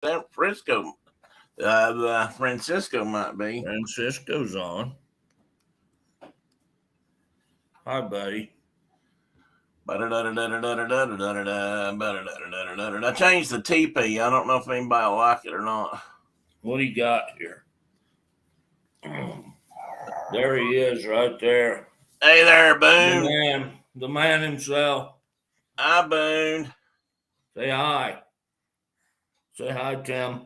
San Francisco. Francisco might be. Francisco's on. Hi, buddy. I changed the TP. I don't know if anybody will like it or not. What do you got here? There he is, right there. Hey there, Boone. The man himself. Hi, Boone. Say hi. Say hi, Tim.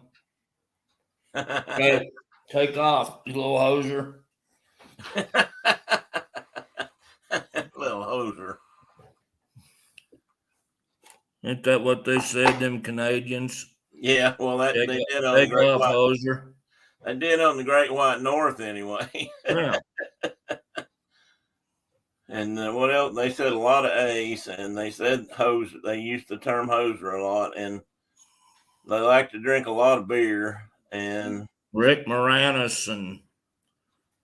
Hey, take off, you little hoser. Little hoser. Ain't that what they said, them Canadians? Yeah, well, they did on take the Great off, White. hoser. They did on the Great White North anyway. Yeah. And what else? They said a lot of A's, and they said hoser. They used the term hoser a lot, and they like to drink a lot of beer. And Rick Moranis, and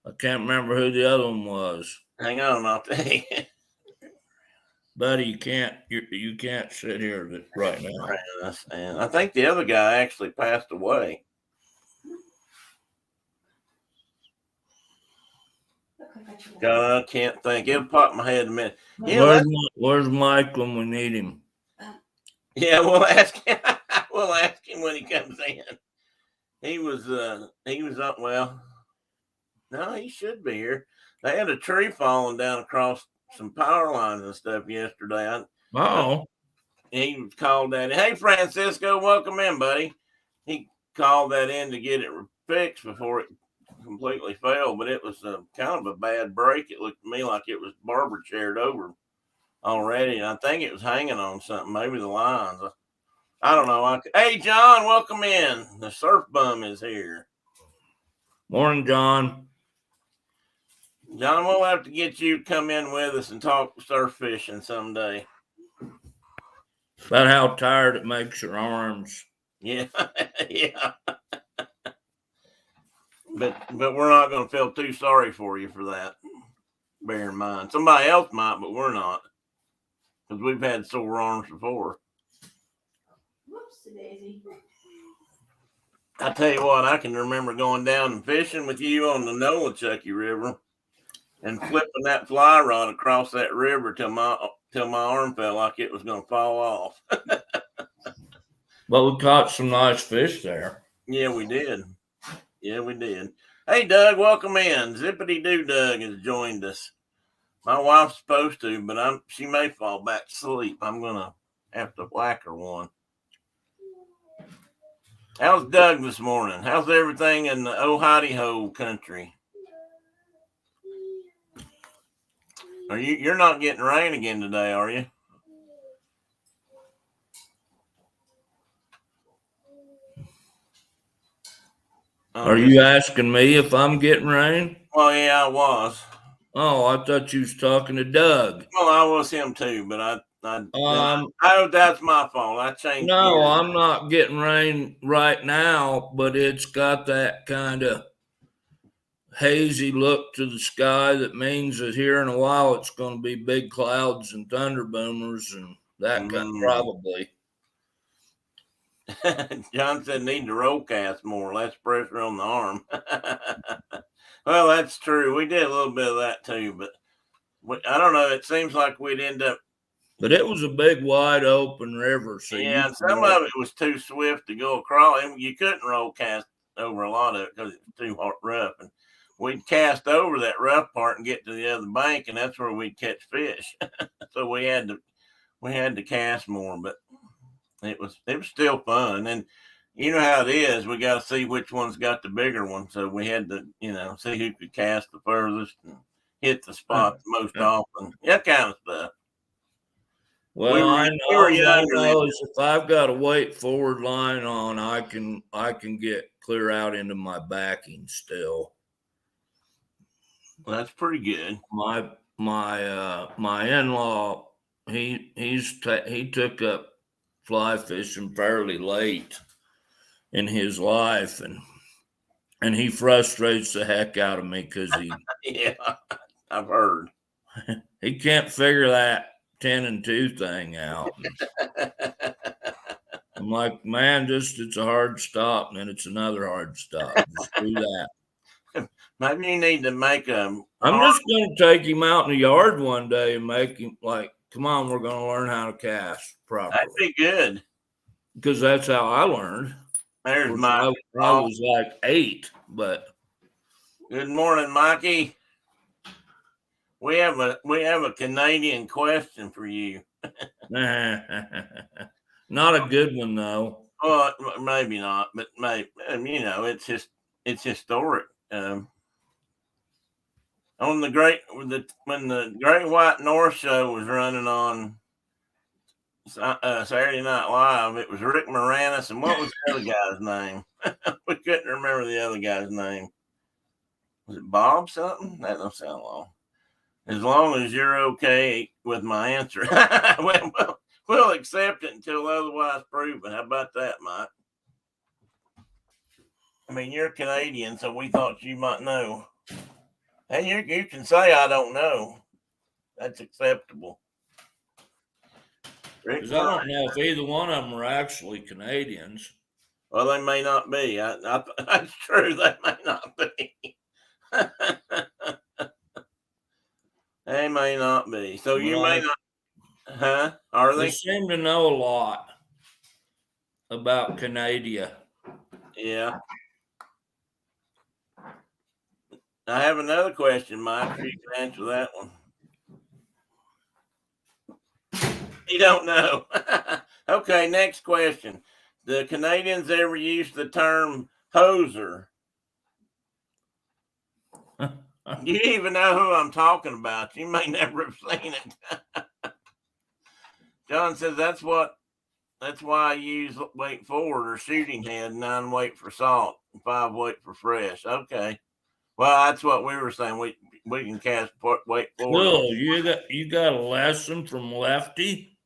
I can't remember who the other one was. Hang on, I'll tell you. Buddy, you can't sit here right now. And I think the other guy actually passed away. God, I can't think. It'll pop in my head in a minute. Yeah, where's Mike when we need him? Yeah, we'll ask him. We'll ask him when he comes in. He was up. Well, no, he should be here. They had a tree falling down across some power lines and stuff yesterday. He called that in. Hey, Francisco, welcome in, buddy. He called that in to get it fixed before it completely failed, but it was kind of a bad break. It looked to me like it was barber chaired over already, and I think it was hanging on something, maybe the lines. I don't know. Hey, John, welcome in. The surf bum is here. Morning, John. John, we'll have to get you to come in with us and talk surf fishing someday. About how tired it makes your arms. Yeah, yeah. But we're not going to feel too sorry for you for that. Bear in mind. Somebody else might, but we're not. Because we've had sore arms before. Whoopsie daisy. I tell you what, I can remember going down and fishing with you on the Nolichucky River and flipping that fly rod across that river till my arm felt like it was going to fall off. But we caught some nice fish there. Yeah, we did. Hey, Doug, welcome in. Zippity Doo Doug has joined us. My wife's supposed to, but she may fall back to sleep. I'm going to have to whack her one. How's Doug this morning? How's everything in the oh-hidey-ho country? You're not getting rain again today, are you? Are you asking me if I'm getting rain? Well, yeah, I was. Oh, I thought you was talking to Doug. Well, I was him too, but that's my fault. I changed. No, I'm not getting rain right now, but it's got that kind of hazy look to the sky that means that here in a while it's going to be big clouds and thunder boomers and that kind of probably. John said need to roll cast more, less pressure on the arm. Well, that's true. We did a little bit of that too, but I don't know. It seems like we'd end up. But it was a big, wide open river. So yeah, and some of it was too swift to go across. And you couldn't roll cast over a lot of it because it was too rough. And we'd cast over that rough part and get to the other bank, and that's where we'd catch fish. So we had to cast more, but it was still fun. And you know how it is. We got to see which one's got the bigger one. So we had to, see who could cast the furthest and hit the spot the most often. That kind of stuff. Well, we were younger. If I've got a weight forward line on, I can get clear out into my backing still. Well, that's pretty good. My in-law, he took up fly fishing fairly late in his life, and he frustrates the heck out of me because he yeah, I've heard he can't figure that 10 and 2 thing out. I'm like, man, it's a hard stop, and then it's another hard stop. Just do that. Maybe you need to make a. I'm just going to take him out in the yard one day and make him like, come on, we're going to learn how to cast properly. That'd be good. Because that's how I learned. There's I Mike. was like 8, but. Good morning, Mikey. We have a Canadian question for you. Not a good one though. Well, maybe not, but maybe it's historic. On when the Great White North Show was running on Saturday Night Live, it was Rick Moranis, and what was the other guy's name? We couldn't remember the other guy's name. Was it Bob something? That don't sound long. As long as you're okay with my answer, we'll accept it until otherwise proven. How about that, Mike? I mean, you're Canadian, so we thought you might know. And you can say I don't know. That's acceptable. Because I don't know if either one of them are actually Canadians. Well, they may not be. That's true. They may not be. They may not be. So you may not. Huh? Are they? They seem to know a lot about Canada. Yeah. I have another question, Mike. You can answer that one. You don't know. Okay, next question. The Canadians ever used the term hoser? You even know who I'm talking about. You may never have seen it. John says that's why I use weight forward or shooting head, 9 weight for salt, 5 weight for fresh. Okay. Well, that's what we were saying. We can cast weight forward. Cool. You got a lesson from Lefty?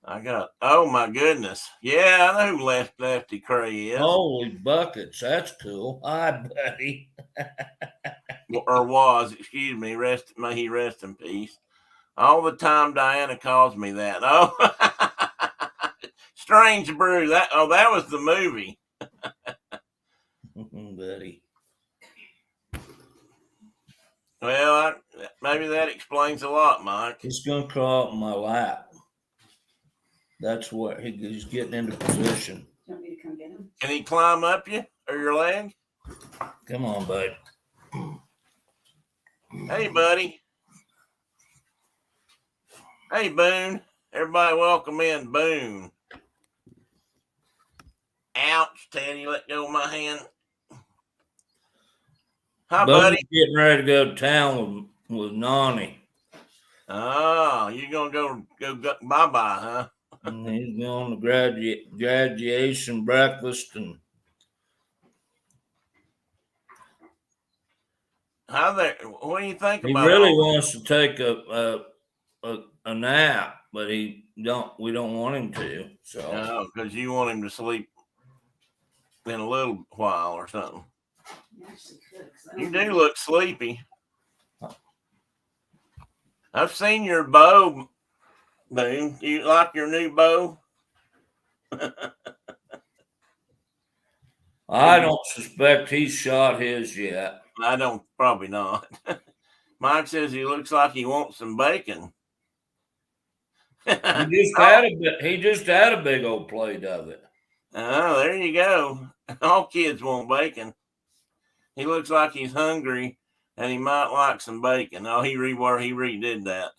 Oh my goodness. Yeah, I know who Lefty Cray is. Holy buckets, that's cool. Hi, buddy. Or was, excuse me, may he rest in peace. All the time Diana calls me that. Oh, Strange Brew. That was the movie. Buddy. Well, maybe that explains a lot, Mike. He's going to crawl up in my lap. That's what he's getting into position. You want me to come get him? Can he climb up you or your leg? Come on, bud. Hey, buddy. Hey, Boone. Everybody welcome in Boone. Ouch, Teddy, let go of my hand. Hi, buddy. Getting ready to go to town with Nani. Oh, you're going to go bye-bye, huh? And he's going to graduation breakfast. And what do you think about it? He really wants to take a nap, but we don't want him to. So no, because you want him to sleep in a little while or something. You do look sleepy. I've seen your bow, Boone. You like your new bow? I don't suspect he's shot his yet. I don't, probably not. Mike says he looks like he wants some bacon. He just had a big old plate of it. Oh, there you go. All kids want bacon. He looks like he's hungry and he might like some bacon. Oh, he redid that.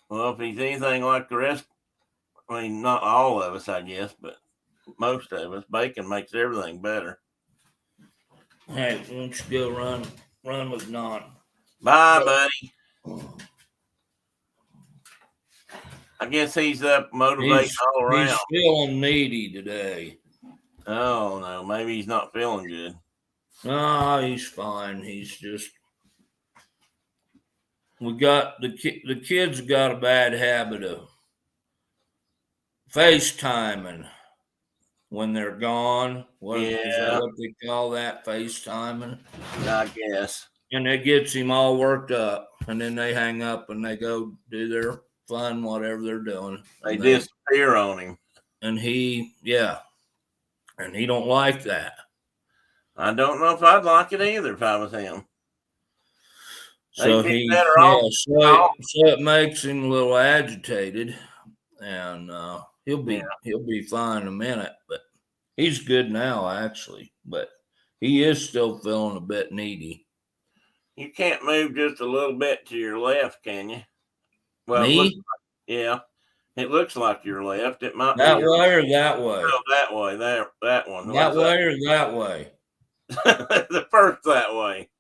Well, if he's anything like the rest, I mean, not all of us, I guess, but most of us, bacon makes everything better. Hey, why don't you go run with Non? Bye, buddy. I guess he's up motivating all around. He's feeling needy today. Oh, no, maybe he's not feeling good. No, he's fine. He's just... The kids got a bad habit of FaceTiming when they're gone. Is that what they call that, FaceTiming? I guess. And it gets him all worked up. And then they hang up and they go do find whatever they're doing. They disappear on him. And he don't like that. I don't know if I'd like it either if I was him. So They'd be he, better yeah, off. so it makes him a little agitated, and he'll be fine in a minute. But he's good now, actually. But he is still feeling a bit needy. You can't move just a little bit to your left, can you? Well, Me? yeah, it looks like your left. It might That be way or that way? No, that way. That one. That way or that way? The first that way.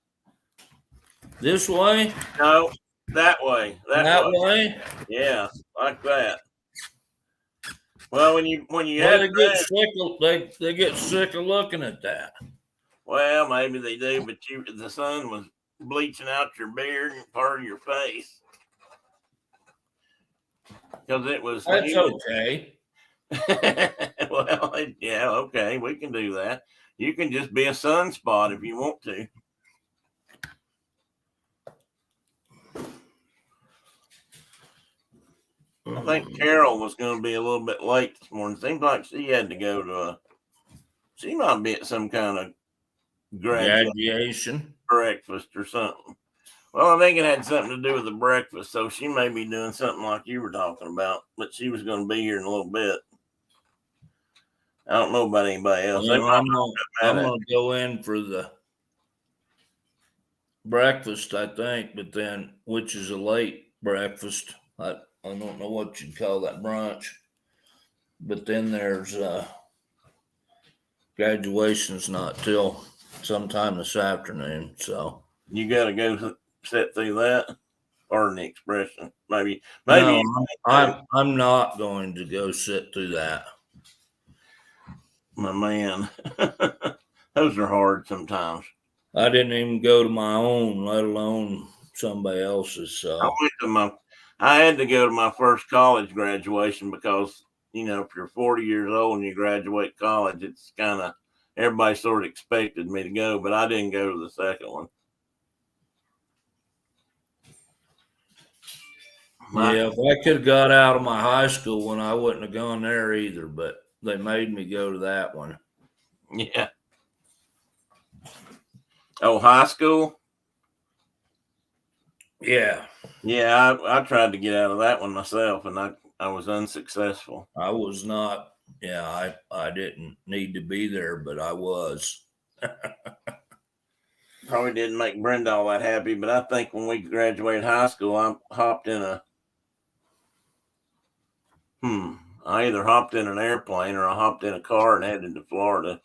This way? No, that way. That way? Yeah, like that. Well, when you Well, had they get sick of looking at that. well, maybe they do, but the sun was bleaching out your beard and part of your face because it was. That's okay. Well, yeah, okay, we can do that. You can just be a sunspot if you want to. I think Carol was going to be a little bit late this morning. Seems like she had to go to she might be at some kind of graduation breakfast or something. Well, I think it had something to do with the breakfast, so she may be doing something like you were talking about, but she was going to be here in a little bit. I don't know about anybody else. Well, I'm going to go in for the breakfast, I think, but then, which is a late breakfast. I don't know what you'd call that, brunch. But then there's graduation's not till sometime this afternoon. So you got to go sit through that. Pardon the expression. Maybe. No, I'm not going to go sit through that. My man, those are hard sometimes. I didn't even go to my own, let alone somebody else's. So I had to go to my first college graduation because, if you're 40 years old and you graduate college, it's kind of everybody sort of expected me to go, but I didn't go to the second one. Yeah, if I could have got out of my high school one, I wouldn't have gone there either, but they made me go to that one. Yeah. Oh, high school? Yeah. Yeah, I tried to get out of that one myself, and I was unsuccessful. I was not. Yeah, I didn't need to be there, but I was. Probably didn't make Brenda all that happy, but I think when we graduated high school, I either hopped in an airplane or I hopped in a car and headed to Florida.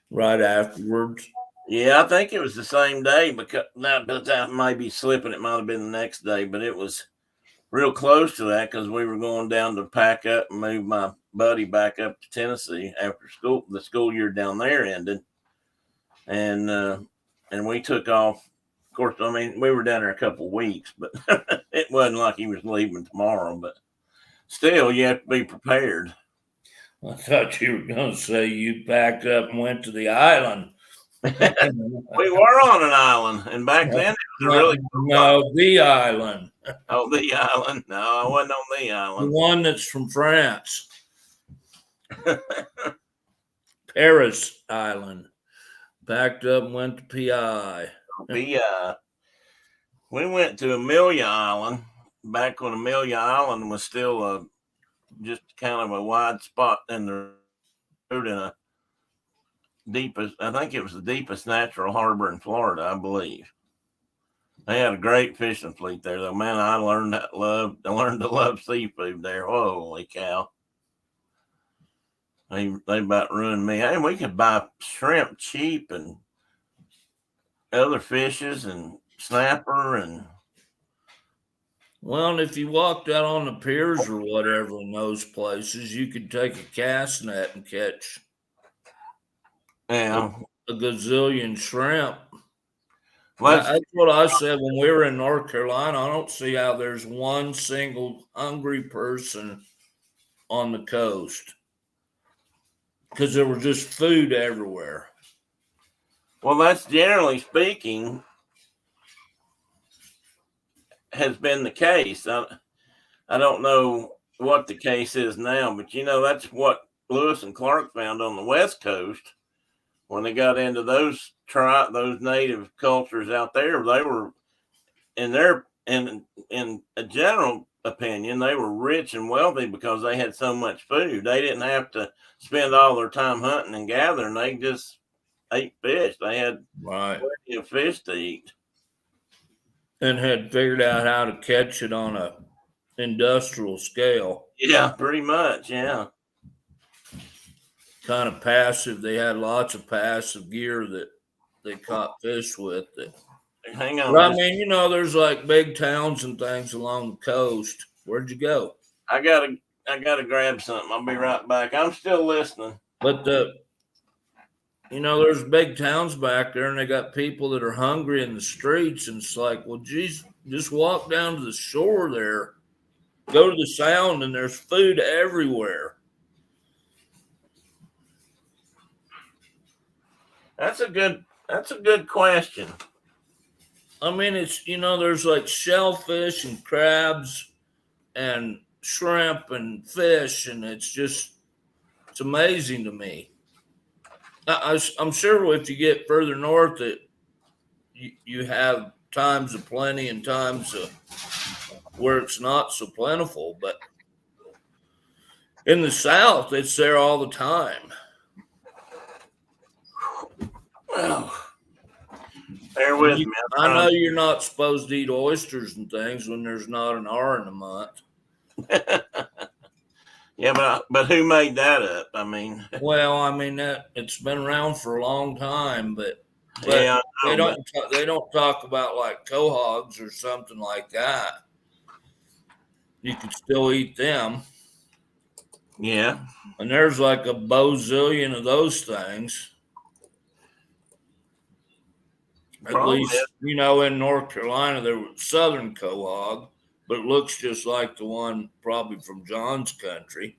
Right afterwards? Yeah, I think it was the same day, because that might be slipping. It might have been the next day, but it was real close to that because we were going down to pack up and move my buddy back up to Tennessee after school. The school year down there ended, and we took off. Of course, I mean, we were down there a couple of weeks, but it wasn't like he was leaving tomorrow. But still, you have to be prepared. I thought you were going to say you packed up and went to the island. We were on an island, and back then it was the island. Oh, the island. No, I wasn't on the island. The one that's from France. Paris Island. Packed up and went to PI. PI. We went to Amelia Island back when Amelia Island was still just kind of a wide spot in the road in a deepest, I think it was the deepest natural harbor in Florida, I believe. They had a great fishing fleet there, though. Man, I learned to love seafood there. Holy cow! They about ruined me. Hey, we could buy shrimp cheap and other fishes and snapper and. Well, if you walked out on the piers or whatever in those places, you could take a cast net and catch a gazillion shrimp. That's what I said when we were in North Carolina. I don't see how there's one single hungry person on the coast because there was just food everywhere. Well, that's generally speaking has been the case. I don't know what the case is now, but that's what Lewis and Clark found on the West Coast when they got into those native cultures out there. They were in a general opinion, they were rich and wealthy because they had so much food. They didn't have to spend all their time hunting and gathering. They just ate fish. They had plenty of fish to eat. And had figured out how to catch it on a industrial scale. Yeah, pretty much. Yeah. Kind of passive. They had lots of passive gear that they caught fish with. Hang on. But I mean, there's like big towns and things along the coast. Where'd you go? I gotta grab something. I'll be right back. I'm still listening. But there's big towns back there, and they got people that are hungry in the streets, and it's like, well, geez, just walk down to the shore there, go to the sound, and there's food everywhere. That's a good question. I mean, it's, there's like shellfish and crabs and shrimp and fish, and it's amazing to me. I'm sure if you get further north that you have times of plenty and times where it's not so plentiful, but in the South, it's there all the time. Well, bear with me. I know you're not supposed to eat oysters and things when there's not an R in a month. Yeah, but who made that up? I mean, that it's been around for a long time, but yeah, they don't talk about like quahogs or something like that. You can still eat them. Yeah, and there's like a bazillion of those things. At least, in North Carolina, there was southern quahog, but it looks just like the one probably from John's country.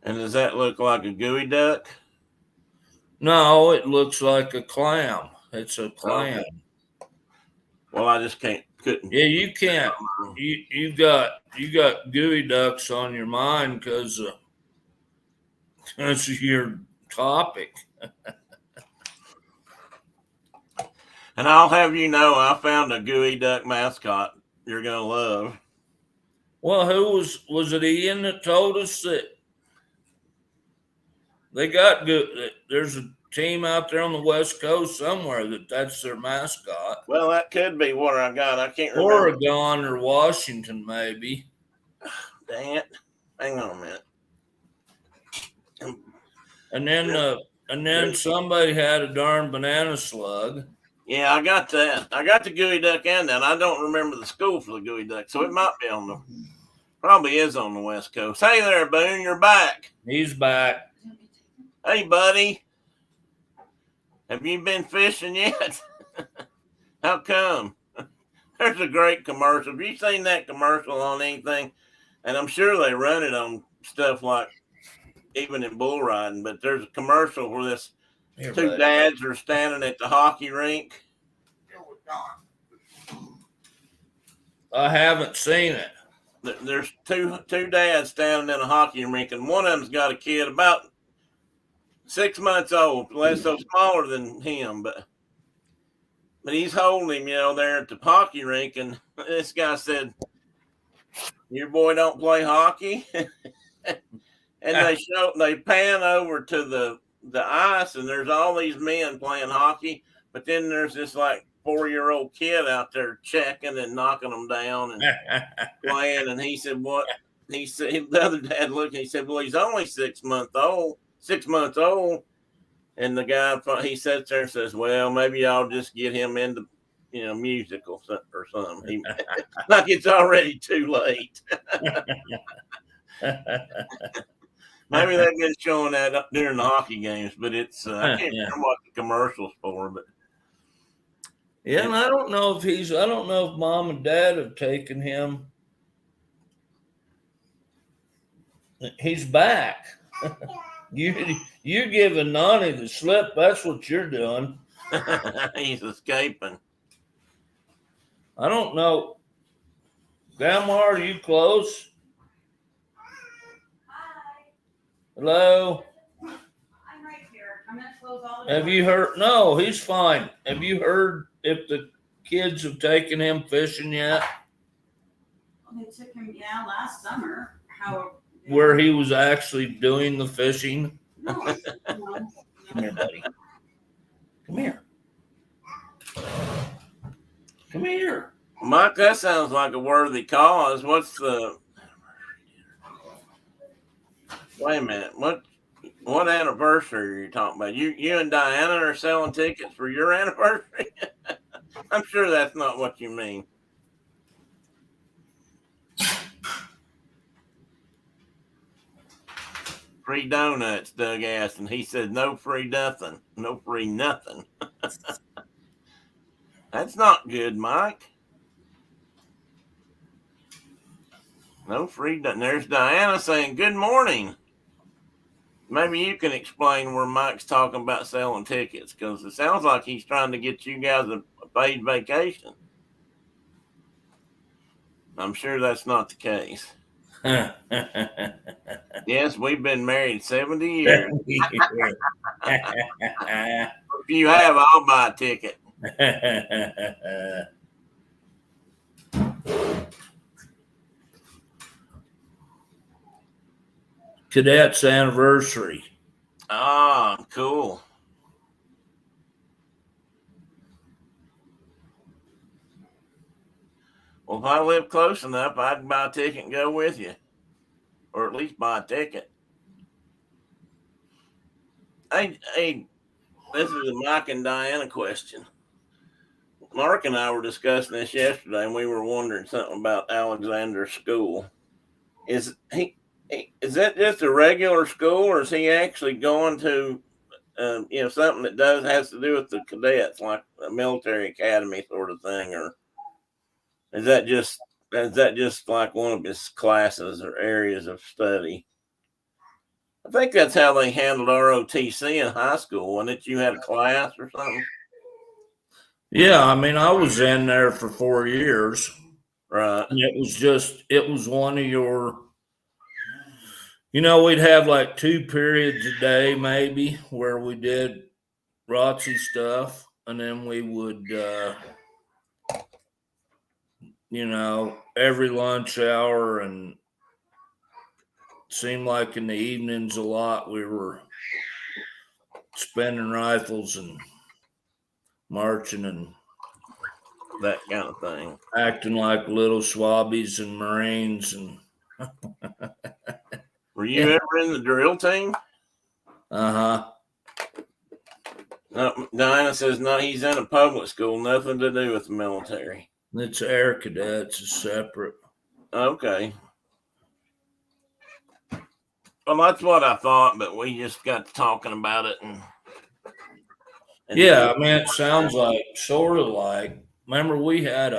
And does that look like a gooey duck? No, it looks like a clam. It's a clam. Okay. Well, I just couldn't. Yeah, you can't. You got gooey ducks on your mind because that's your topic. And I'll have you know, I found a gooey duck mascot you're gonna love. Well, who was it? Ian that told us that they got good? There's a team out there on the West Coast somewhere that's their mascot. Well, that could be what I got. I can't remember. Oregon or Washington, maybe. Dang it! Hang on a minute. And then somebody had a darn banana slug. Yeah, I got that. I got the gooey duck and that. I don't remember the school for the gooey duck, so it might be probably is on the West Coast. Hey there, Boone, you're back. He's back. Hey, buddy. Have you been fishing yet? How come? There's a great commercial. Have you seen that commercial on anything? And I'm sure they run it on stuff like even in bull riding, but there's a commercial where this two dads are standing at the hockey rink. I haven't seen it. There's two dads standing in a hockey rink, and one of them's got a kid about 6 months old, less so smaller than him, but he's holding him, there at the hockey rink, and this guy said, "Your boy don't play hockey?" And they pan over to the ice, and there's all these men playing hockey, but then there's this like 4-year-old kid out there checking and knocking them down and playing. And he said, "What?" He said, the other dad looked, and he said, "Well, he's only 6 months old. 6 months old." And the guy, he sits there and says, "Well, maybe y'all just get him into, musical or something." Like it's already too late. Maybe they've been showing that during the hockey games, but it's I can't remember what the commercial's for. But yeah, and I don't know if mom and dad have taken him. He's back. You're giving Nani the slip. That's what you're doing. He's escaping. I don't know. Grandma, are you close? Hi. Hello? I'm right here. I'm gonna close all the Have you doors. heard? No, he's fine. Have you heard if the kids have taken him fishing yet? They took him, last summer. Where he was actually doing the fishing? No, no. Come here, buddy. Come here. Come here. Mike, that sounds like a worthy cause. What's the? Wait a minute. What anniversary are you talking about? You and Diana are selling tickets for your anniversary? I'm sure that's not what you mean. Free donuts, Doug asked, and he said no free nothing. No free nothing. That's not good, Mike. No free nothing. There's Diana saying good morning. Maybe you can explain where Mike's talking about selling tickets, because it sounds like he's trying to get you guys a paid vacation. I'm sure that's not the case. Yes, we've been married 70 years. If you have, I'll buy a ticket. Cadet's anniversary. Ah, cool. Well, if I live close enough, I'd buy a ticket and go with you, or at least buy a ticket. Hey, this is a Mike and Diana question. Mark and I were discussing this yesterday, and we were wondering something about Alexander's school. Is is that just a regular school, or is he actually going to, something that has to do with the cadets, like a military academy sort of thing, or is that just like one of his classes or areas of study? I think that's how they handled ROTC in high school, wasn't it? You had a class or something, Yeah, I mean, I was in there for 4 years. right? And it was one of your, we'd have like 2 periods a day, maybe, where we did ROTC stuff. And then we would, every lunch hour, and seemed like in the evenings a lot, we were spinning rifles and marching and That kind of thing. acting like little swabbies and Marines. And Were you ever in the drill team? uh-huh. No, Diana says no. He's in a public school, nothing to do with the military. It's air cadets is separate. Okay. Well, that's what I thought, but we just got to talking about it, and Yeah, I mean, it sounds like sort of like. Remember, we had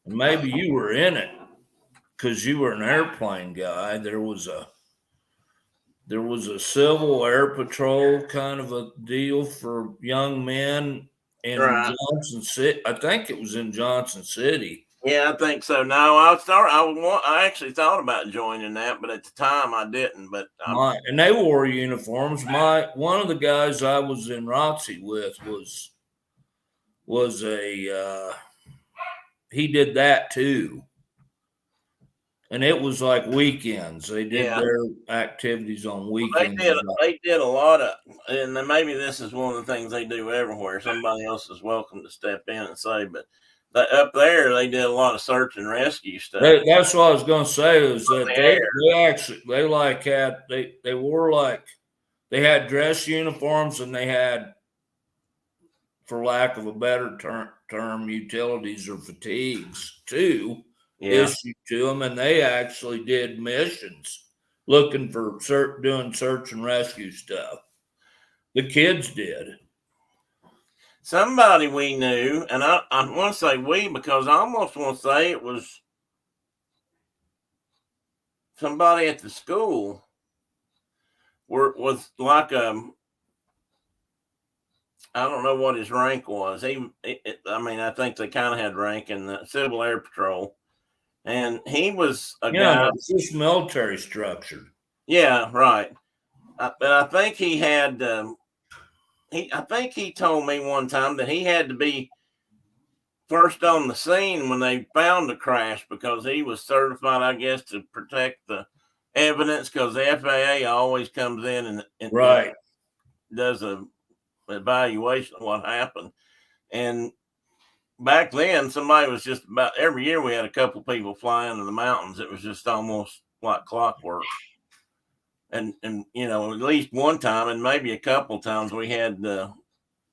maybe you were in it because you were an airplane guy. There was a civil air patrol kind of a deal for young men in right. Johnson City. I think it was in Johnson City. Yeah, I think so. No, I actually thought about joining that, but at the time I didn't. But And they wore uniforms. One of the guys I was in ROTC with was he did that too. And it was like weekends. They did their activities on weekends. They did a lot of, and then maybe this is one of the things they do everywhere. Somebody else is welcome to step in and say, but up there they did a lot of search and rescue stuff. That's what I was going to say, is that they wore like, they had dress uniforms, and they had, for lack of a better term, utilities or fatigues too. Issued to them, and they actually did missions looking for doing search and rescue stuff. The kids did. Somebody we knew, and I want to say we because I almost want to say it was somebody at the school was like I don't know what his rank was. I think they kind of had rank in the Civil Air Patrol. And he was a Yeah, guy. it's just military structure. Yeah, right. But I think he had. I think he told me one time that he had to be first on the scene when they found the crash because he was certified, I guess, to protect the evidence because the FAA always comes in and Right. does a evaluation of what happened. And back then, somebody was just about every year we had a couple people fly into the mountains. It was just almost like clockwork. And you know, at least one time, and maybe a couple times, we had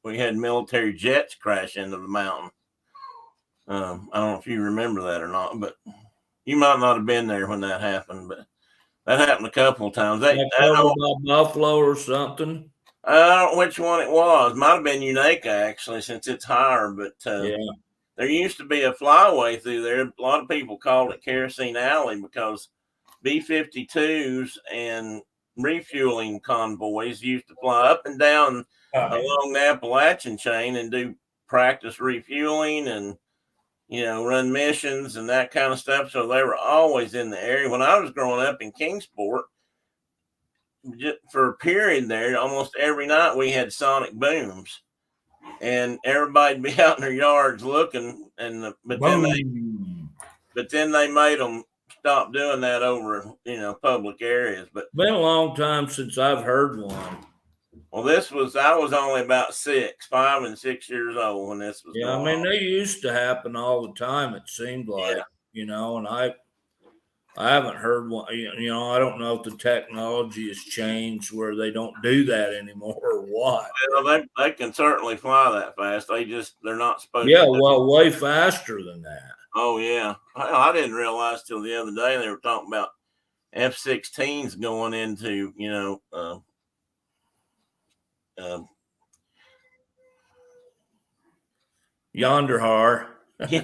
military jets crash into the mountain. I don't know if you remember that or not, but you might not have been there when that happened. But that happened a couple of times. Like over by Buffalo or something. I don't know which one it was. Might have been Unaka actually, since it's higher. But Yeah. there used to be a flyway through there. A lot of people called it Kerosene Alley because B-52s and refueling convoys used to fly up and down along the Appalachian chain and do practice refueling and, you know, run missions and that kind of stuff. So they were always in the area. When I was growing up in Kingsport, for a period there, almost every night we had sonic booms. And everybody'd be out in their yards looking, but then they made them stop doing that over, you know, public areas. But been a long time since I've heard one. Well, I was only about 5 and 6 years old when this was. Yeah, I mean, they used to happen all the time. It seemed like, you know, and I haven't heard one. You know, I don't know if the technology has changed where they don't do that anymore or what. Well, they can certainly fly that fast. They're not supposed. Yeah, well, way faster than that. Oh yeah, I didn't realize till the other day they were talking about F-16s going into, you know, Yonder har. Yeah.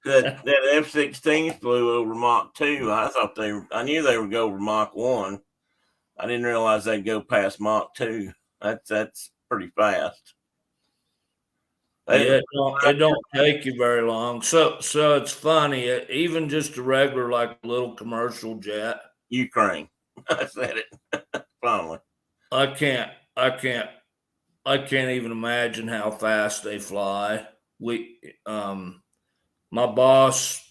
that F-16 flew over Mach 2. I knew they would go over Mach 1. I didn't realize they'd go past Mach 2. That's pretty fast. Yeah, it don't take you very long. So it's funny. Even just a regular, like little commercial jet. Ukraine. I said it. Finally. I can't even imagine how fast they fly. My boss,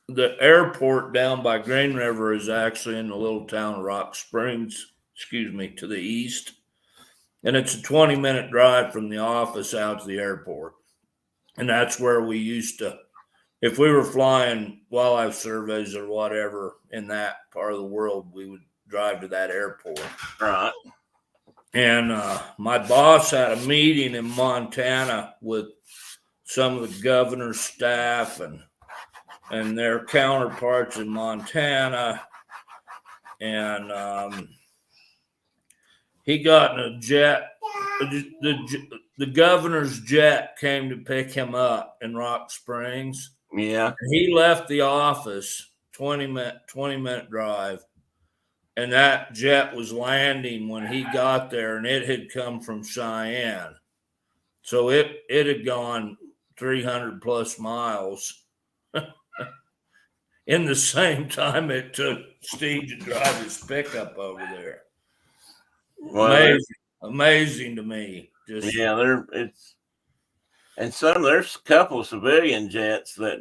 the airport down by Green River is actually in the little town of Rock Springs, to the east. And it's a 20-minute drive from the office out to the airport. And that's where we used to, if we were flying wildlife surveys or whatever in that part of the world, we would drive to that airport. Right. And my boss had a meeting in Montana with some of the governor's staff and their counterparts in Montana. And he got in a jet. The governor's jet came to pick him up in Rock Springs. Yeah. He left the office, 20-minute drive. And that jet was landing when he got there, and it had come from Cheyenne. So it had gone 300 plus miles in the same time it took Steve to drive his pickup over there. Well, amazing to me. There's a couple of civilian jets that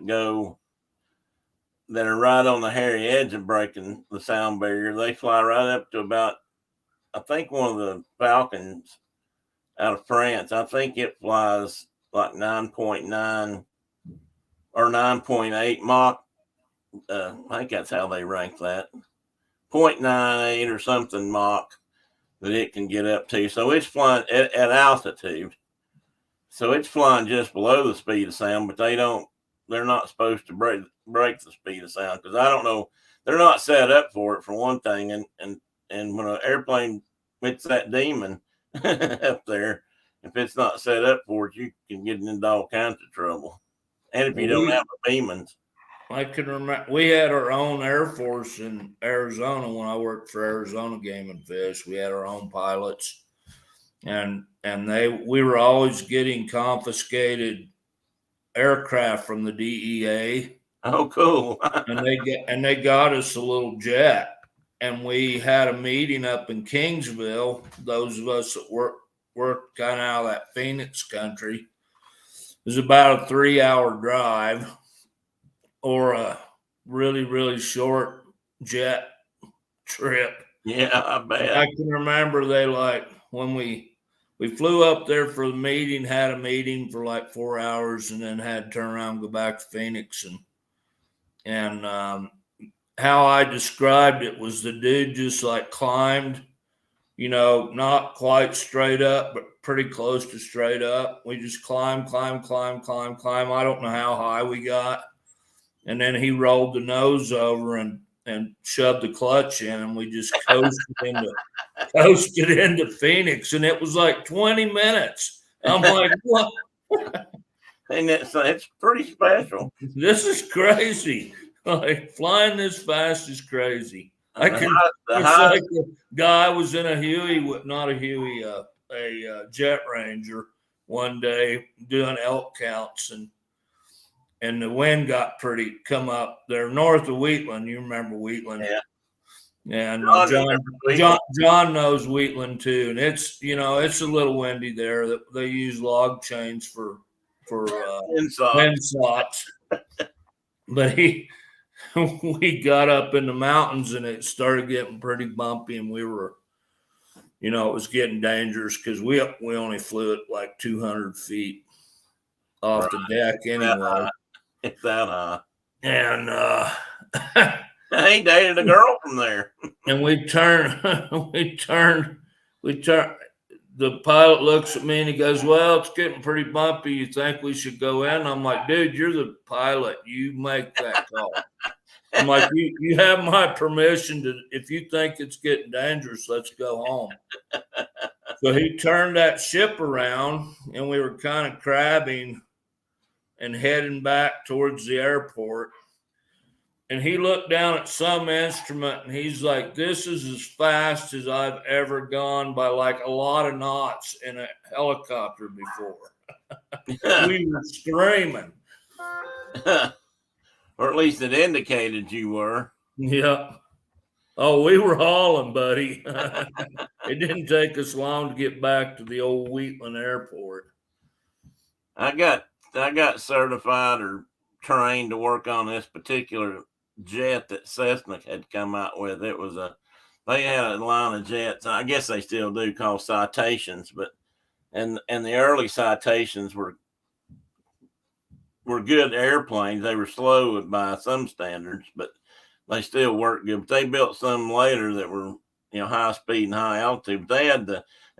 are right on the hairy edge of breaking the sound barrier. They fly right up to about, I think one of the Falcons out of France, I think it flies like 9.9 or 9.8 Mach. I think that's how they rank that. 0.98 or something Mach that it can get up to. So it's flying at altitude. So it's flying just below the speed of sound, but they're not supposed to break the speed of sound because I don't know. They're not set up for it, for one thing. And when an airplane hits that demon up there, if it's not set up for it, you can get into all kinds of trouble. And if you don't have a demons. I can remember we had our own Air Force in Arizona when I worked for Arizona Game and Fish. We had our own pilots, and we were always getting confiscated aircraft from the DEA Oh, cool. and they got us a little jet, and we had a meeting up in Kingsville. Those of us that worked kind of out of that Phoenix country. It was about a 3-hour drive, or a really, really short jet trip. Yeah, I bet. I can remember they when we flew up there for the meeting, had a meeting for like 4 hours, and then had to turn around and go back to Phoenix. And how I described it was the dude just like climbed, not quite straight up, but pretty close to straight up. We just climb. I don't know how high we got. And then he rolled the nose over and shoved the clutch in, and we just coasted into Phoenix. And it was like 20 minutes. I'm like, what? And it's pretty special. This is crazy. Like, flying this fast is crazy. It's like the guy was in a Huey, not a Huey, a Jet Ranger one day doing elk counts, and the wind got come up there north of Wheatland. You remember Wheatland? Yeah. And John knows Wheatland too, and it's it's a little windy there. That they use log chains for wind socks. But we got up in the mountains, and it started getting pretty bumpy, and we were, it was getting dangerous because we only flew at like 200 feet off the deck anyway. It's that high. And I dated a girl from there. And we turned. The pilot looks at me and he goes, "Well, it's getting pretty bumpy. You think we should go in?" I'm like, "Dude, you're the pilot. You make that call." I'm like, you have my permission to, if you think it's getting dangerous, let's go home. So he turned that ship around, and we were kind of crabbing and heading back towards the airport. And he looked down at some instrument, and he's like, "This is as fast as I've ever gone by like a lot of knots in a helicopter before." We were screaming. Or at least it indicated you were. Yeah. Oh, we were hauling, buddy. It didn't take us long to get back to the old Wheatland Airport. I got certified or trained to work on this particular jet that Cessna had come out with. They had a line of jets, I guess they still do, called Citations, but and the early Citations were good airplanes. They were slow by some standards, but they still worked good. But they built some later that were, high speed and high altitude. But they had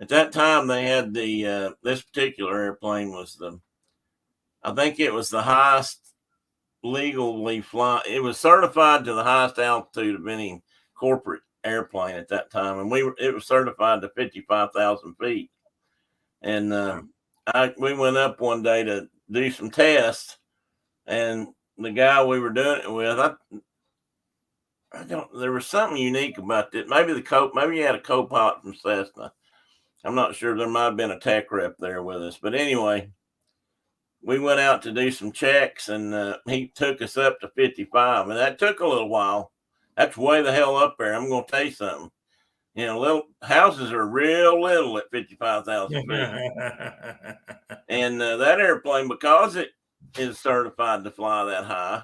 at that time they had this particular airplane was I think it was the highest legally fly. It was certified to the highest altitude of any corporate airplane at that time, and it was certified to 55,000 feet. And we went up one day to do some tests, and the guy we were doing it with, there was something unique about it. Maybe you had a co-pilot from Cessna. I'm not sure. There might have been a tech rep there with us, but anyway, we went out to do some checks, and he took us up to 55, and that took a little while. That's way the hell up there. I'm going to tell you something. Little houses are real little at 55,000 feet. And that airplane, because it is certified to fly that high,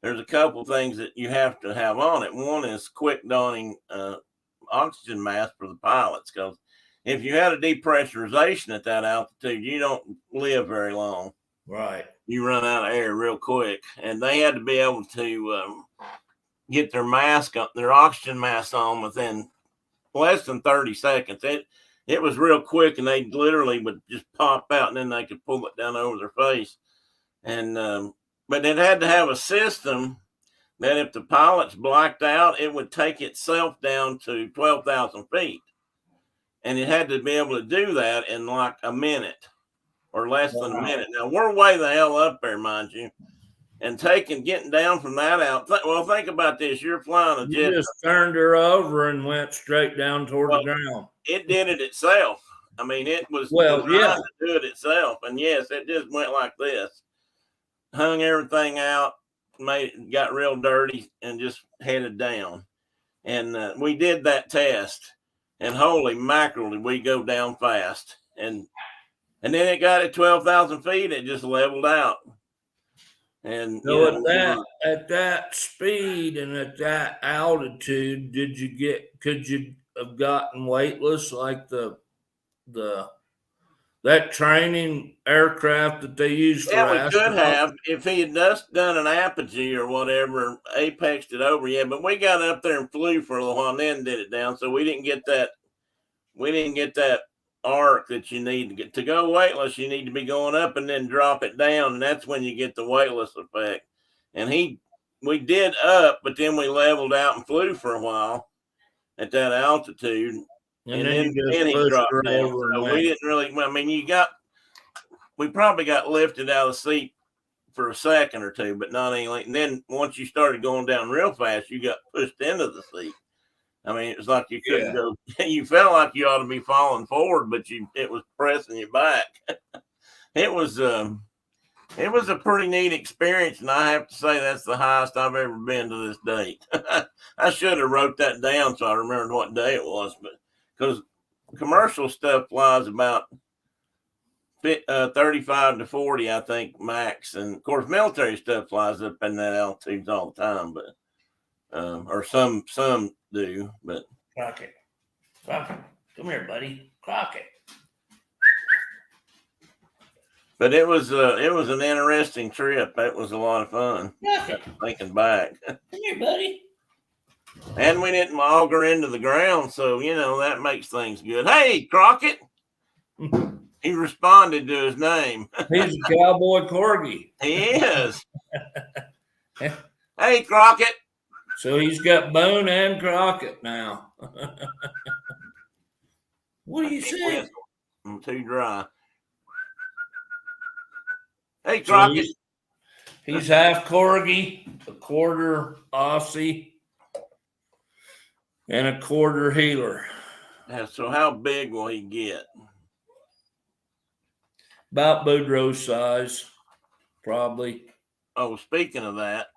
there's a couple things that you have to have on it. One is quick dawning oxygen mask for the pilots, because if you had a depressurization at that altitude, you don't live very long. Right. You run out of air real quick. And they had to be able to get their oxygen mask on within less than 30 seconds. It was real quick, and they literally would just pop out, and then they could pull it down over their face. And but it had to have a system that if the pilots blacked out, it would take itself down to 12,000 feet. And it had to be able to do that in like a minute or less than a minute. Now, we're way the hell up there, mind you. And getting down from that out. Well, think about this. You're flying a jet. You just turned her over and went straight down toward the ground. It did it itself. I mean, it was designed to do it itself. And yes, it just went like this. Hung everything out, got real dirty and just headed down. And we did that test, and holy mackerel, did we go down fast. And then it got at 12,000 feet, it just leveled out. And So at that speed and at that altitude, could you have gotten weightless like that training aircraft that they use for yeah, we could astronauts? have if he had just done an apogee or whatever, apexed it over. Yeah, but we got up there and flew for a little while and then did it down. So we didn't get that. We didn't get that arc that you need to get to go weightless. You need to be going up and then drop it down, and that's when you get the weightless effect. And we did up, but then we leveled out and flew for a while at that altitude. And then he dropped down. So we didn't really, I mean, we probably got lifted out of the seat for a second or two, but not anything. And then once you started going down real fast, you got pushed into the seat. I mean, it was like you couldn't go. You felt like you ought to be falling forward, but it was pressing you back. It was a pretty neat experience, and I have to say that's the highest I've ever been to this date. I should have wrote that down so I remembered what day it was, but because commercial stuff flies about 35 to 40, I think, max, and of course military stuff flies up in that altitudes all the time, but or some do, but Crockett, come here, buddy, Crockett. But it was an interesting trip. It was a lot of fun. Thinking back, come here, buddy. And we didn't auger into the ground, so that makes things good. Hey, Crockett. He responded to his name. He's a cowboy corgi. He is. Hey, Crockett. So he's got Boone and Crockett now. What do you say? I'm too dry. Hey, Crockett. So he's half corgi, a quarter Aussie, and a quarter healer. So how big will he get? About Boudreaux size, probably. Oh, speaking of that,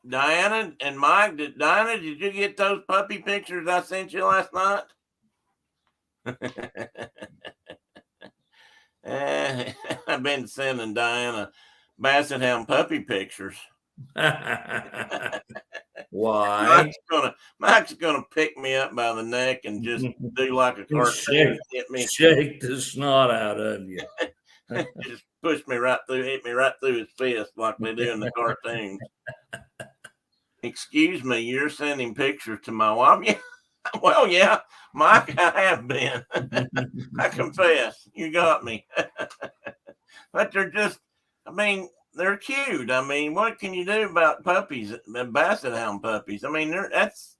Diana and Mike, did you get those puppy pictures I sent you last night? I've been sending Diana Basset Hound puppy pictures. Why? Mike's gonna pick me up by the neck and just do like a cartoon. Shake the snot out of you. Just hit me right through his fist like they do in the cartoons. Excuse me, you're sending pictures to my wife? Yeah. Well, yeah, Mike, I have been. I confess, you got me. But they're just, they're cute. What can you do about puppies, Basset Hound puppies? That's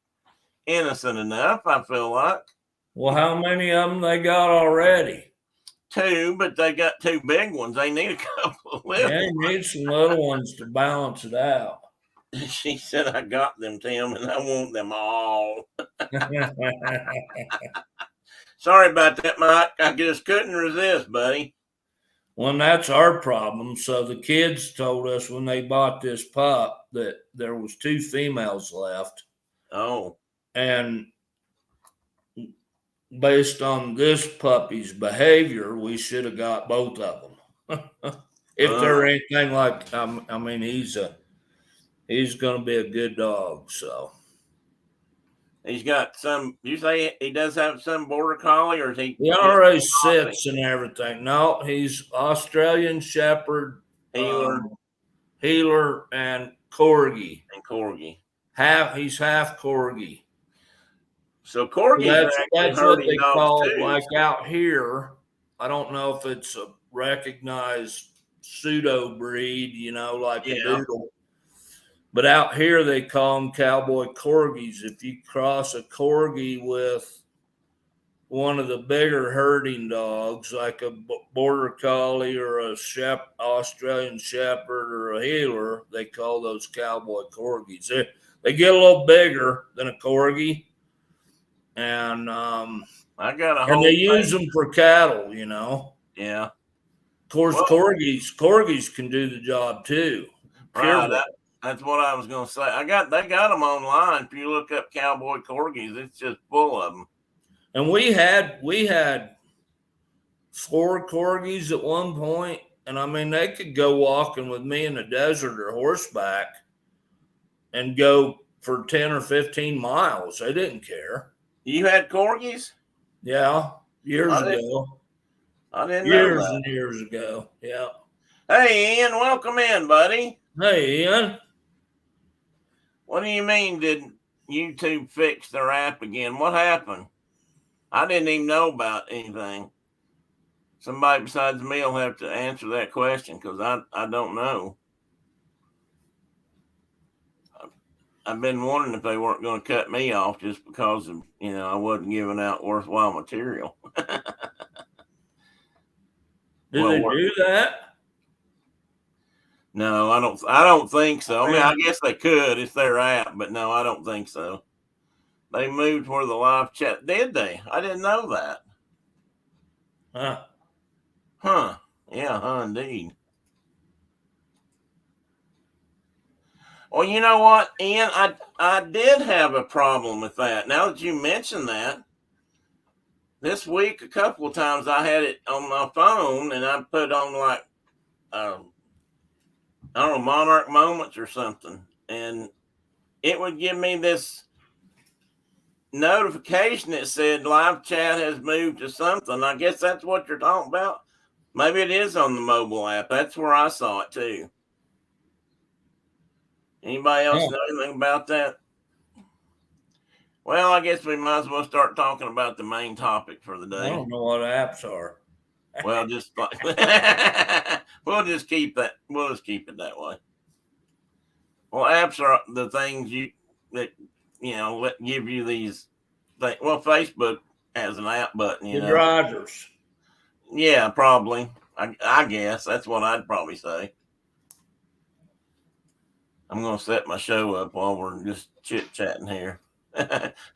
innocent enough, I feel like. Well, how many of them they got already? 2, but they got 2 big ones. They need a couple of little ones. They need some little ones to balance it out. She said, I got them, Tim, and I want them all. Sorry about that, Mike. I just couldn't resist, buddy. Well, that's our problem. So the kids told us when they bought this pup that there was 2 females left. Oh. And based on this puppy's behavior, we should have got both of them. If they're anything like, he's going to be a good dog. So he's got some. You say he does have some border collie, or is he? He already sits and everything. No, he's Australian Shepherd, healer, and corgi. He's half corgi. So corgis that's what they call it. Like out here, I don't know if it's a recognized pseudo breed, like a doodle. But out here, they call them cowboy corgis. If you cross a corgi with one of the bigger herding dogs, like a border collie or a Australian Shepherd or a healer, they call those cowboy corgis. They get a little bigger than a corgi. And and they use them for cattle, Yeah. Of course, corgis can do the job too. Right. That's what I was going to say. They got them online. If you look up cowboy corgis, it's just full of them. And we had 4 corgis at one point, and I mean they could go walking with me in the desert or horseback and go for 10 or 15 miles. They didn't care. You had corgis? Yeah, years ago. I didn't know Years that. and years ago. Yeah. Hey, Ian, welcome in, buddy. Hey, Ian. What do you mean, did YouTube fix their app again? What happened? I didn't even know about anything. Somebody besides me will have to answer that question because I don't know. I've been wondering if they weren't going to cut me off just because of, I wasn't giving out worthwhile material. Did they do that? No, I don't think so. I mean, I guess they could. It's their app, but no, I don't think so. They moved where the live chat. Did they? I didn't know that. Huh. Yeah, indeed. Well, you know what, Ian? I did have a problem with that. Now that you mention that, this week a couple of times I had it on my phone and I put on like I don't know, Monarch Moments or something, and it would give me this notification that said live chat has moved to something. I guess that's what you're talking about. Maybe it is on the mobile app. That's where I saw it too. Anybody else know anything about that? Well, I guess we might as well start talking about the main topic for the day. I don't know what apps are. Well, just we'll just keep it that way. Well, apps are the things that give you these things. Well, Facebook has an app button, The drivers. Yeah, probably. I guess that's what I'd probably say. I'm going to set my show up while we're just chit-chatting here.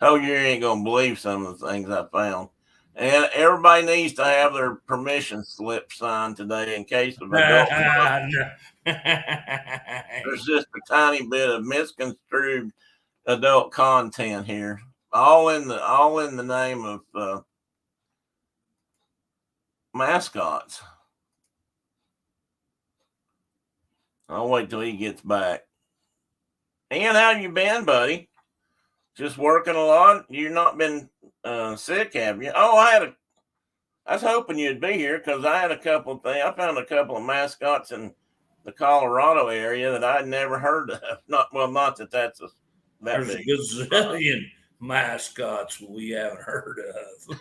Oh, you ain't going to believe some of the things I found. And everybody needs to have their permission slip signed today in case of adult. There's just a tiny bit of misconstrued adult content here, all in the name of mascots. I'll wait till he gets back. And how you been, buddy? Just working a lot? You've not been sick, have you? Oh, I was hoping you'd be here because I had a couple of things. I found a couple of mascots in the Colorado area that I'd never heard of. Not that that's There's a gazillion mascots we haven't heard of.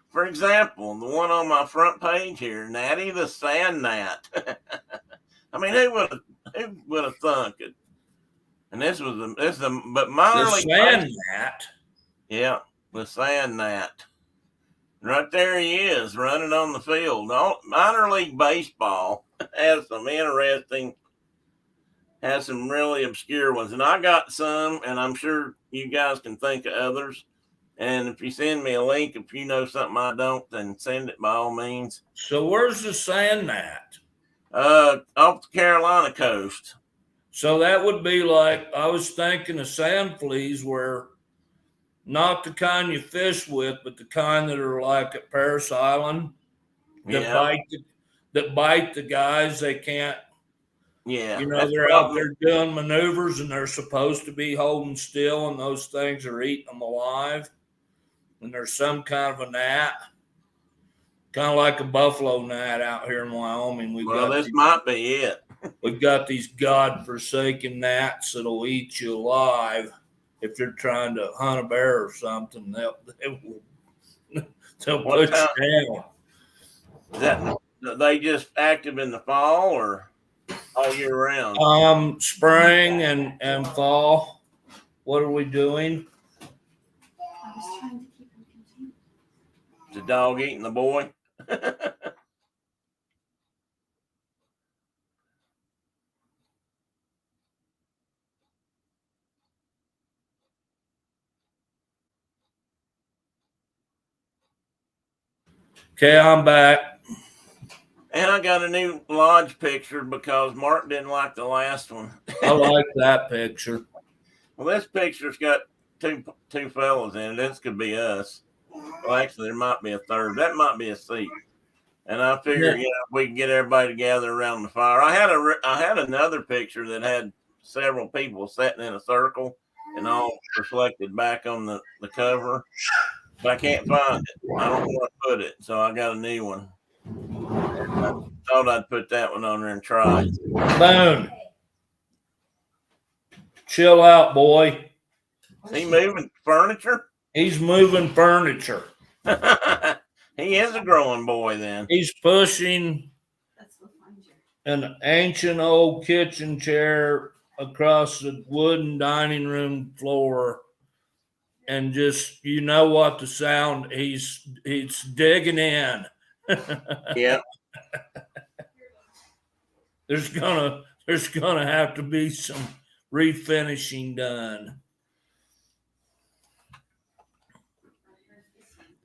For example, the one on my front page here, Natty the Sand Gnat. I mean, who would have thunk it? And this is but minor league sand gnat. Yeah, the Sand Gnat. Right there he is running on the field. Minor league baseball has some really obscure ones. And I got some, and I'm sure you guys can think of others. And if you send me a link, if you know something I don't, then send it by all means. So where's the sand gnat? Off the Carolina coast. So that would be like, I was thinking of sand fleas were not the kind you fish with, but the kind that are like at Paris Island that bite the guys. They can't. Yeah, they're out there doing maneuvers and they're supposed to be holding still, and those things are eating them alive. And there's some kind of a gnat, kind of like a buffalo gnat out here in Wyoming. This might be it. We've got these godforsaken gnats that'll eat you alive if you're trying to hunt a bear or something. They'll put you down. They just active in the fall or all year round? Spring and fall. What are we doing? I was trying to keep him contained. The dog eating the boy? Okay, I'm back. And I got a new lodge picture because Mark didn't like the last one. I like that picture. Well, this picture's got two fellas in it. This could be us. Well, actually, there might be a third. That might be a seat. And I figured, we can get everybody together around the fire. I had another picture that had several people sitting in a circle and all reflected back on the cover, but I can't find it. I don't know where to put it, so I got a new one. I thought I'd put that one on there and try it. Boone, chill out, boy. Is he moving furniture? He's moving furniture. He is a growing boy then. He's pushing an ancient old kitchen chair across the wooden dining room floor. And just, you know what the sound, he's digging in. Yeah. There's gonna have to be some refinishing done.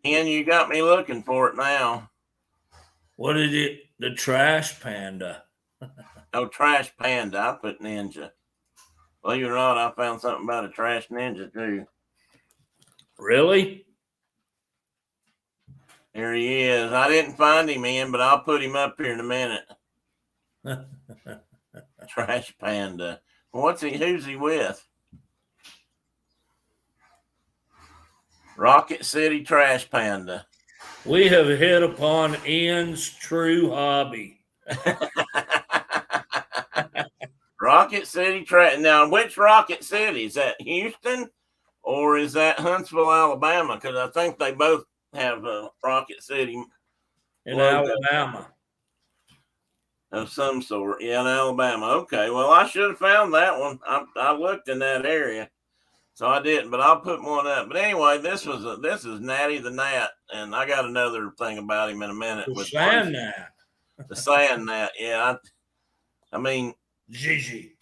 And you got me looking for it now. What is it? The trash panda. Oh, trash panda. I put ninja. Believe it or not, I found something about a trash ninja too. Really? There he is. I didn't find him in, but I'll put him up here in a minute. Trash panda. Who's he with? Rocket City Trash Panda. We have hit upon Ian's true hobby. Rocket City Trash. Now, which Rocket City? Is that Houston or is that Huntsville, Alabama? Because I think they both have a Rocket City in Alabama of some sort. Yeah, in Alabama. Okay. Well, I should have found that one. I looked in that area. So I didn't, but I'll put one up. But anyway, this is Natty the Gnat, and I got another thing about him in a minute. The sand gnat. The sand gnat, yeah. I mean, Gigi.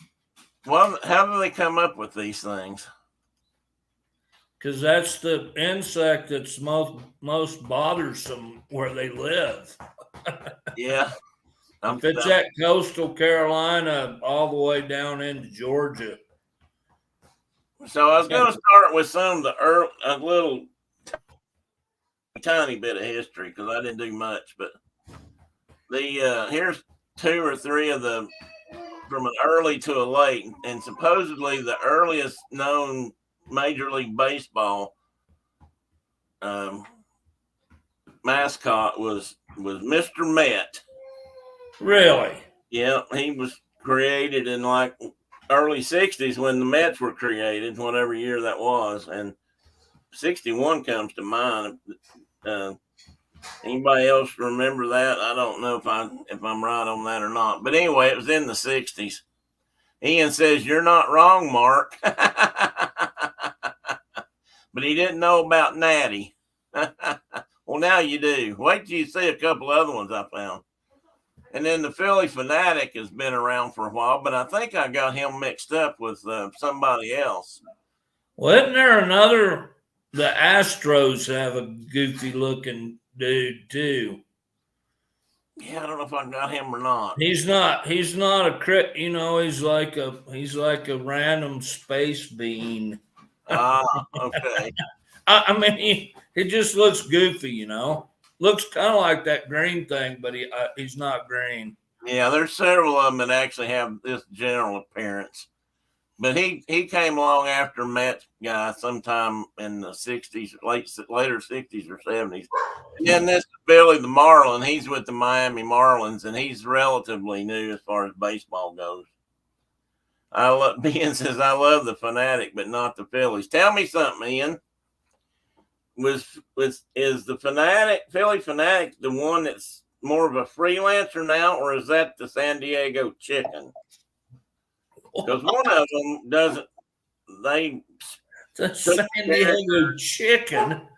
Well, how do they come up with these things? Because that's the insect that's most bothersome where they live. Yeah. If it's at coastal Carolina all the way down into Georgia. So I was going to start with some of the a little tiny bit of history because I didn't do much, but here's 2 or 3 of the from an early to a late, and supposedly the earliest known Major League Baseball mascot was Mr. Met. Really? Yeah, he was created in like early 60s when the Mets were created, whatever year that was, and 61 comes to mind. Anybody else remember that? I don't know if I'm right on that or not. But anyway, it was in the 60s. Ian says, "You're not wrong, Mark." But he didn't know about Natty. Well, now you do. Wait till you see a couple other ones I found. And then the Philly Fanatic has been around for a while, but I think I got him mixed up with somebody else. Well, isn't there another? The Astros have a goofy looking dude too. Yeah, I don't know if I got him or not. He's not a crit. You know, he's like a random space being. Ah, okay. I mean, he just looks goofy. You know. Looks kind of like that green thing, but he's not green. Yeah, there's several of them that actually have this general appearance. But he came along after Matt's guy sometime in the 60s, later 60s or 70s. And then this is Billy the Marlin. He's with the Miami Marlins, and he's relatively new as far as baseball goes. Ian says, "I love the Fanatic, but not the Phillies." Tell me something, Ian. Is the Philly Fanatic the one that's more of a freelancer now, or is that the San Diego Chicken? Because one of them doesn't. The San Diego Chicken.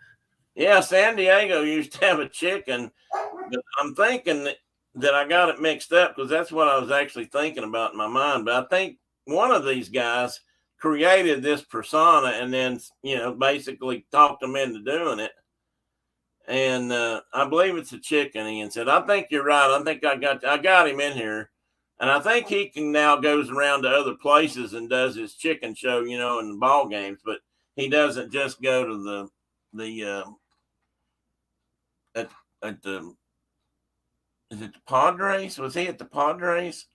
Yeah, San Diego used to have a chicken, but I'm thinking that I got it mixed up because that's what I was actually thinking about in my mind. But I think one of these guys created this persona and then, basically talked them into doing it. and I believe it's a chicken. Ian said, "I think you're right. I think I got him in here, and I think he can now goes around to other places and does his chicken show, you know, in the ball games, but he doesn't just go to the at the is it the Padres? Was he at the Padres?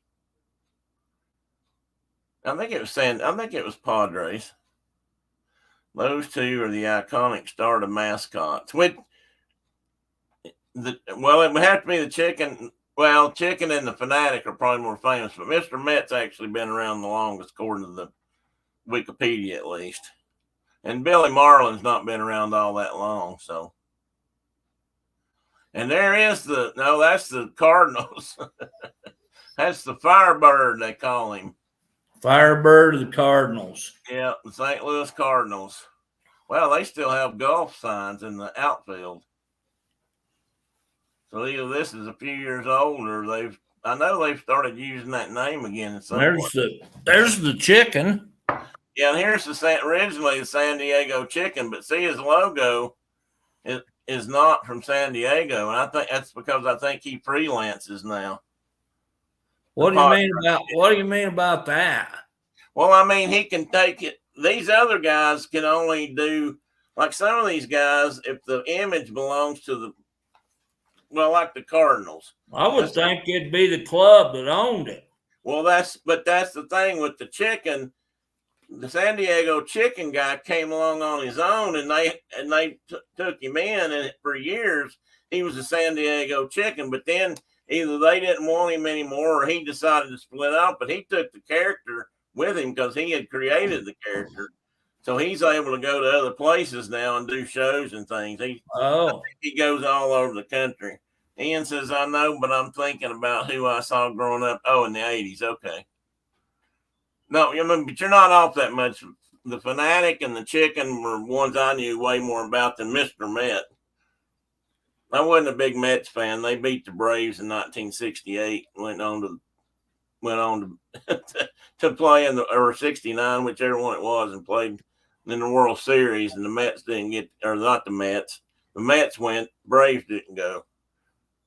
I think it was Padres. Those two are the iconic start of mascots. It would have to be the chicken. Well, chicken and the fanatic are probably more famous, but Mr. Met's actually been around the longest, according to the Wikipedia at least. And Billy Marlin's not been around all that long, so. And there is that's the Cardinals. That's the Firebird, they call him. Firebird of the Cardinals. Yeah, the St. Louis Cardinals. Well, they still have golf signs in the outfield. So either this is a few years old, or I know they've started using that name again. There's the chicken. Yeah, and here's originally the San Diego chicken, but see, his logo is not from San Diego, and I think that's because I think he freelances now. What do you mean about that? Well, I mean, he can take it. These other guys can only do, like some of these guys, if the image belongs to like the Cardinals. I would think it'd be the club that owned it. Well, that's the thing with the chicken. The San Diego chicken guy came along on his own, and they took him in, and for years he was a San Diego chicken. But then either they didn't want him anymore, or he decided to split up. But he took the character with him because he had created the character, so he's able to go to other places now and do shows and things. He goes all over the country. Ian says, "I know, but I'm thinking about who I saw growing up." Oh, in the 80s. Okay. No, but you're not off that much. The Fanatic and the Chicken were ones I knew way more about than Mr. Met. I wasn't a big Mets fan. They beat the Braves in 1968. Went on to play in or 69, whichever one it was, and played in the World Series. And the Mets didn't get, or not the Mets. The Mets went. Braves didn't go.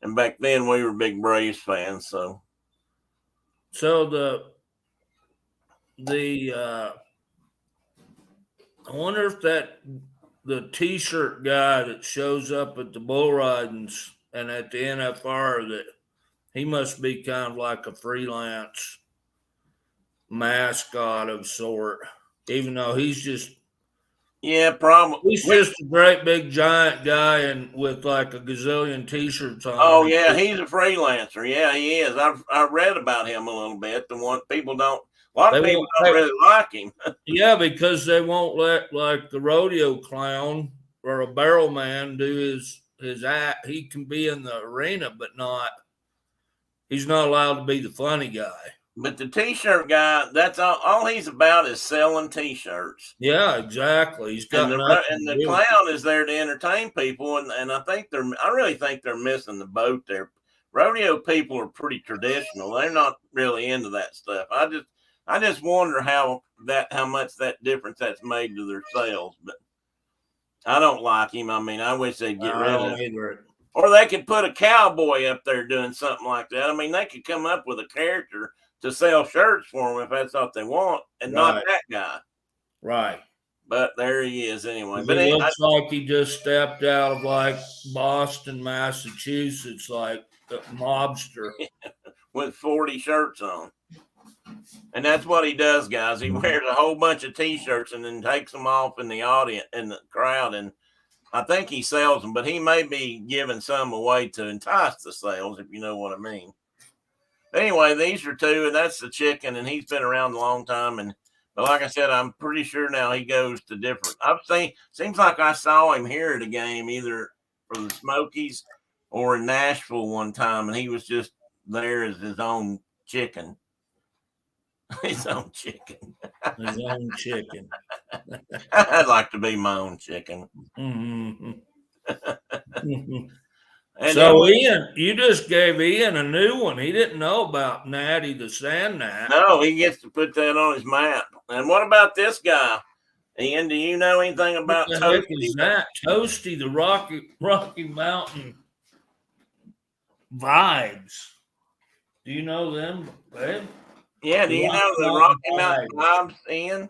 And back then we were big Braves fans. So I wonder if the T-shirt guy that shows up at the bull ridings and at the NFR, that he must be kind of like a freelance mascot of sort, even though he's just probably he's just a great big giant guy and with like a gazillion T-shirts on. Oh yeah, he's a freelancer. Yeah, he is. I've read about him a little bit. A lot of people don't really like him. Yeah, because they won't let like the rodeo clown or a barrel man do his act. He can be in the arena, but he's not allowed to be the funny guy. But the T-shirt guy, that's all he's about is selling T-shirts. Yeah, exactly. He's got and the clown is there to entertain people, and I really think they're missing the boat there. Rodeo people are pretty traditional. They're not really into that stuff. I just wonder how much that difference that's made to their sales. But I don't like him. I mean, I wish they'd get rid of him. Or they could put a cowboy up there doing something like that. I mean, they could come up with a character to sell shirts for them if that's what they want, and not that guy. Right. But there he is anyway. But it looks like he just stepped out of like Boston, Massachusetts, like a mobster. With 40 shirts on. And that's what he does, guys. He wears a whole bunch of T-shirts and then takes them off in the audience, in the crowd, and I think he sells them, but he may be giving some away to entice the sales, if you know what I mean. Anyway, these are two, and that's the Chicken, and he's been around a long time. But like I said, I'm pretty sure now he goes to different. Seems like I saw him here at a game, either for the Smokies or in Nashville one time, and he was just there as his own chicken. His own chicken. His own chicken. I'd like to be my own chicken. Mm-hmm. So Ian, you just gave Ian a new one. He didn't know about Natty the Sand Gnat. No, he gets to put that on his map. And what about this guy? Ian, do you know anything What about the heck Toasty? is that? Toasty, the Rocky Mountain vibes. Do you know them, babe? Yeah, do you know the Rocky Mountain vibes, Ian?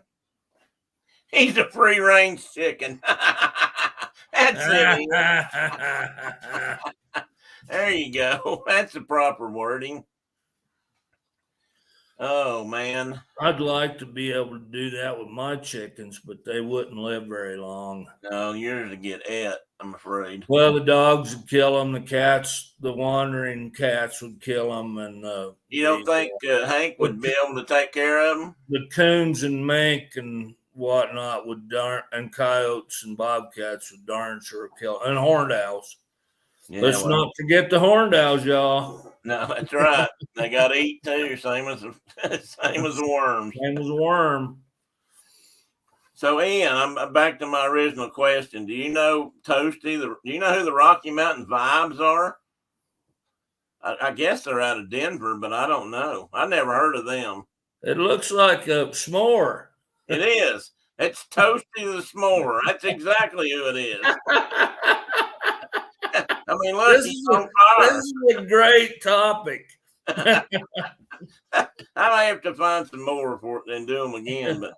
He's a free range chicken. That's it, Ian. There you go. That's the proper wording. Oh, man. I'd like to be able to do that with my chickens, but they wouldn't live very long. No, yours would get ate, I'm afraid. Well, the dogs would kill them. The cats, the wandering cats would kill them. And you don't think Hank would be able to take care of them? The coons and mink and whatnot and coyotes and bobcats would darn sure kill, and horned owls. Yeah, let's not forget the horned owls, y'all. No, that's right. They got to eat too, same as the worms. Same as a worm. So, Ian, I'm back to my original question. Do you know Toasty? Do you know who the Rocky Mountain Vibes are? I guess they're out of Denver, but I don't know. I never heard of them. It looks like a s'more. It is. It's Toasty the S'more. That's exactly who it is. I mean, look, he's on fire. This is a great topic. I may have to find some more for it and do them again, but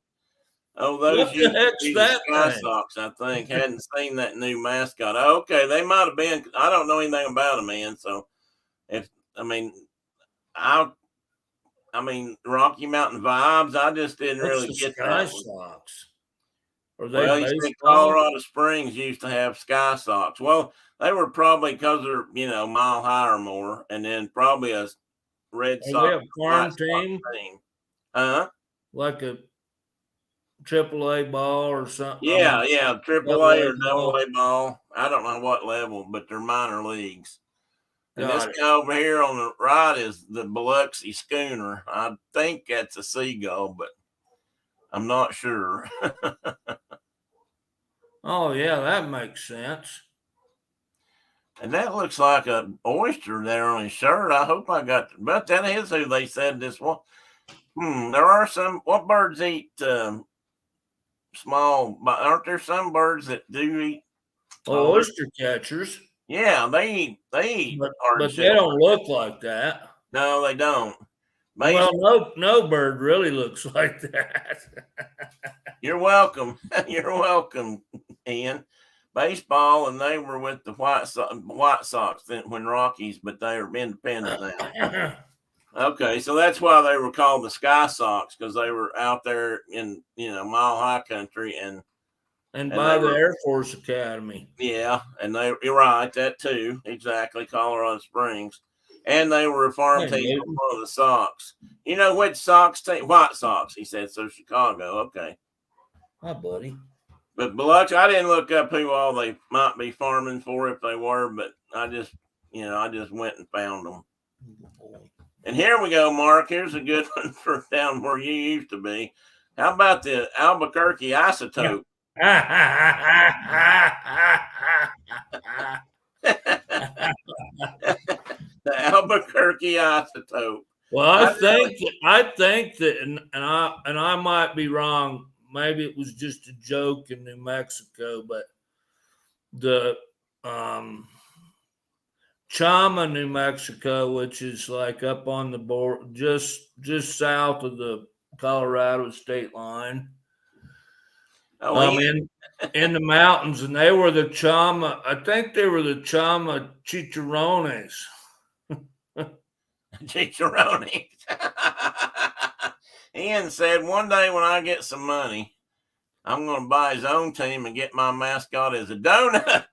those Sky Sox, I think. Hadn't seen that new mascot. Okay, they might have been. I don't know anything about them, man. So, Rocky Mountain Vibes. I just didn't really get Sky Sox. Well, you see, Colorado Springs used to have Sky Sox. Well, they were probably because they're mile high or more, and then probably a Red Sox farm team. Like a AAA ball or something. Yeah, AAA or AA ball. I don't know what level, but they're minor leagues. And this guy over here on the right is the Biloxi Schooner. I think that's a seagull, but I'm not sure. Oh, yeah, that makes sense. And that looks like an oyster there on his shirt. I hope I got, but that is who they said this was. There are some, what birds eat small, aren't there some birds that do eat? Oyster catchers. Yeah, they eat. But they don't look like that. No, they don't. Well, no bird really looks like that. You're welcome. You're welcome, Ian. Baseball, and they were with the White Sox when Rockies, but they are independent now. Okay, so that's why they were called the Sky Sox, because they were out there in mile high country and by the Air Force Academy. Yeah, and you're right, that too, exactly, Colorado Springs, and they were a farm team for one of the Sox. You know which Sox team? White Sox. He said so. Chicago. Okay. Hi, buddy. But Biloxi, I didn't look up who all they might be farming for if they were, but I just went and found them. And here we go, Mark. Here's a good one for down where you used to be. How about the Albuquerque Isotope? The Albuquerque Isotope. Well, I think that, and I might be wrong. Maybe it was just a joke in New Mexico, but the Chama, New Mexico, which is like up on the border, just south of the Colorado state line. In the mountains, and they were the Chama. I think they were the Chama chicharrones. Chicharrones. Ian said, one day when I get some money, I'm going to buy his own team and get my mascot as a donut.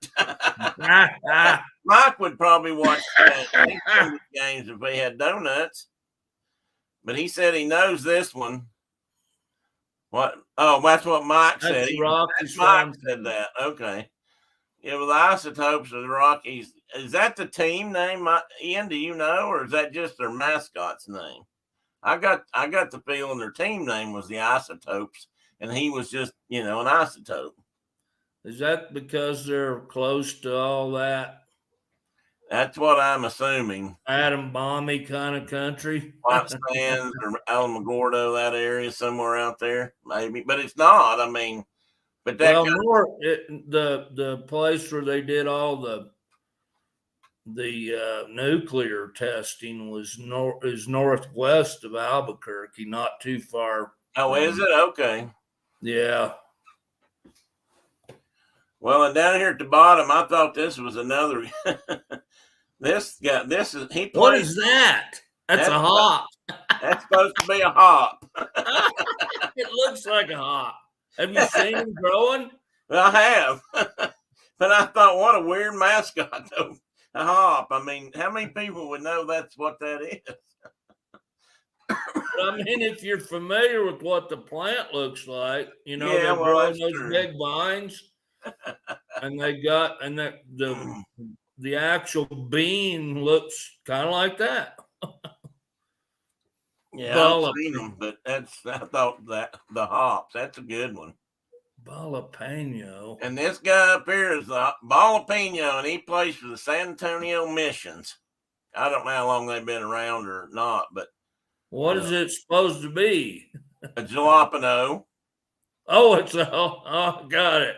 Mike would probably watch games if he had donuts. But he said he knows this one. What? Oh, that's what Mike said. Mike said that. Okay. Yeah, well, the Isotopes are the Rockies. Is that the team name, Ian? Do you know, or is that just their mascot's name? I got the feeling their team name was the Isotopes, and he was just an isotope. Is that because they're close to all that? That's what I'm assuming. Atom Bomby kind of country. White Sands or Alamogordo, that area somewhere out there, maybe. But it's not. I mean, But that Well, the place where they did all the nuclear testing is northwest of Albuquerque, not too far. is it? Okay. Yeah. Well, and down here at the bottom, I thought this was another. This guy, he plays. What is that? That's a hop. That's supposed to be a hop. It looks like a hop. Have you seen him growing? Well, I have. But I thought, what a weird mascot, though. A hop. I mean, how many people would know that's what that is? I mean, if you're familiar with what the plant looks like, Yeah, they well, grow that's those true. big vines, and the actual bean looks kind of like that. Yeah, I've seen them, but I thought that the hops, that's a good one. Jalapeno. And this guy up here is the Jalapeno, and he plays for the San Antonio Missions. I don't know how long they've been around or not, but what is it supposed to be? a jalapeno. Oh, got it.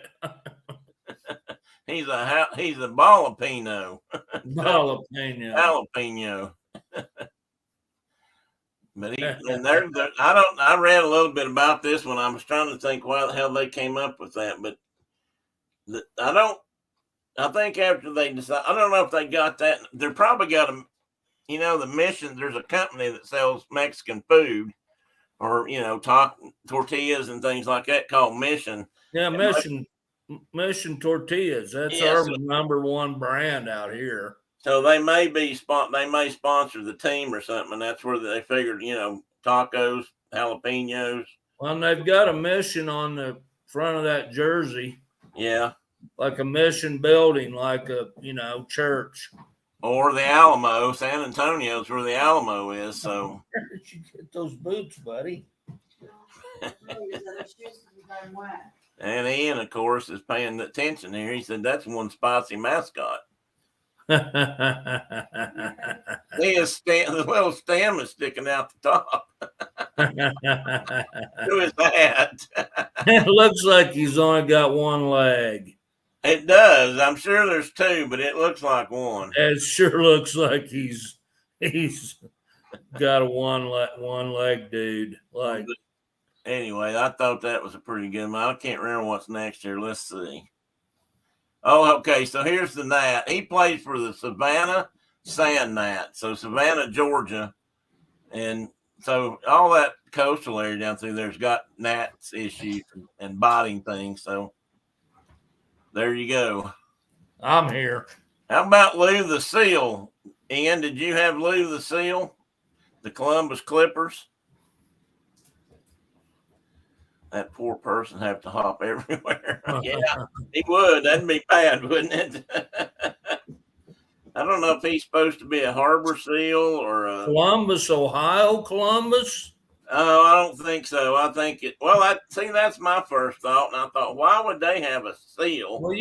He's a jalapeno. Jalapeno. But I read a little bit about this one. I was trying to think why the hell they came up with that, but I think after they decide, I don't know if they got that. They're probably got the Mission. There's a company that sells Mexican food, or tortillas and things like that called Mission. Yeah, Mission tortillas. That's our number one brand out here. So they may sponsor the team or something, and that's where they figured, tacos, jalapenos. Well, and they've got a Mission on the front of that jersey. Yeah. Like a mission building, like a, church. Or the Alamo. San Antonio's where the Alamo is, so. Where did you get those boots, buddy? And Ian, of course, is paying attention here. He said, that's one spicy mascot. The little stem is sticking out the top. Who is that? It looks like he's only got one leg. It does. I'm sure there's two, but it looks like one. It sure looks like he's got a one leg dude. Like, anyway, I thought that was a pretty good one. I can't remember what's next here. Let's see. Oh, okay. So here's the gnat. He plays for the Savannah Sand Gnat. So Savannah, Georgia. And so all that coastal area down through there's got gnats issues and biting things. So there you go. I'm here. How about Lou the Seal? Ian, did you have Lou the Seal? The Columbus Clippers? That poor person have to hop everywhere. Yeah, he would. That'd be bad, wouldn't it? I don't know if he's supposed to be a harbor seal or a Columbus, Ohio, Columbus. Oh, I don't think so. I think it. Well, that's my first thought, and I thought, why would they have a seal? Well,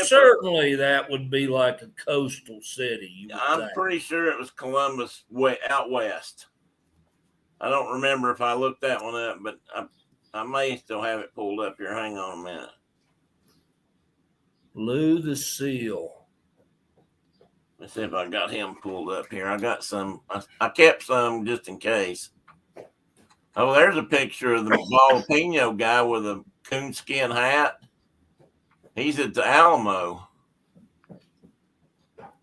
certainly that would be like a coastal city. I'm pretty sure it was Columbus out west. I don't remember if I looked that one up, but I may still have it pulled up here. Hang on a minute. Lou the Seal. Let's see if I got him pulled up here. I got some. I kept some just in case. Oh, there's a picture of the jalapeno guy with a coonskin hat. He's at the Alamo.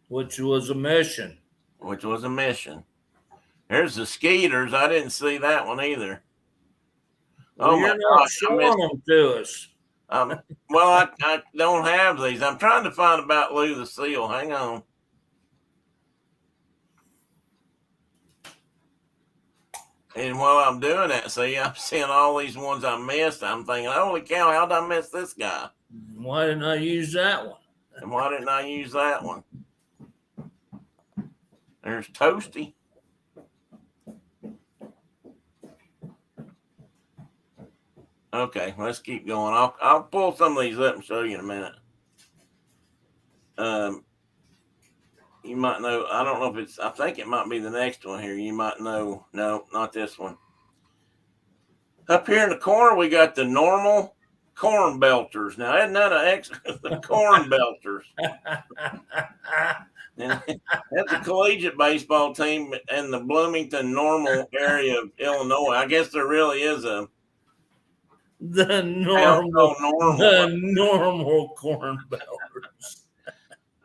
Which was a mission. There's the Skeeters. I didn't see that one either. Well, you're not showing them to us. Well, I don't have these. I'm trying to find about Lou the Seal. Hang on. And while I'm doing that, see, I'm seeing all these ones I missed. I'm thinking, holy cow, how did I miss this guy? Why didn't I use that one? And why didn't I use that one? There's Toasty. Okay, let's keep going. I'll pull some of these up and show you in a minute. You might know, I don't know if I think it might be the next one here. You might know, no, not this one. Up here in the corner, we got the normal corn belters. Now, isn't that the corn belters? And that's a collegiate baseball team in the Bloomington Normal area of Illinois. I guess there really is a the normal. normal corn belters.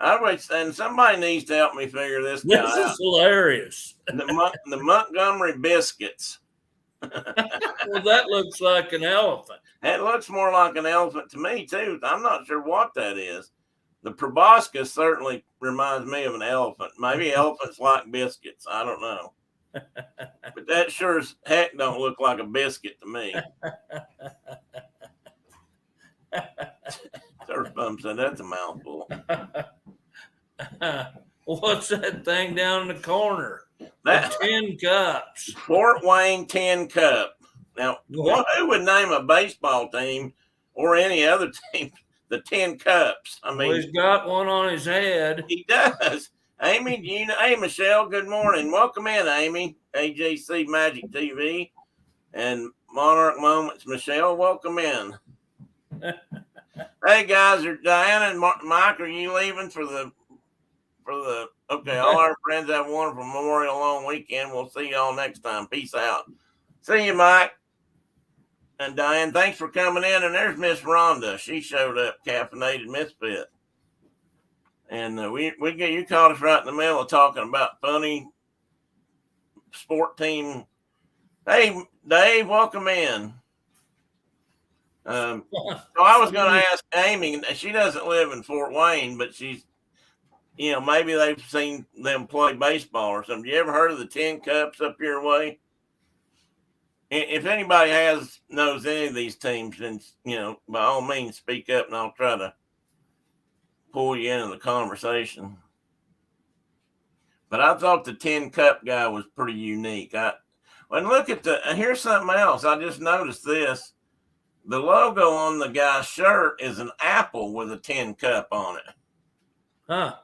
I would, and somebody needs to help me figure this guy out. This is hilarious. The Montgomery Biscuits. Well, that looks like an elephant. It looks more like an elephant to me too. I'm not sure what that is. The proboscis certainly reminds me of an elephant. Maybe elephants like biscuits. I don't know. But that sure as heck don't look like a biscuit to me. Surf Bum said that's a mouthful. What's that thing down in the corner? That 10 cups. Fort Wayne 10 Cup. Now, who would name a baseball team or any other team the 10 Cups? I mean, well, he's got one on his head. He does. Amy, do you know? Hey, Michelle, good morning. Welcome in, Amy. AJC Magic TV and Monarch Moments. Michelle, welcome in. Hey, guys, are Diana and Mike, are you leaving for the okay, all our friends have a wonderful Memorial Long weekend. We'll see y'all next time. Peace out. See you, Mike. And Diane, thanks for coming in. And there's Miss Rhonda. She showed up, caffeinated misfit. And we get you caught us right in the middle of talking about funny sport team. Hey, Dave, welcome in. So I was going to ask Amy. She doesn't live in Fort Wayne, but she's, maybe they've seen them play baseball or something. You ever heard of the 10 Cups up your way? If anybody knows any of these teams, then, by all means, speak up and I'll try to pull you into the conversation. But I thought the 10 Cup guy was pretty unique. Look at here's something else. I just noticed this. The logo on the guy's shirt is an apple with a 10 Cup on it. Huh.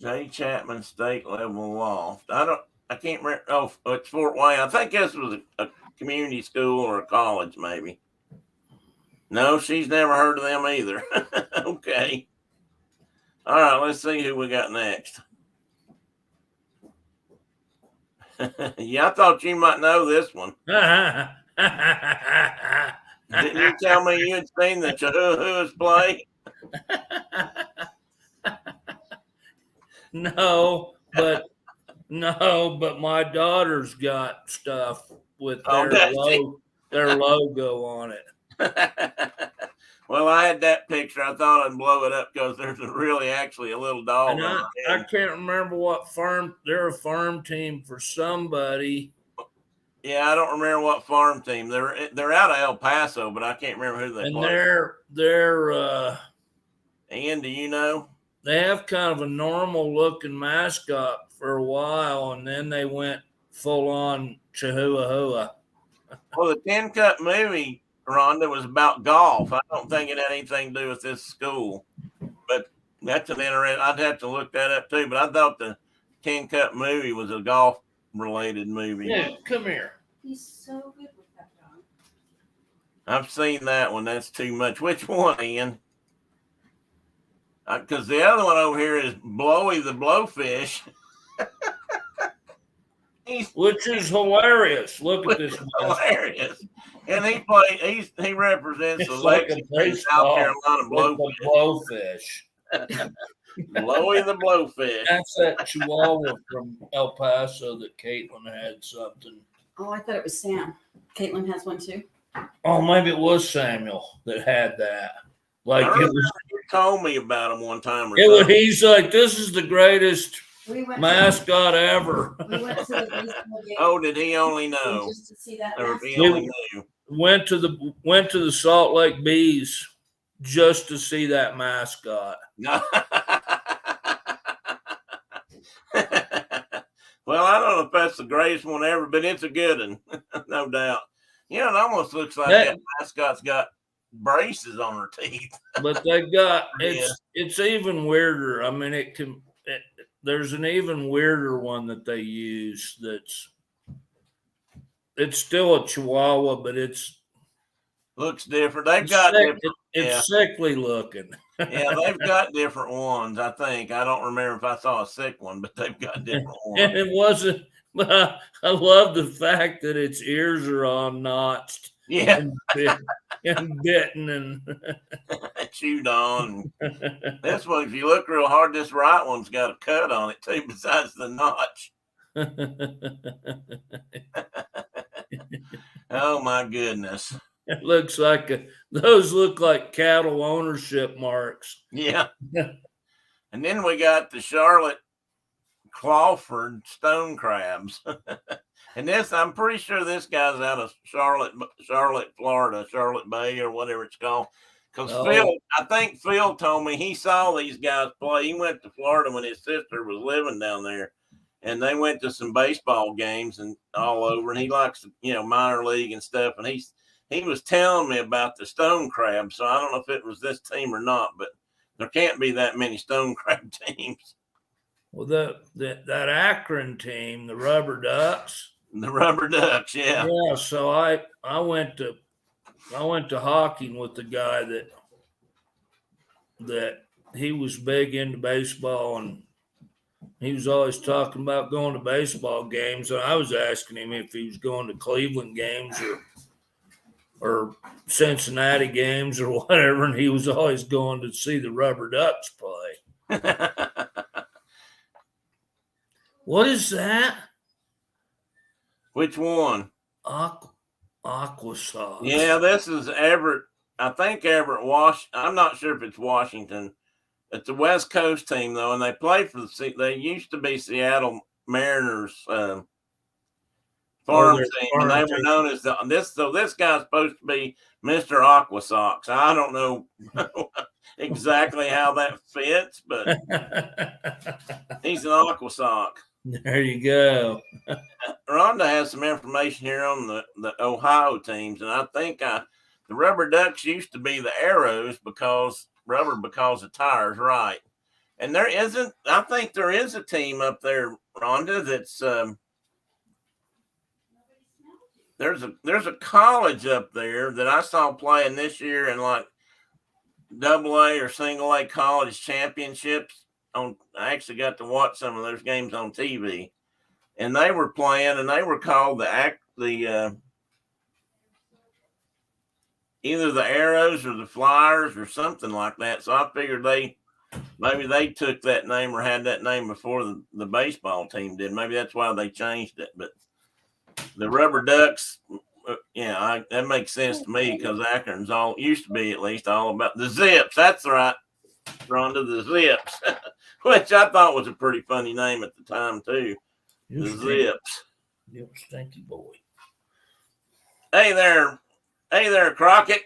J. Chapman State Level Loft. I can't remember. Oh, it's Fort Wayne. I think this was a community school or a college, maybe. No, she's never heard of them either. Okay. All right, let's see who we got next. Yeah, I thought you might know this one. Didn't you tell me you had seen the Chihuahuas play? No, but my daughter's got stuff with their logo on it. Well, I had that picture. I thought I'd blow it up because there's actually a little dog. And I can't remember what farm. They're a farm team for somebody. Yeah, I don't remember what farm team. They're out of El Paso, but I can't remember who they play. And they're Ian, do you know? They have kind of a normal looking mascot for a while, and then they went full on Chihuahua. Well, the 10 Cup movie, Rhonda, was about golf. I don't think it had anything to do with this school, but that's an interesting. I'd have to look that up too. But I thought the 10 Cup movie was a golf related movie. Yeah, come here. He's so good with that dog. I've seen that one. That's too much. Which one, Ian? Because the other one over here is Blowy the Blowfish. Which is hilarious. Look at this. Hilarious. And he represents the Lexington, South Carolina Blowfish. Blowy the Blowfish. That's that Chihuahua from El Paso that Caitlin had something. Oh, I thought it was Sam. Caitlin has one too. Oh, maybe it was Samuel that had that. Like you told me about him one time. He's like, this is the greatest mascot ever. We went to the baseball game. Oh, did he only know? Just to see that. Or he only knew. Went to the Salt Lake Bees just to see that mascot. Well, I don't know if that's the greatest one ever, but it's a good one, no doubt. It almost looks like that mascot's got braces on her teeth. But they got it's even weirder. I mean, there's an even weirder one that they use that's it's still a Chihuahua, but it's Looks different. They've got different. it's sickly looking. Yeah, they've got different ones, I think. I don't remember if I saw a sick one, but they've got different ones. And it wasn't, but I love the fact that its ears are all notched. Yeah. And bitten and chewed on. This one, if you look real hard, this right one's got a cut on it too, besides the notch. Oh my goodness. It looks like those look like cattle ownership marks. Yeah. And then we got the Charlotte Clawford stone crabs. And this, I'm pretty sure this guy's out of Charlotte, Florida, Charlotte Bay or whatever it's called. Because I think Phil told me he saw these guys play. He went to Florida when his sister was living down there. And they went to some baseball games and all over. And he likes, minor league and stuff. And he was telling me about the stone crab. So I don't know if it was this team or not, but there can't be that many stone crab teams. Well, that Akron team, the Rubber Ducks. The Rubber Ducks, yeah. Yeah, so I went to hockey with the guy that he was big into baseball, and he was always talking about going to baseball games. And I was asking him if he was going to Cleveland games or Cincinnati games or whatever, and he was always going to see the Rubber Ducks play. What is that? Which one? Aqua sauce. Yeah, this is Everett. I think Everett, I'm not sure if it's Washington. It's a West Coast team, though, and they play for they used to be Seattle Mariners farm team, and they were known as this. So this guy's supposed to be Mr. Aqua Socks. I don't know exactly how that fits, but he's an Aqua Sock. There you go. Rhonda has some information here on the Ohio teams, and I think the Rubber Ducks used to be the Arrows because the tires, right? And I think there is a team up there, Rhonda, that's there's a college up there that I saw playing this year in like AA or single A college championships. I actually got to watch some of those games on TV, and they were playing, and they were called either the Arrows or the Flyers or something like that. So I figured maybe they took that name or had that name before the baseball team did. Maybe that's why they changed it. But the Rubber Ducks, that makes sense to me because Akron's used to be at least all about the Zips. That's right, Rhonda, the Zips, which I thought was a pretty funny name at the time too. The Zips. You stinky boy. Hey there, Crockett.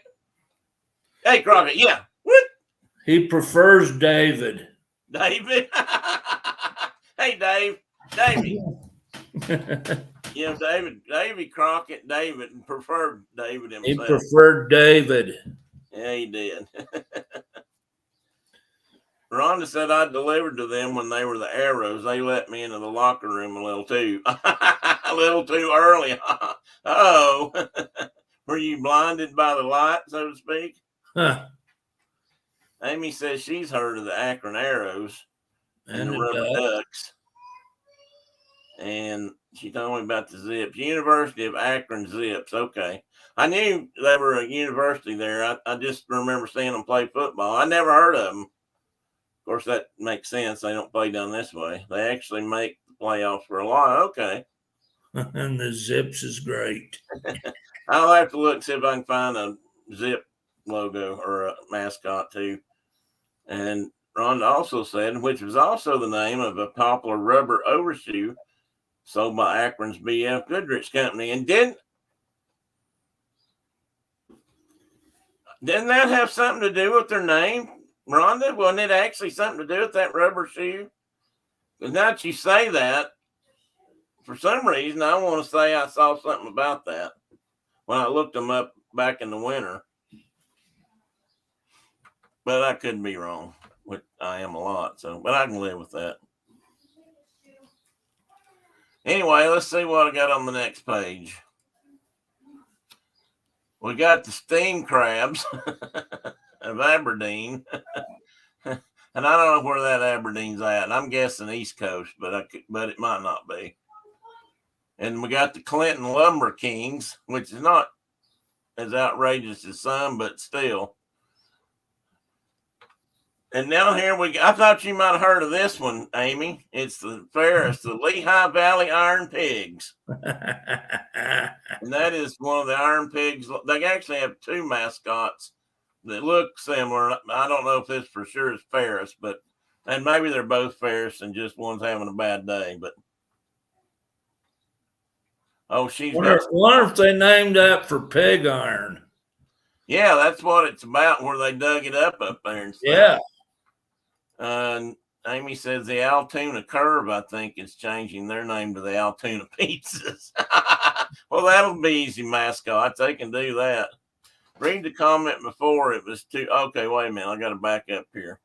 Hey, Crockett. Yeah. What? He prefers David. David. Hey, Dave. Davey. Davy Crockett, David, and preferred David himself. He preferred David. Yeah, he did. Rhonda said I delivered to them when they were the Arrows. They let me into the locker room a little too early. Oh, were you blinded by the light, so to speak? Huh. Amy says she's heard of the Akron Arrows and the Rubber Ducks. And she told me about the Zips. University of Akron Zips. Okay. I knew they were a university there. I just remember seeing them play football. I never heard of them. Of course, that makes sense. They don't play down this way. They actually make the playoffs for a lot. Okay. And the Zips is great. I'll have to look, see if I can find a Zip logo or a mascot too. And Rhonda also said, which was also the name of a popular rubber overshoe sold by Akron's B.F. Goodrich Company. And didn't that have something to do with their name, Rhonda? Wasn't it actually something to do with that rubber shoe? Because now that you say that, for some reason, I want to say I saw something about that when I looked them up back in the winter. But I could be wrong, which I am a lot. But I can live with that. Anyway, let's see what I got on the next page. We got the steam crabs of Aberdeen. And I don't know where that Aberdeen's at. And I'm guessing East Coast, but it might not be. And we got the Clinton Lumber Kings, which is not as outrageous as some, but still. And now here I thought you might have heard of this one, Amy. It's the fairest, the Lehigh Valley Iron Pigs. And that is one of the Iron Pigs. They actually have two mascots that look similar. I don't know if this for sure is Ferris, and maybe they're both Ferris and just one's having a bad day. But wonder if they named that for pig iron. Yeah, that's what it's about. Where they dug it up there and stuff. Yeah. And Amy says the Altoona Curve, I think, is changing their name to the Altoona Pizzas. Well, that'll be easy, mascots. They can do that. Read the comment before it was too. Okay, wait a minute. I got to back up here.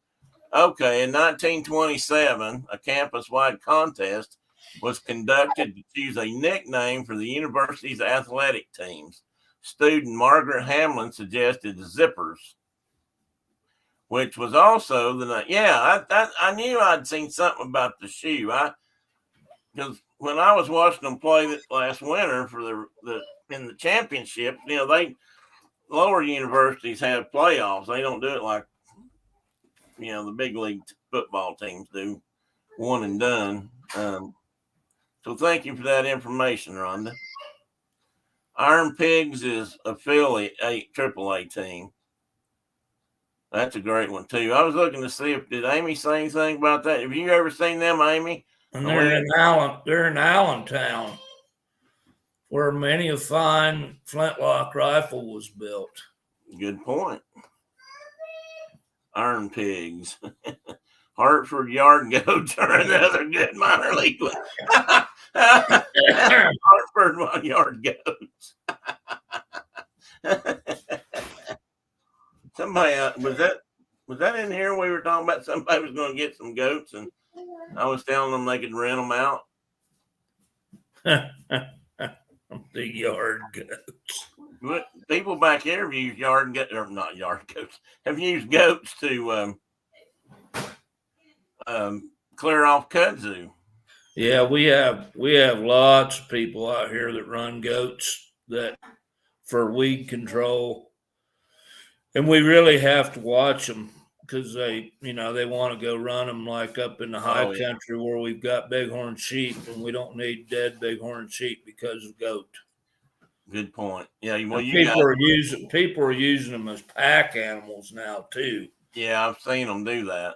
Okay, in 1927, a campus-wide contest was conducted to choose a nickname for the university's athletic teams. Student Margaret Hamlin suggested Zippers, which was also I knew I'd seen something about the shoe. Because when I was watching them play last winter for in the championship, lower universities have playoffs. They don't do it like the big league football teams do, one and done. So thank you for that information, Rhonda. Iron Pigs is a Philly AAA team. That's a great one too. I was looking to see did Amy say anything about that. Have you ever seen them, Amy? And they're in Allentown, where many a fine flintlock rifle was built. Good point. Iron Pigs. Hartford Yard Goats are another good minor league one. Hartford Yard Goats. Somebody was that in here? We were talking about somebody was going to get some goats, and I was telling them they could rent them out. The yard goats. But people back here have used not yard goats. Have used goats to clear off kudzu. Yeah, we have lots of people out here that run goats for weed control, and we really have to watch them because they want to go run them like up in the high country where we've got bighorn sheep, and we don't need dead bighorn sheep because of goat. Good point. Yeah, well, people are using them as pack animals now too. Yeah, I've seen them do that.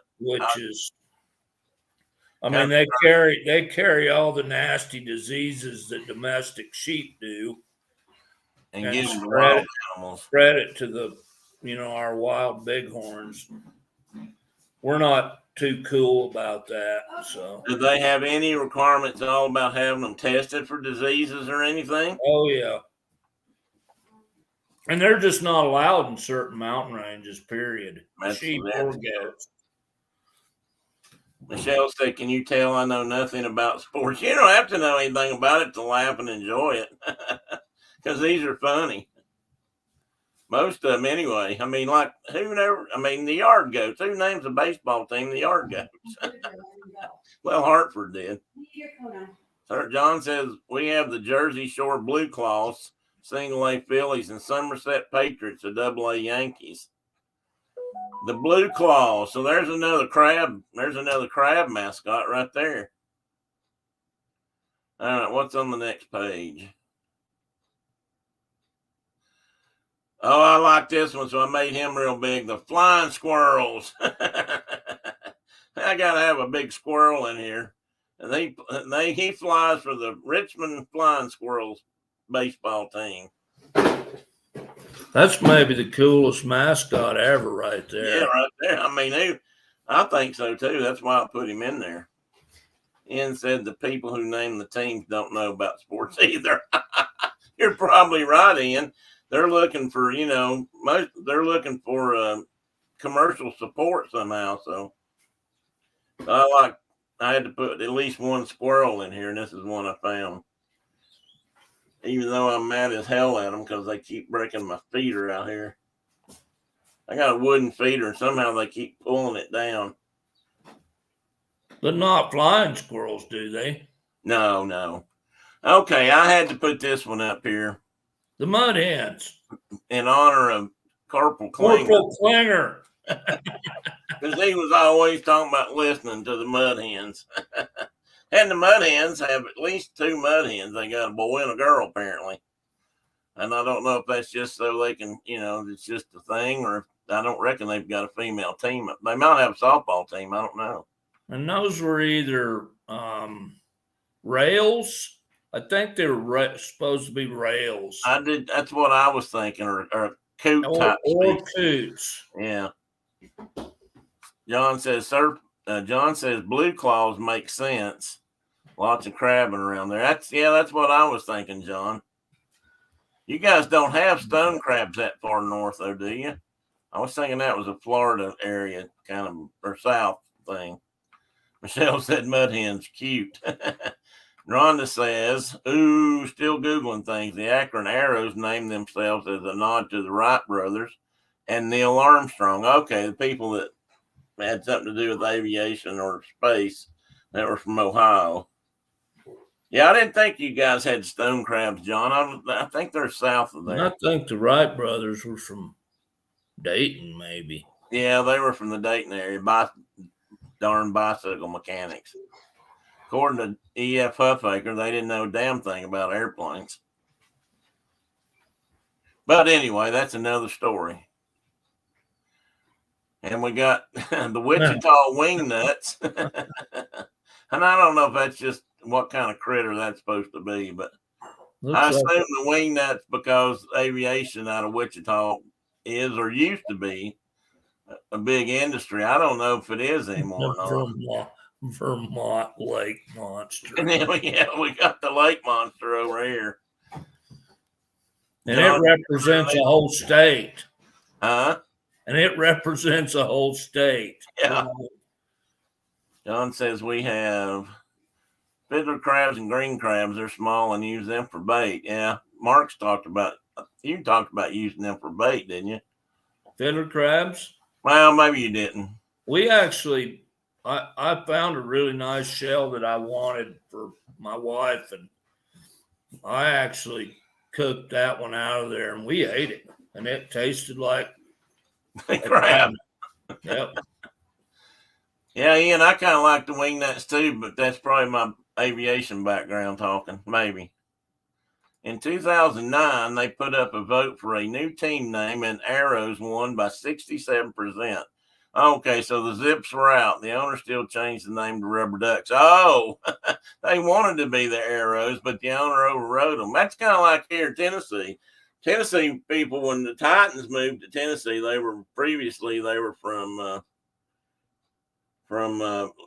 They carry all the nasty diseases that domestic sheep do, and give them wild animals. Spread it to our wild bighorns. We're not too cool about that. So, do they have any requirements at all about having them tested for diseases or anything? Oh yeah. And they're just not allowed in certain mountain ranges, period. Sheep or goats. Michelle said, can you tell I know nothing about sports? You don't have to know anything about it to laugh and enjoy it. Because these are funny. Most of them anyway. I mean, the Yard Goats. Who names a baseball team the Yard Goats? Well, Hartford did. Sir John says, we have the Jersey Shore Blue Claws, single A Phillies, and Somerset Patriots, the double A Yankees. The Blue Claw. So there's another crab. There's another crab mascot right there. All right, what's on the next page? Oh, I like this one, so I made him real big. The Flying Squirrels. I gotta have a big squirrel in here, and he flies for the Richmond Flying Squirrels baseball team. That's maybe the coolest mascot ever right there. Yeah, right there. I mean, I think so too. That's why I put him in there. Ian said the people who name the teams don't know about sports either. You're probably right, Ian. They're looking for, they're looking for commercial support somehow. So I had to put at least one squirrel in here, and this is one I found. even though I'm mad as hell at them because they keep breaking my feeder out here. I got a wooden feeder, and somehow they keep pulling it down. But not flying squirrels, do they? No. Okay, I had to put this one up here The mud hens. in honor of Corporal Klinger. Corporal Klinger. Because he was always talking about listening to the mud hens. And the mud hens have at least 2 mud hens. They got a boy and a girl, apparently. And I don't know if that's just so they can, it's just a thing, or I don't reckon they've got a female team. They might have a softball team. I don't know. And those were either rails. I think they were supposed to be rails. That's what I was thinking, or coot type. Or coots. Yeah. John says, sir. John says blue claws make sense. Lots of crabbing around there. That's what I was thinking, John. You guys don't have stone crabs that far north, though, do you? I was thinking that was a Florida area kind of, or south thing. Michelle said mud hens cute. Rhonda says, ooh, still Googling things. The Akron Arrows named themselves as a nod to the Wright brothers and Neil Armstrong. Okay, the people that had something to do with aviation or space that were from Ohio. Yeah, I didn't think you guys had stone crabs, John. I think they're south of there. I think the Wright brothers were from Dayton, maybe. Yeah, they were from the Dayton area. Darn bicycle mechanics. According to E.F. Huffaker, they didn't know a damn thing about airplanes. But anyway, that's another story. And we got the Wichita wingnuts. And I don't know if that's just what kind of critter that's supposed to be, but I assume the wingnuts because aviation out of Wichita is or used to be a big industry. I don't know if it is anymore. Vermont lake monster. And then we got the lake monster over here. And it represents a whole state. Huh? And it represents a whole state. Yeah. John says we have fiddler crabs and green crabs. They're small and use them for bait. Yeah. You talked about using them for bait, didn't you? Fiddler crabs? Well, maybe you didn't. We actually, I found a really nice shell that I wanted for my wife, and I actually cooked that one out of there, and we ate it, and it tasted like crab. Yep. Yeah, Ian, I kind of like the wingnuts too, but that's probably my aviation background talking, maybe. In 2009, they put up a vote for a new team name, and Arrows won by 67%. Okay, so the Zips were out. The owner still changed the name to Rubber Ducks. Oh, they wanted to be the Arrows, but the owner overrode them. That's kind of like here in Tennessee. Tennessee people, when the Titans moved to Tennessee, they were from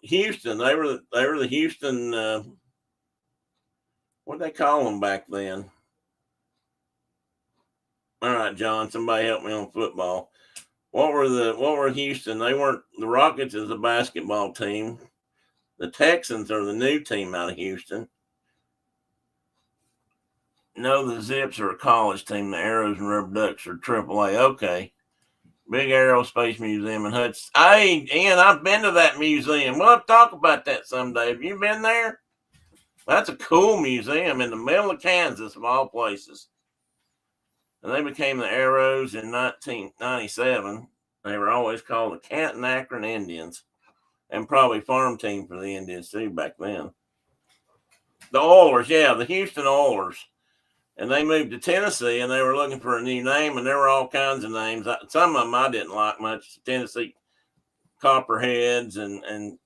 Houston. They were the Houston. What did they call them back then? All right, John. Somebody help me on football. What were Houston? They weren't the Rockets as a basketball team. The Texans are the new team out of Houston. No, the Zips are a college team. The Arrows and Rubber Ducks are AAA. Okay. Big Aerospace Museum in Hudson. Hey, Ian, I've been to that museum. We'll have to talk about that someday. Have you been there? That's a cool museum in the middle of Kansas, of all places. And they became the Arrows in 1997. They were always called the Canton Akron Indians, and probably farm team for the Indians too back then. The Oilers, the Houston Oilers. And they moved to Tennessee, and they were looking for a new name, and there were all kinds of names. Some of them I didn't like much. Tennessee Copperheads, and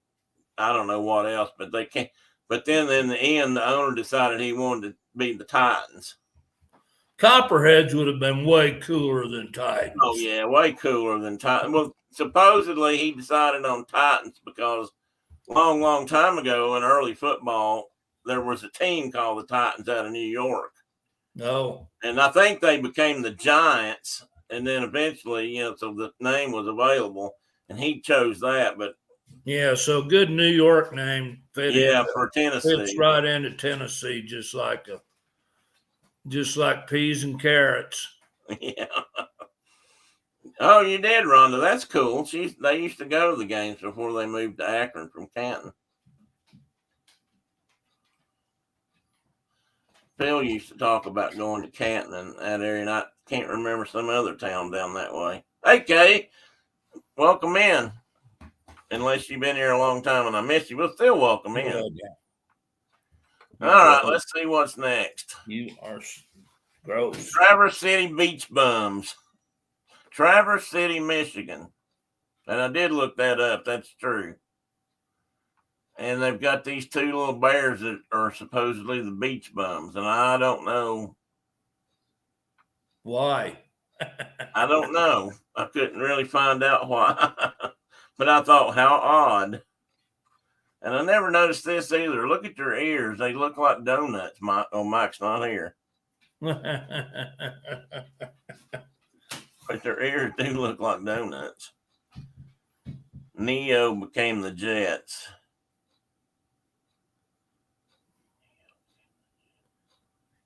I don't know what else, but they can't. But then in the end, the owner decided he wanted to be the Titans. Copperheads would have been way cooler than Titans. Oh, yeah, way cooler than Titans. Well, supposedly he decided on Titans because long, long time ago in early football, there was a team called the Titans out of New York. No. And I think they became the Giants, and then eventually, so the name was available, and he chose that. But yeah, so good New York name. For Tennessee. Fits right into Tennessee, just like Just like peas and carrots. Yeah. Oh, you did, Rhonda. That's cool. They used to go to the games before they moved to Akron from Canton. Phil used to talk about going to Canton and that area, and I can't remember some other town down that way. Hey, Kay, welcome in. Unless you've been here a long time and I missed you, we'll still welcome in. All right, let's see what's next. You are gross. Traverse City Beach Bums. Traverse City, Michigan. And I did look that up. That's true. And they've got these two little bears that are supposedly the beach bums. And I don't know why. I don't know. I couldn't really find out why. But I thought, how odd. And I never noticed this either. Look at their ears. They look like donuts. Mike's not here. But their ears do look like donuts. Neo became the Jets.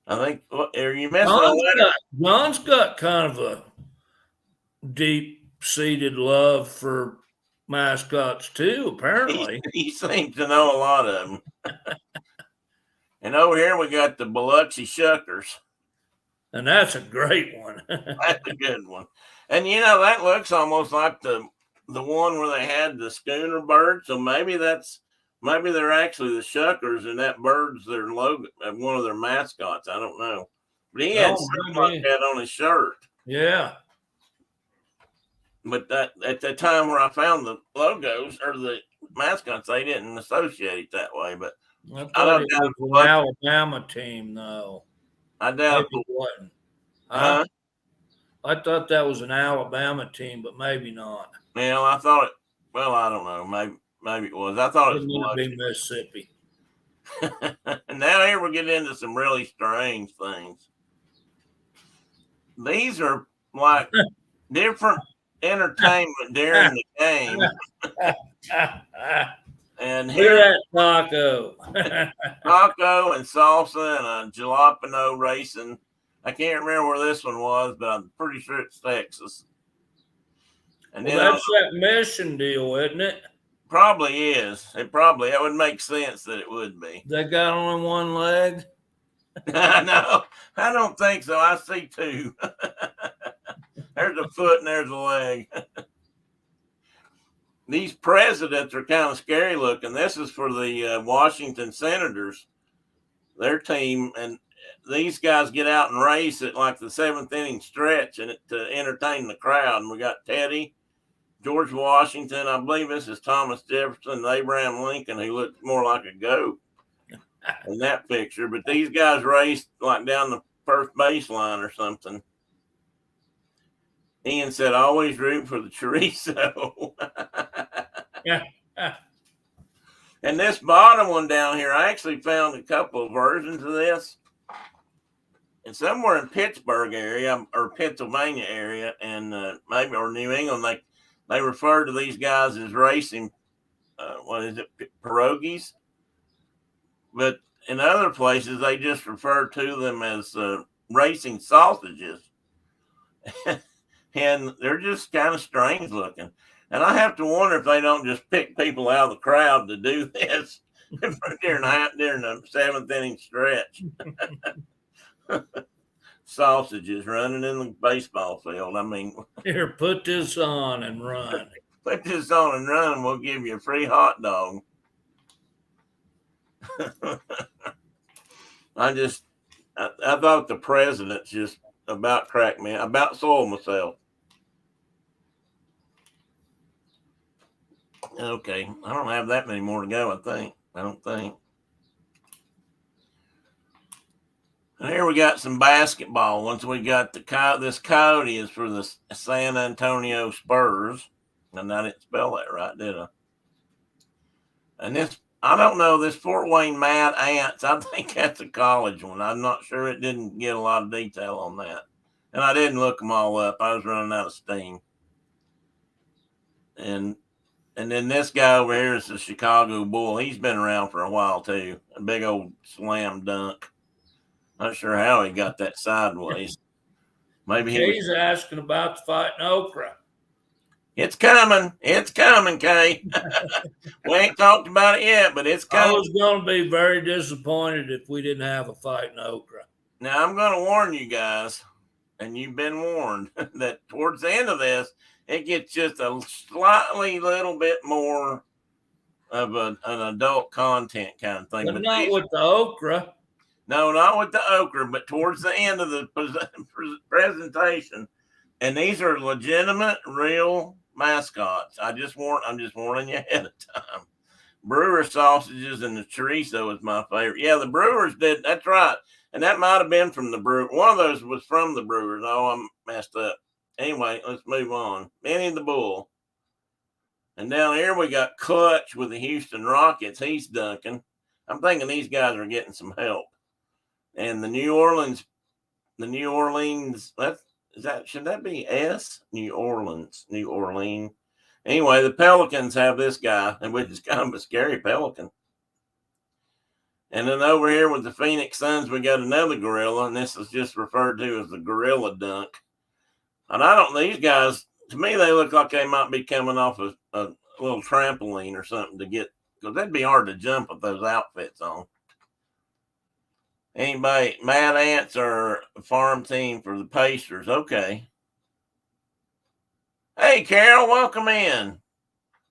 I think, are you messing with John's got kind of a deep-seated love for mascots too, apparently. He seems to know a lot of them. And over here we got the Biloxi Shuckers. And that's a great one. That's a good one. And that looks almost like the one where they had the schooner bird. So maybe they're actually the Shuckers, and that bird's their logo, one of their mascots. I don't know. But he had something like that on his shirt. Yeah. But that at the time where I found the logos or the mascots, they didn't associate it that way. But I thought it was an Alabama team, though. I doubt it wasn't. Huh? I thought that was an Alabama team, but maybe not. Well, I thought it. Well, I don't know. Maybe it was. I thought it was be Mississippi. Now here we're getting into some really strange things. These are like different entertainment during the game. And here at Taco. Taco and salsa and a jalapeno racing. I can't remember where this one was, but I'm pretty sure it's Texas. And then that's that mission deal, isn't it? Probably is. That would make sense that it would be. They got only one leg? No, I don't think so. I see two. There's a foot and there's a leg. These presidents are kind of scary looking. This is for the Washington Senators, their team. And these guys get out and race at like the seventh inning stretch and to entertain the crowd. And we got Teddy, George Washington, I believe this is Thomas Jefferson, and Abraham Lincoln, who looks more like a goat in that picture. But these guys raced like down the first baseline or something. Ian said, always root for the chorizo. Yeah. And this bottom one down here, I actually found a couple of versions of this. And somewhere in Pittsburgh area or Pennsylvania area and maybe or New England, they refer to these guys as racing, pierogies? But in other places, they just refer to them as racing sausages. And they're just kind of strange looking. And I have to wonder if they don't just pick people out of the crowd to do this during the seventh inning stretch. Sausages running in the baseball field. I mean, here, put this on and run. Put this on and run, and we'll give you a free hot dog. I thought the president's just about cracked me, about soiled myself. Okay, I don't have that many more to go, I don't think. And here we got some basketball ones. We got this coyote is for the San Antonio Spurs. And I didn't spell that right, did I? And this, I don't know, this Fort Wayne Mad Ants, I think that's a college one. I'm not sure. It didn't get a lot of detail on that. And I didn't look them all up. I was running out of steam. And then this guy over here is the Chicago Bull. He's been around for a while too. A big old slam dunk. Not sure how he got that sideways. Maybe Kay's asking about the fighting okra. It's coming. It's coming, Kay. We ain't talked about it yet, but it's I coming. was going to be very disappointed if we didn't have a fighting okra. Now, I'm going to warn you guys, and you've been warned, that towards the end of this, it gets just a slightly little bit more of an adult content kind of thing. But not with the okra. No, not with the okra, but towards the end of the presentation. And these are legitimate, real mascots. I'm just warning you ahead of time. Brewer sausages and the chorizo is my favorite. Yeah, the Brewers did. That's right. And that might have been from the Brewer. One of those was from the Brewers. Oh, I'm messed up. Anyway, let's move on. Benny the Bull. And down here we got Clutch with the Houston Rockets. He's dunking. I'm thinking these guys are getting some help. And the New Orleans, should that be S? New Orleans. Anyway, the Pelicans have this guy, which is kind of a scary pelican. And then over here with the Phoenix Suns, we got another gorilla, and this is just referred to as the gorilla dunk. And these guys, to me, they look like they might be coming off a little trampoline or something because that'd be hard to jump with those outfits on. Anybody, Mad Ants or farm team for the Pacers? Okay. Hey, Carol, welcome in.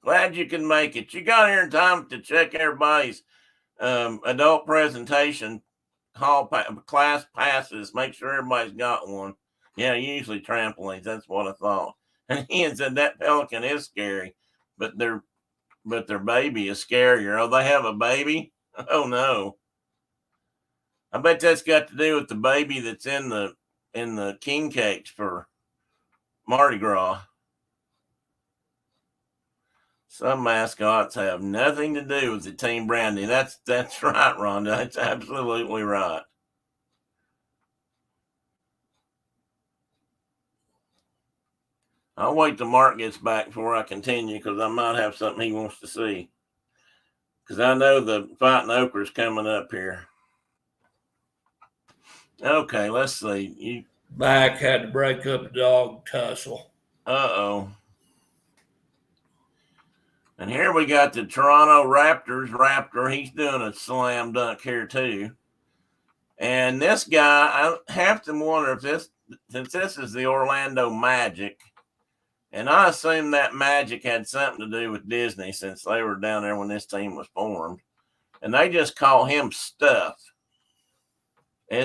Glad you can make it. You got here in time to check everybody's adult presentation class passes. Make sure everybody's got one. Yeah, usually trampolines. That's what I thought. And Ian said that pelican is scary, but their baby is scarier. Oh, they have a baby? Oh no. I bet that's got to do with the baby that's in the king cakes for Mardi Gras. Some mascots have nothing to do with the team branding. That's right, Rhonda. That's absolutely right. I'll wait till Mark gets back before I continue because I might have something he wants to see. Because I know the fighting okra is coming up here. Okay, let's see. Back had to break up a dog tussle. Uh-oh. And here we got the Toronto Raptors. Raptor, he's doing a slam dunk here too. And this guy, I have to wonder since this is the Orlando Magic, and I assume that Magic had something to do with Disney since they were down there when this team was formed. And they just call him Stuff.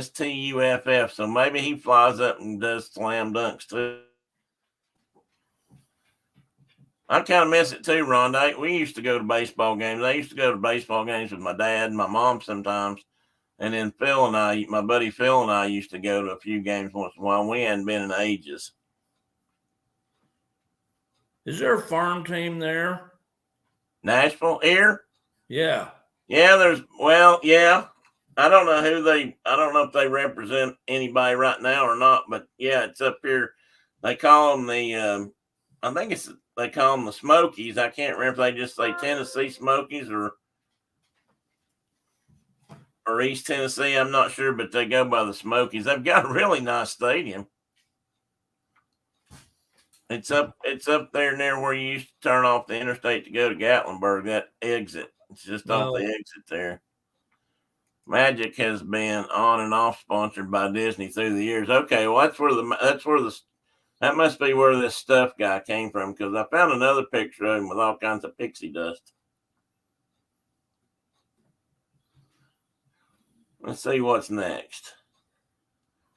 Stuff. So maybe he flies up and does slam dunks too. I kind of miss it too, Rhonda. We used to go to baseball games. I used to go to baseball games with my dad and my mom sometimes. And then my buddy Phil and I used to go to a few games once in a while. We hadn't been in ages. Is there a farm team there? Nashville here? Yeah. Yeah, yeah. I don't know if they represent anybody right now or not, but yeah, it's up here. They call them they call them the Smokies. I can't remember if they just say Tennessee Smokies or East Tennessee. I'm not sure, but they go by the Smokies. They've got a really nice stadium. It's up there near where you used to turn off the interstate to go to Gatlinburg, that exit. It's just off the exit there. Magic has been on and off sponsored by Disney through the years. Okay, well that must be where this Stuff guy came from, because I found another picture of him with all kinds of pixie dust. Let's see what's next.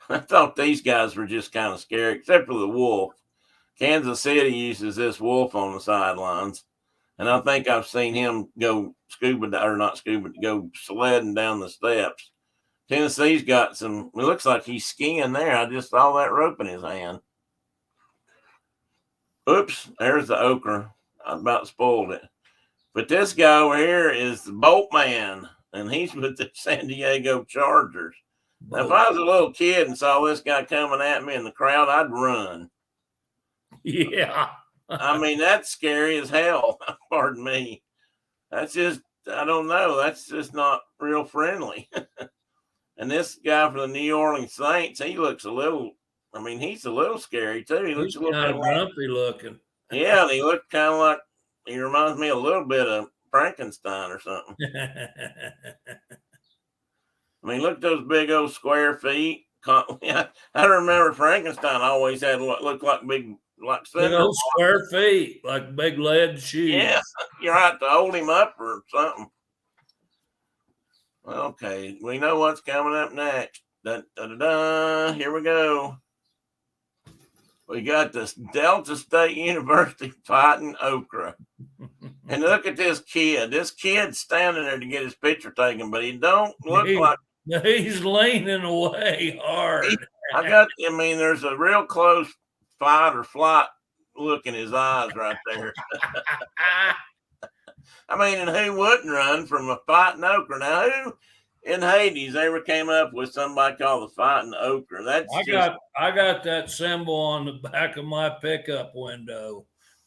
I thought these guys were just kind of scary, except for the wolf. Kansas City uses this wolf on the sidelines, and I think I've seen him go go sledding down the steps. Tennessee's got it looks like he's skiing there. I just saw that rope in his hand. Oops, there's the okra. I about spoiled it. But this guy over here is the Bolt Man, and he's with the San Diego Chargers. Now, if I was a little kid and saw this guy coming at me in the crowd, I'd run. Yeah. I mean, that's scary as hell. Pardon me. That's just, I don't know. That's just not real friendly. And this guy for the New Orleans Saints, he looks a little. I mean, he's a little scary too. He looks He's a little kind bit of like, grumpy looking. yeah. And he looked kind of like. He reminds me a little bit of Frankenstein or something. I mean, look at those big old square feet. I remember Frankenstein always had what looked like big, like Big cinder. old square feet, like big lead shoes. Yeah, you're right to hold him up or something. Okay, we know what's coming up next. Da, da, da, da. Here we go. We got this Delta State University fighting okra. And look at this kid. This kid's standing there to get his picture taken, but he don't look like he's leaning away hard. I mean, there's a real close fight or flight look in his eyes right there. I mean, and who wouldn't run from a fighting okra? Now, who in Hades ever came up with somebody called the fighting okra? I got that symbol on the back of my pickup window.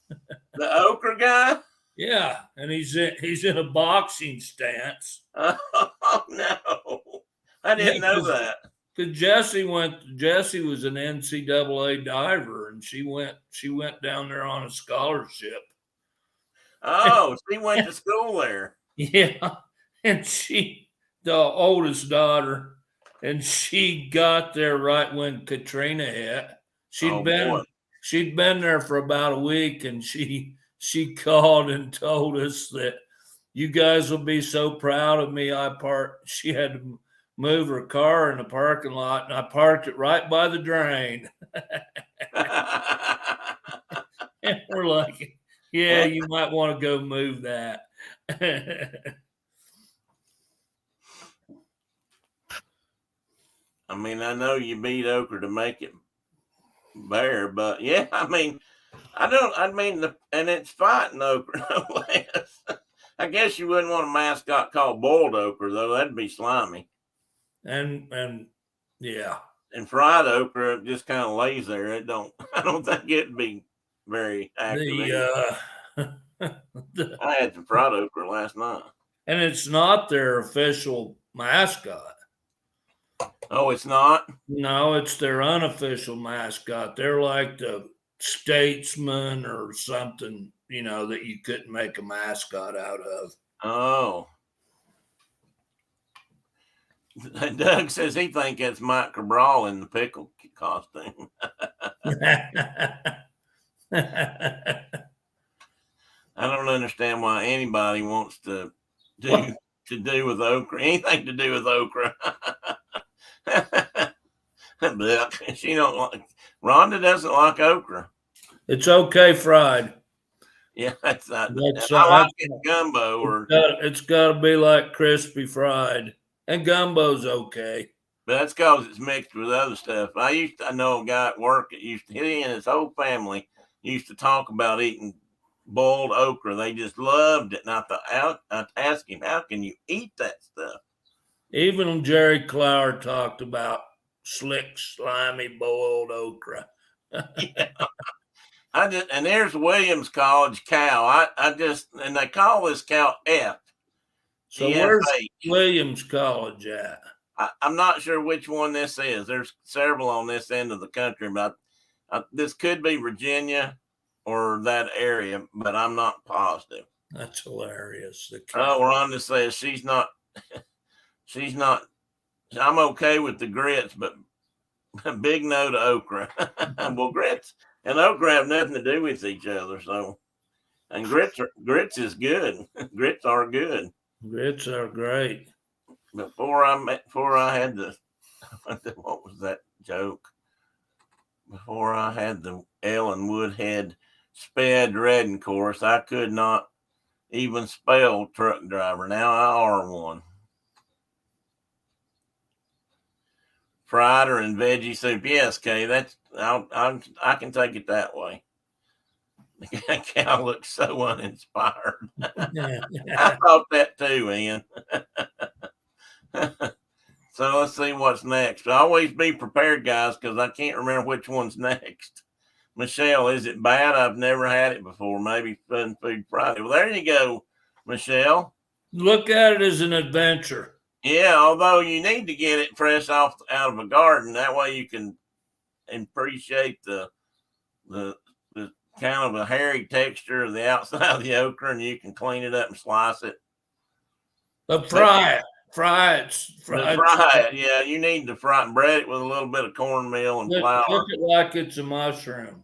The okra guy? Yeah, and he's in a boxing stance. Oh no, I didn't know that. Because Jessie was an NCAA diver, and she went down there on a scholarship. Oh, she went to school there. Yeah, and the oldest daughter, and she got there right when Katrina hit. She'd been there for about a week, and she called and told us that you guys will be so proud of me. She had to move her car in the parking lot, and I parked it right by the drain. And we're like, yeah, you might want to go move that. I mean, I know you beat okra to make it bare, but yeah, I mean, and it's fighting okra, no less. I guess you wouldn't want a mascot called boiled okra, though. That'd be slimy. And yeah. And fried okra just kind of lays there. I don't think it'd be very active. I had some fried okra last night. And it's not their official mascot. Oh, it's not? No, it's their unofficial mascot. They're like the statesman or something, that you couldn't make a mascot out of. Oh. Doug says he thinks it's Mike Cabral in the pickle costume. I don't understand why anybody wants to do with okra, anything to do with okra. She don't like. Rhonda doesn't like okra. It's okay fried. Yeah, I like it gumbo or. It's got to be like crispy fried, and gumbo's okay. But that's because it's mixed with other stuff. I know a guy at work that he and his whole family used to talk about eating boiled okra. They just loved it. And I thought, I'd ask him, how can you eat that stuff? Even Jerry Clower talked about slick, slimy boiled okra. Yeah. And there's Williams College cow. And they call this cow F. So where's Williams College at? I'm not sure which one this is. There's several on this end of the country, but this could be Virginia or that area, but I'm not positive. That's hilarious. Rhonda says she's not. I'm okay with the grits, but big no to okra. Well, grits and okra have nothing to do with each other. So, and grits is good. Grits are good. Grits are great. Before I had what was that joke? Before I had the Ellen Woodhead sped reading course, I could not even spell truck driver. Now I are one. Fried or in veggie soup. Yes, Kay, I can take it that way. The cow looks so uninspired. I thought that too, Ian. So let's see what's next. Always be prepared, guys, because I can't remember which one's next. Michelle, is it bad? I've never had it before. Maybe Fun Food Friday. Well, there you go, Michelle. Look at it as an adventure. Yeah, although you need to get it fresh out of a garden. That way you can appreciate the kind of a hairy texture of the outside of the okra, and you can clean it up and slice it. But fry it. Fry it. Yeah, you need to fry it, bread it with a little bit of cornmeal and flour. Cook it like it's a mushroom.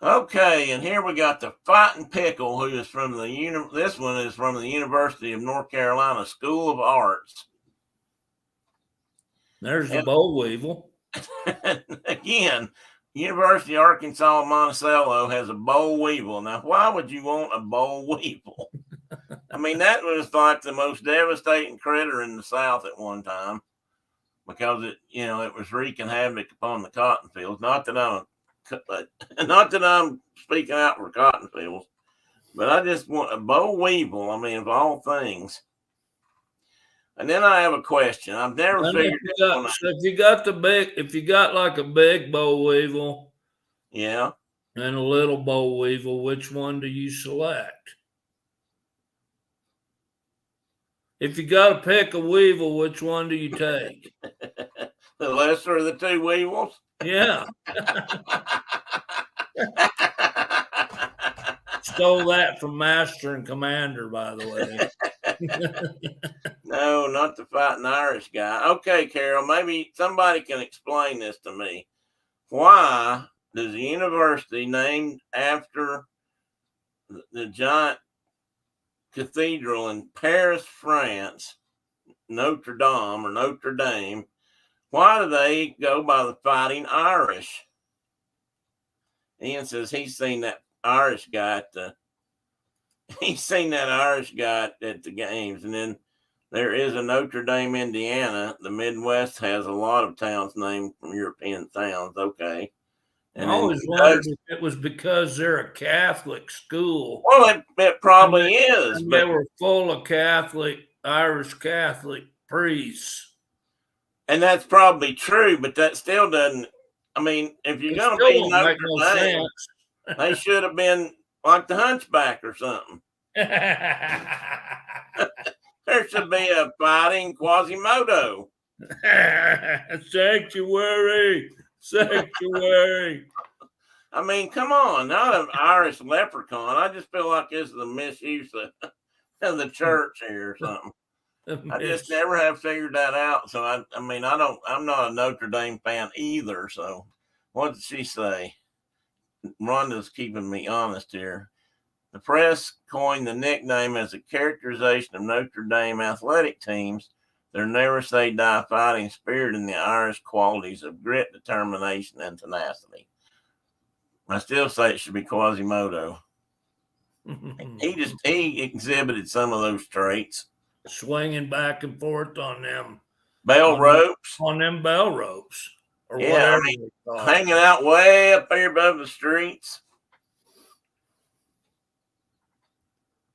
Okay, and here we got the Fighting Pickle, who is from this one is from the University of North Carolina School of Arts. There's the boll weevil. Again, University of Arkansas Monticello has a boll weevil. Now, why would you want a boll weevil? I mean, that was like the most devastating critter in the South at one time, because it was wreaking havoc upon the cotton fields. Not that I'm speaking out for cotton fields, but I just want a boll weevil. I mean, of all things. And then I have a question. I've never figured this one out. So if you got like a big boll weevil, yeah, and a little boll weevil, which one do you select? If you got to pick a weevil, which one do you take? The lesser of the two weevils? Yeah. Stole that from Master and Commander, by the way. No, not the Fighting Irish guy. Okay, Carol, maybe somebody can explain this to me. Why does the university named after the giant cathedral in Paris, France, Notre Dame, why do they go by the Fighting Irish? Ian says he's seen that Irish guy at the games. And then there is a Notre Dame, Indiana. The Midwest has a lot of towns named from European towns. Okay. And I always wondered if it was because they're a Catholic school. Well, it probably is. And they were full of Irish Catholic priests. And that's probably true, but that still doesn't. I mean, if you're going to be Notre Dame, they should have been like the Hunchback or something. There should be a Fighting Quasimodo. Sanctuary. I mean, come on, not an Irish leprechaun. I just feel like this is a misuse of the church here or something. I just never have figured that out. So I'm not a Notre Dame fan either. So what did she say? Rhonda's keeping me honest here. The press coined the nickname as a characterization of Notre Dame athletic teams, their never say die fighting spirit, and the Irish qualities of grit, determination, and tenacity. I still say it should be Quasimodo. He exhibited some of those traits. Swinging back and forth on them bell ropes. Or yeah, whatever. Hanging out way up there above the streets.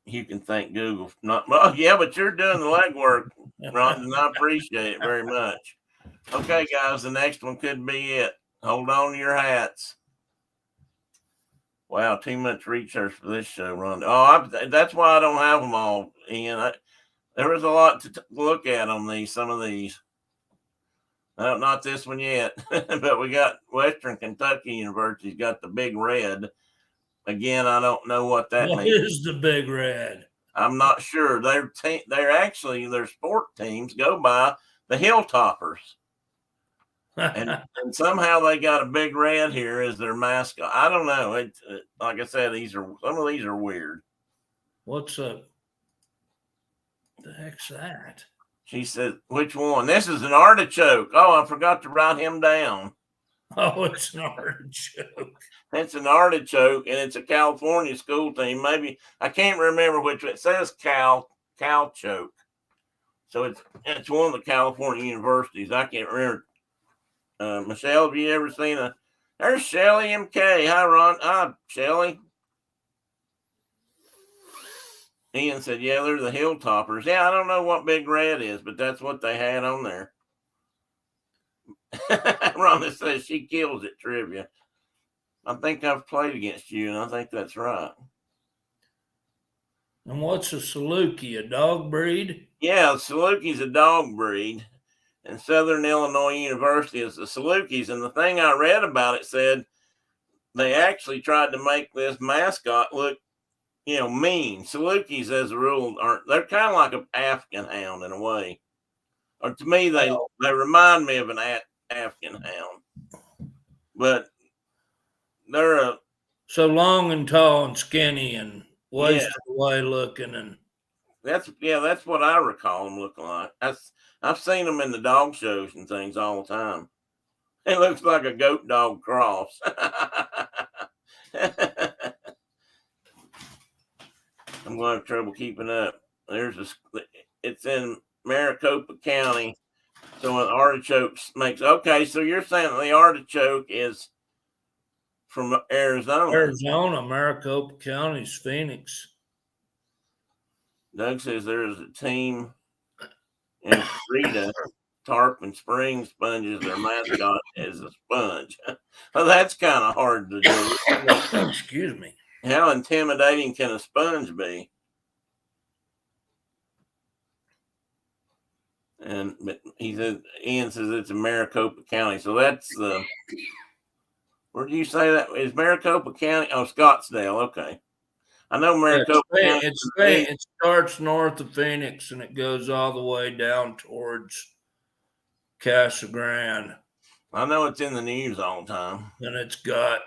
You can thank Google. But you're doing the legwork, Ron, and I appreciate it very much. Okay, guys, the next one could be it. Hold on to your hats. Wow, too much research for this show, Ron. That's why I don't have them all, Ian. There was a lot to look at on some of these. Not this one yet, but we got Western Kentucky University's got the Big Red. Again, I don't know what that means. What is the Big Red? I'm not sure. Their sport teams go by the Hilltoppers. and somehow they got a Big Red here as their mascot. I don't know. Like I said, some of these are weird. What's up? The heck's that? She said, which one? This is an artichoke. Oh, I forgot to write him down. Oh, it's an artichoke. It's an artichoke, and it's a California school team. Maybe I can't remember which. It says Calchoke. So it's one of the California universities. I can't remember. Michelle, have you ever seen there's Shelly MK. Hi, Ron. Hi, Shelly. Ian said, yeah, they're the Hilltoppers. Yeah, I don't know what Big Red is, but that's what they had on there. Rhonda says she kills it, trivia. I think I've played against you, and I think that's right. And what's a Saluki? A dog breed? Yeah, Saluki's a dog breed, and Southern Illinois University is the Salukis. And the thing I read about it said they actually tried to make this mascot look, mean. Salukis, as a rule, aren't. They're kind of like an African hound in a way, or to me, they remind me of an African hound, but they're a So long and tall and skinny and yeah. wasted away looking, and That's what I recall them looking like. I've seen them in the dog shows and things all the time. It looks like a goat dog cross. I'm going to have trouble keeping up. It's in Maricopa County. So an artichoke makes, okay, so you're saying the artichoke is from Arizona. Arizona, Maricopa County's Phoenix. Doug says there's a team in Frida, Tarpon Spring Sponges. Their mascot is a sponge. Well, that's kind of hard to do. Excuse me. How intimidating can a sponge be? But Ian says it's in Maricopa County. So that's where do you say that is? Maricopa County? Oh, Scottsdale. Okay. I know Maricopa County. It starts north of Phoenix and it goes all the way down towards Casa Grande. I know it's in the news all the time. And it's got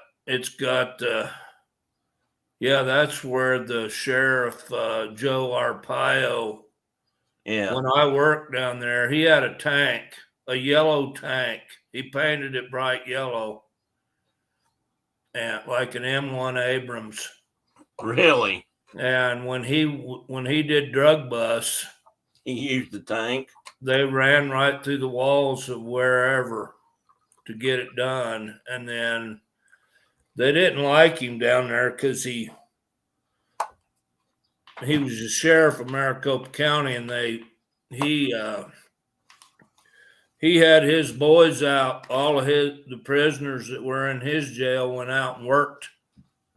that's where the sheriff Joe Arpaio. Yeah. When I worked down there, he had a tank, a yellow tank. He painted it bright yellow, and like an M1 Abrams. Really? And when he did drug busts, he used the tank. They ran right through the walls of wherever to get it done, and then they didn't like him down there because he was the sheriff of Maricopa County, and he had his boys out. All of the prisoners that were in his jail went out and worked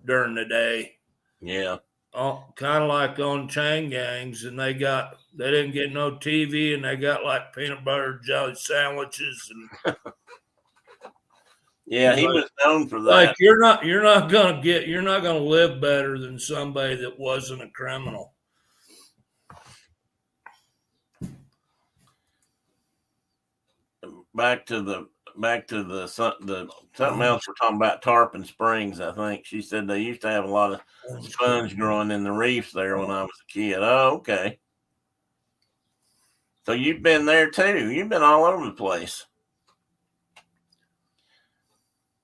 during the day. Yeah. Kind of like on chain gangs, and they didn't get no TV, and they got like peanut butter jelly sandwiches and yeah, he was known for that. Like you're not gonna live better than somebody that wasn't a criminal. Back to the something else we're talking about, Tarpon Springs. I think she said they used to have a lot of sponge growing in the reefs there when I was a kid. Oh, okay. So you've been there too. You've been all over the place.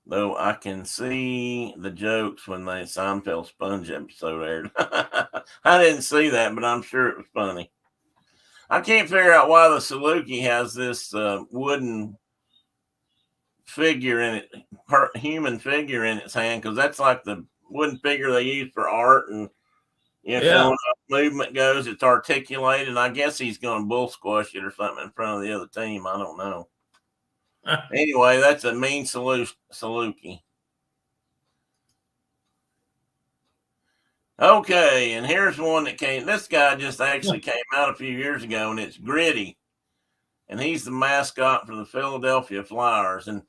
Though I can see the jokes when the Seinfeld sponge episode aired. I didn't see that, but I'm sure it was funny. I can't figure out why the Saluki has this wooden figure in it, human figure in its hand, because that's like the wooden figure they use for art, and showing how movement goes. It's articulated. I guess he's going to bull squash it or something in front of the other team. I don't know. Anyway, that's a mean Saluki. Okay, and here's one that came. This guy just actually came out a few years ago, and it's Gritty. And he's the mascot for the Philadelphia Flyers. And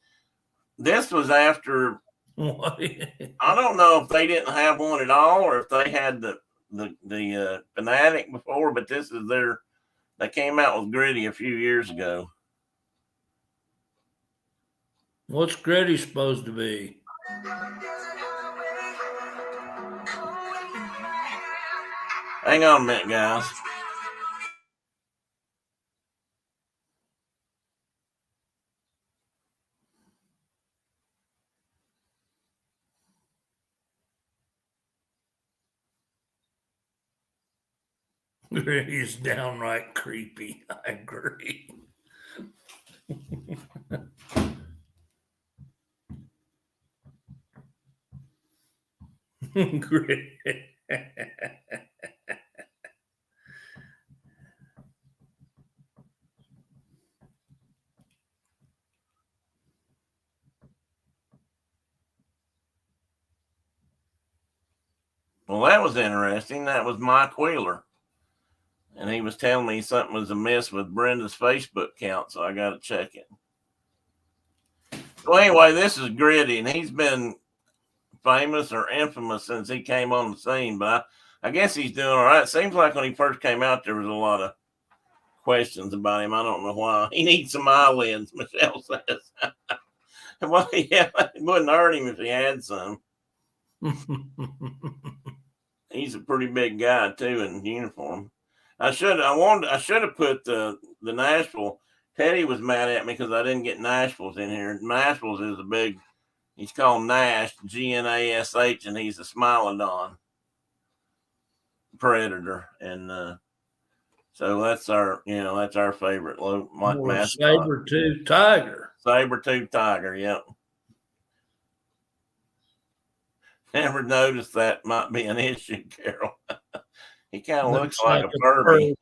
this was after, I don't know if they didn't have one at all or if they had the Fanatic before, but this is they came out with Gritty a few years ago. What's Gritty supposed to be? Hang on a minute, guys. Gritty's downright creepy. I agree. Gritty. Well, that was interesting. That was Mike Wheeler. And he was telling me something was amiss with Brenda's Facebook account, so I got to check it. So anyway, this is Gritty, and he's been famous or infamous since he came on the scene, but I guess he's doing all right. Seems like when he first came out, there was a lot of questions about him. I don't know why. He needs some eyelids, Michelle says. Well, yeah, it wouldn't hurt him if he had some. He's a pretty big guy too in uniform. I should have put the Nashville. Teddy was mad at me because I didn't get Nashville's in here. Nashville's is a big. He's called Nash, Gnash, and he's a Smilodon predator, and so that's our favorite mascot. Saber-tooth tiger. Saber-tooth tiger, yep. Never noticed that might be an issue, Carol. He kind of looks like a Furby.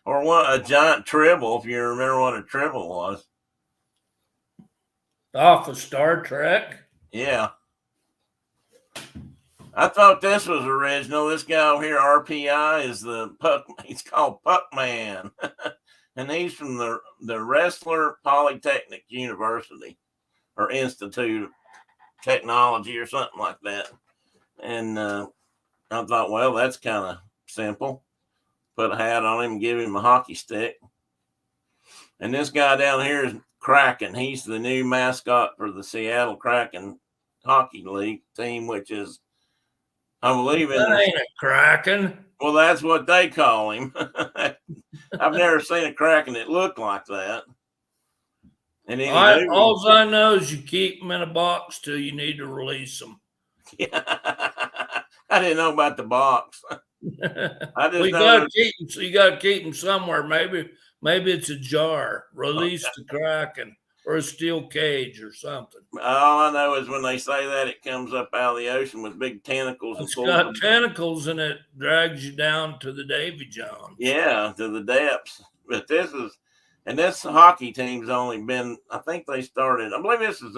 Or a giant tribble, if you remember what a tribble was. Off of Star Trek? Yeah. I thought this was original. This guy over here, RPI, is the Puck. He's called Puckman. And he's from the Wrestler Polytechnic University or Institute of Technology or something like that. And I thought, well, that's kind of simple. Put a hat on him and give him a hockey stick. And this guy down here is Kraken. He's the new mascot for the Seattle Kraken Hockey League team, which is, I believe, that ain't a Kraken. Well, that's what they call him. I've never seen a Kraken that looked like that. And all I know is you keep them in a box till you need to release them. Yeah. I didn't know about the box. I just you got to keep them somewhere. Maybe it's a jar. Release the Kraken or a steel cage or something. All I know is when they say that, it comes up out of the ocean with big tentacles. It's got tentacles and it drags you down to the Davy Jones. Yeah, to the depths. But this hockey team's only been, I think they started, I believe this was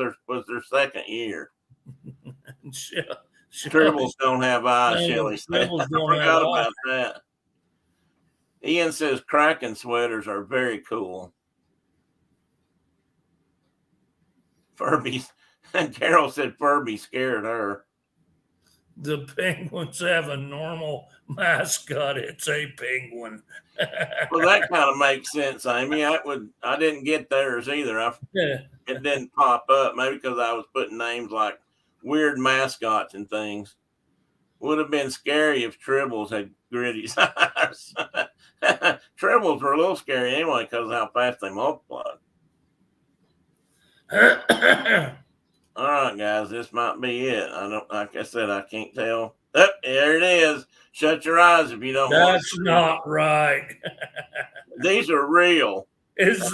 their second year. Tribbles don't have eyes, Shelly said. I forgot about that. Ian says Kraken sweaters are very cool. Furby, and Carol said Furby scared her. The penguins have a normal mascot. It's a penguin. Well, that kind of makes sense, Amy. I didn't get theirs either. It didn't pop up. Maybe because I was putting names like weird mascots and things. Would have been scary if Tribbles had Gritty's eyes. Tribbles were a little scary anyway because of how fast they multiplied. All right, guys, this might be it. Like I said, I can't tell. Oh, there it is. Shut your eyes if you don't want to. That's not right. These are real. There's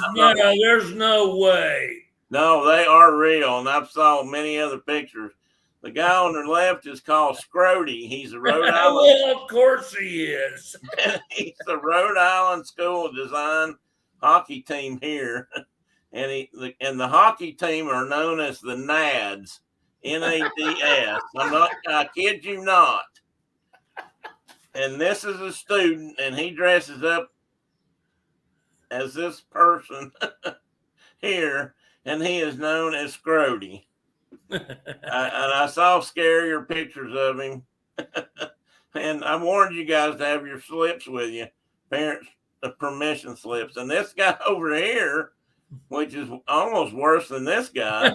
no way. No, they are real, and I've saw many other pictures. The guy on the left is called Scrody. He's a Rhode Island. Well, of course he is. He's the Rhode Island School of Design hockey team here. And the hockey team are known as the Nads, Nads. I kid you not. And this is a student, and he dresses up as this person here, and he is known as Scrody. And I saw scarier pictures of him. And I warned you guys to have your slips with you, parents' permission slips. And this guy over here, which is almost worse than this guy.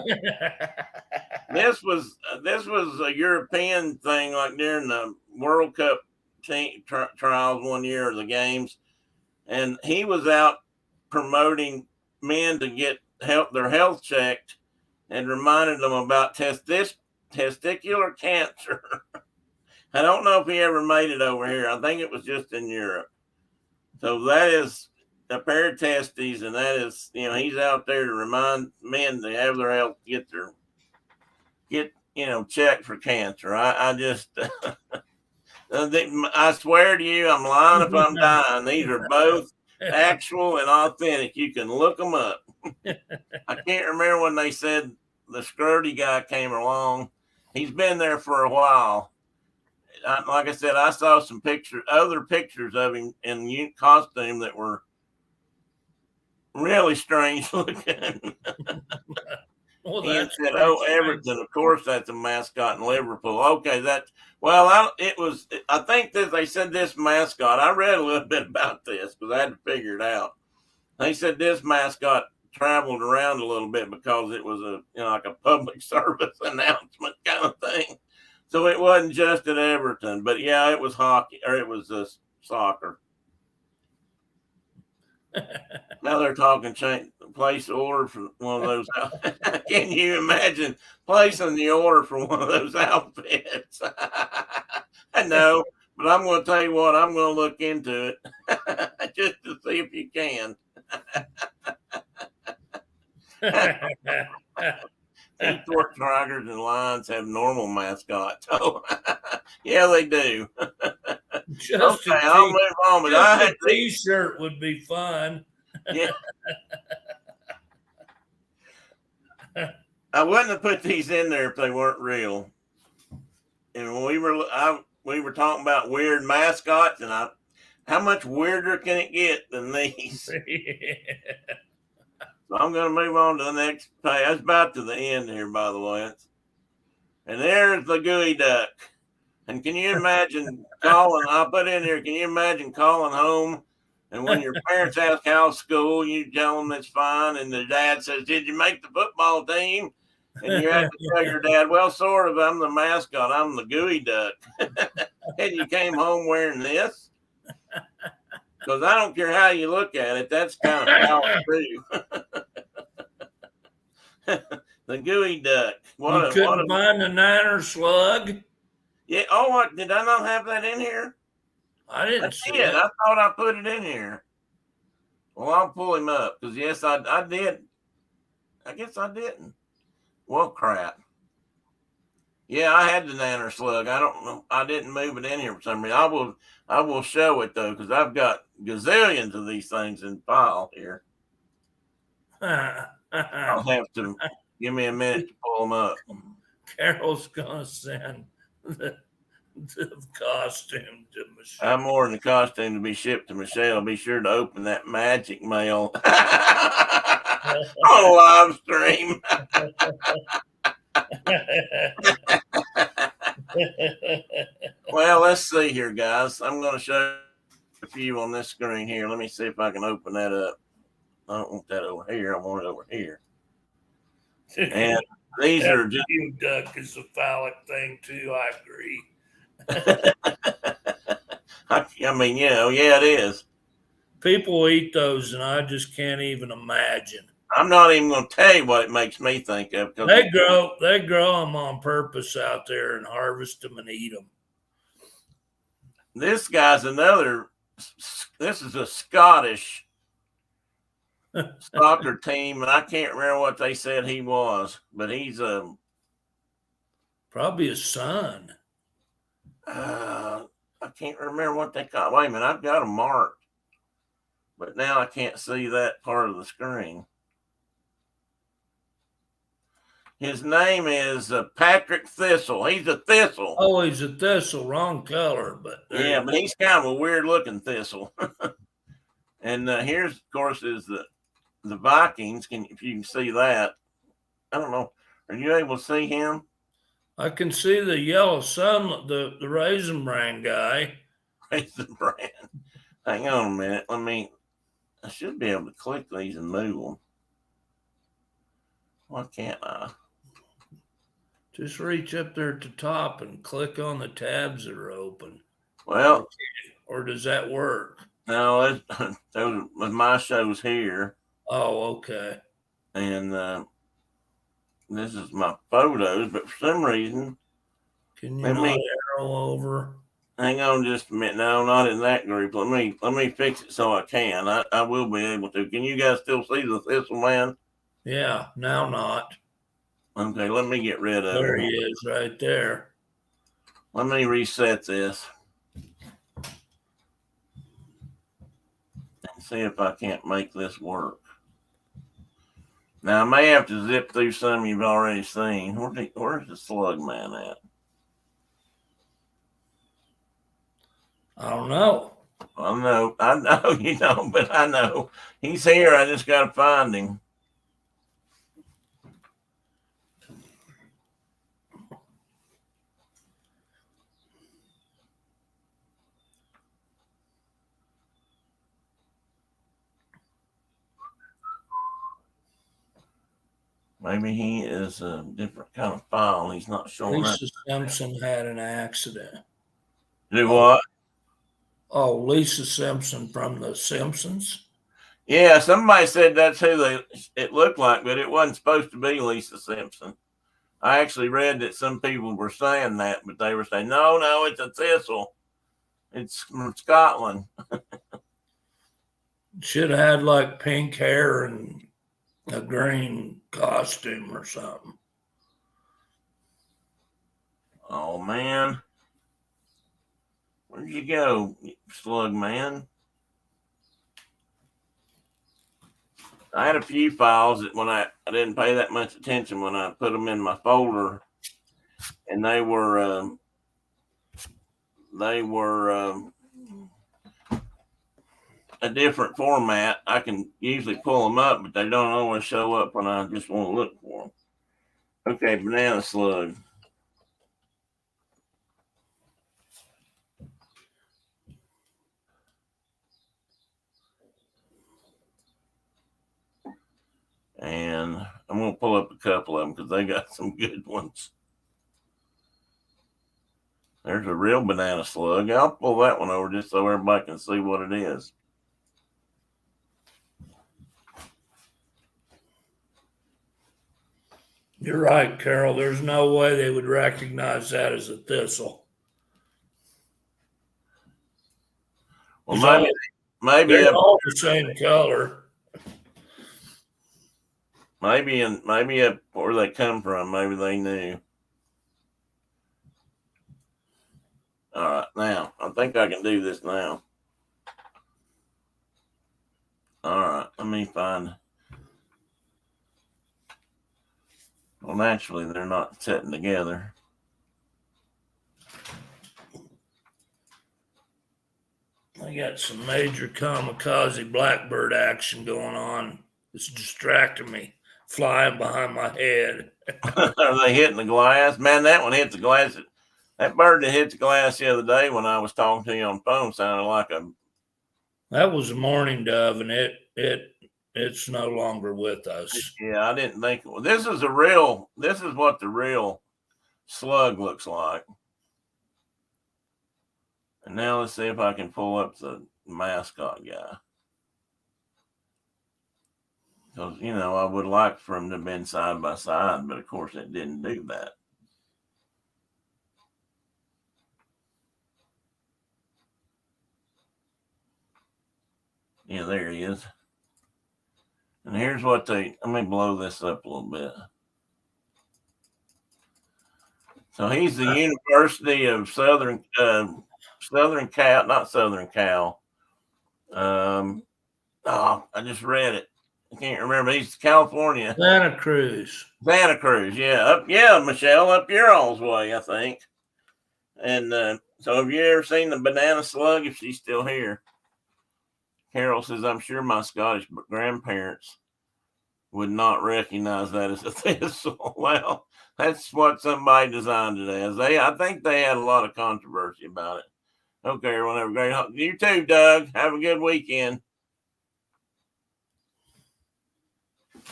This was a European thing, like during the World Cup trials one year, or the games, and he was out promoting men to get their health checked, and reminded them about testicular cancer. I don't know if he ever made it over here. I think it was just in Europe. So that is a pair of testes, and that is, he's out there to remind men to have their health, get checked for cancer. I just, I swear to you, I'm lying if I'm dying. These are both actual and authentic. You can look them up. I can't remember when they said the Scrody guy came along. He's been there for a while. Like I said, I saw some other pictures of him in costume that were really strange looking. Well, He had that's said, pretty "Oh, strange. Everton, of course, that's a mascot in Liverpool." Okay, I think that they said this mascot. I read a little bit about this because I had to figure it out. They said this mascot traveled around a little bit because it was like a public service announcement kind of thing. So it wasn't just at Everton, but yeah, it was hockey or it was soccer. Now they're talking place order for one of those. Can you imagine placing the order for one of those outfits? I know, but I'm going to tell you what, I'm going to look into it just to see if you can. Torch tigers and lions have normal mascots. Oh, yeah, they do. Just Okay, I'll move on. But I had a t-shirt would be fun. Yeah. I wouldn't have put these in there if they weren't real. And when we were talking about weird mascots, and how much weirder can it get than these? So I'm going to move on to the next page. That's about to the end here, by the way. And there's the gooey duck. And can you imagine calling? I'll put in here. Can you imagine calling home? And when your parents ask how's school, you tell them it's fine. And the dad says, "Did you make the football team?" And you have to tell your dad, "Well, sort of. I'm the mascot. I'm the gooey duck." And you came home wearing this? Because I don't care how you look at it. That's kind of power too. The gooey duck. You couldn't find the Niner slug? Yeah. Oh, what? Did I not have that in here? I didn't see it. it. I thought I put it in here. Well, I'll pull him up because yes, I did. I guess I didn't. Well, crap. Yeah, I had the nanner slug. I don't know. I didn't move it in here for some reason. I will show it though because I've got gazillions of these things in file here. I'll have to give me a minute to pull them up. Carol's gonna send the costume to Michelle. I'm ordering the costume to be shipped to Michelle. Be sure to open that magic mail on live stream. Well, let's see here, guys. I'm going to show a few on this screen here. Let me see if I can open that up. I don't want that over here. I want it over here. And these are just. Duck is a phallic thing, too. I agree. I mean, yeah, it is. People eat those, and I just can't even imagine. I'm not even going to tell you what it makes me think of. They grow them on purpose out there and harvest them and eat them. This guy's another. This is a Scottish soccer team, and I can't remember what they said he was, but he's probably a son. I can't remember what they call. Wait a minute, I've got them marked, but now I can't see that part of the screen. His name is Patrick Thistle. He's a thistle. Oh, he's a thistle, wrong color, but yeah, but he's kind of a weird looking thistle. And here's, of course, is the Vikings. If you can see that, I don't know. Are you able to see him? I can see the yellow sun, the Raisin Bran guy. Raisin Bran. Hang on a minute. I should be able to click these and move them. Why can't I? Just reach up there at the top and click on the tabs that are open. Well, or does that work? No, those was my shows here. Oh, okay. And this is my photos, but for some reason, can you not arrow over? Hang on just a minute. No, not in that group. Let me fix it so I can. I will be able to. Can you guys still see the thistle man? Yeah, now not. Okay, let me get rid of it. There he is right there. Let me reset this. And see if I can't make this work. Now I may have to zip through some you've already seen. Where's the slug man at? I don't know. I know you don't, but I know he's here. I just got to find him. Maybe he is a different kind of file. He's not showing up. Lisa Simpson had an accident. Do what? Oh, Lisa Simpson from The Simpsons? Yeah, somebody said that's who it looked like, but it wasn't supposed to be Lisa Simpson. I actually read that some people were saying that, but they were saying, no, it's a thistle. It's from Scotland. Should have had like pink hair and a green costume or something. Oh, man. Where'd you go, slug man? I had a few files that when I didn't pay that much attention when I put them in my folder, and they were a different format. I can usually pull them up, but they don't always show up when I just want to look for them. Okay, banana slug. And I'm going to pull up a couple of them because they got some good ones. There's a real banana slug. I'll pull that one over just so everybody can see what it is. You're right, Carol. There's no way they would recognize that as a thistle. Well, maybe they're all the same color. Maybe where they come from, maybe they knew. All right, now I think I can do this now. All right, let me find. Well, naturally, they're not sitting together. I got some major kamikaze blackbird action going on. It's distracting me, flying behind my head. Are they hitting the glass? Man, that one hit the glass. That bird that hit the glass the other day when I was talking to you on the phone sounded like a. That was a mourning dove, and it's no longer with us. Yeah, I didn't think. Well, this is what the real slug looks like. And now let's see if I can pull up the mascot guy. Because, I would like for them to have been side by side, but of course it didn't do that. Yeah, there he is. And here's what let me blow this up a little bit. So he's the University of Southern Cal, not Southern Cal. I just read it. I can't remember. He's California. Santa Cruz. Yeah, Michelle, up your all's way, I think. And so have you ever seen the banana slug? If she's still here. Carol says, I'm sure my Scottish grandparents would not recognize that as a thistle. Well, that's what somebody designed it as. I think they had a lot of controversy about it. Okay, everyone, have a great. You too, Doug. Have a good weekend.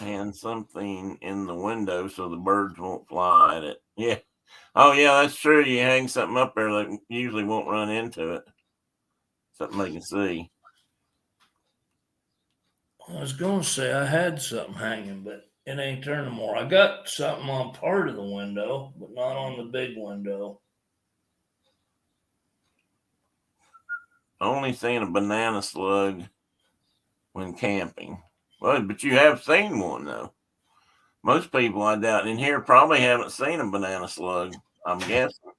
And something in the window so the birds won't fly at it. Yeah. Oh, yeah, that's true. You hang something up there, they usually won't run into it. Something they can see. I was going to say I had something hanging, but it ain't there no more. I got something on part of the window, but not on the big window. Only seen a banana slug when camping. Well, but you have seen one, though. Most people, I doubt, in here probably haven't seen a banana slug, I'm guessing.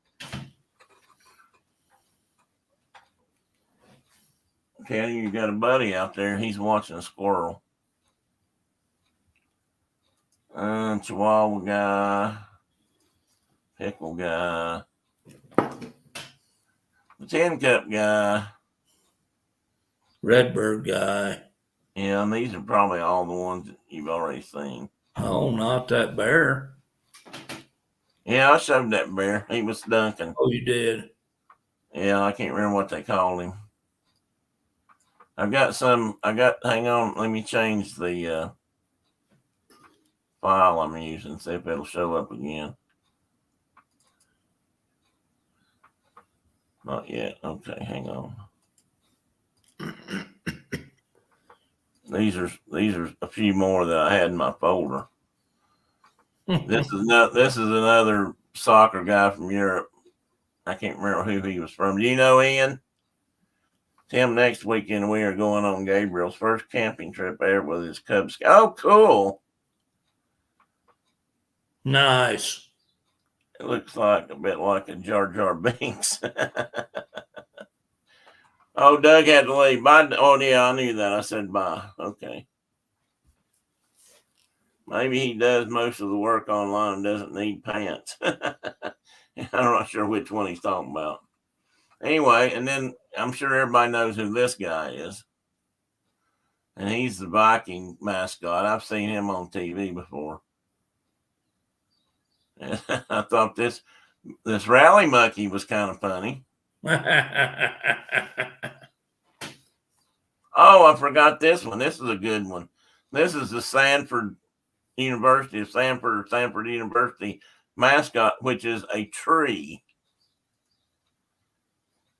Okay, you got a buddy out there. He's watching a squirrel. Chihuahua guy, pickle guy, the tin cup guy. Redbird guy. Yeah, and these are probably all the ones that you've already seen. Oh, not that bear. Yeah, I showed that bear. He was Duncan. Oh, you did. Yeah, I can't remember what they called him. Hang on, let me change the file I'm using, see if it'll show up again. Not yet. Okay, hang on. These are a few more that I had in my folder. This is another soccer guy from Europe. I can't remember who he was from. Do you know Ian? Tim, next weekend we are going on Gabriel's first camping trip ever with his Cub Scout. Oh, cool. Nice. It looks like a bit like a Jar Jar Binks. Oh, Doug had to leave. Bye. Oh, yeah, I knew that. I said bye. Okay. Maybe he does most of the work online and doesn't need pants. I'm not sure which one he's talking about. Anyway, and then I'm sure everybody knows who this guy is. And he's the Viking mascot. I've seen him on TV before. And I thought this rally monkey was kind of funny. Oh, I forgot this one. This is a good one. This is the Sanford University mascot, which is a tree.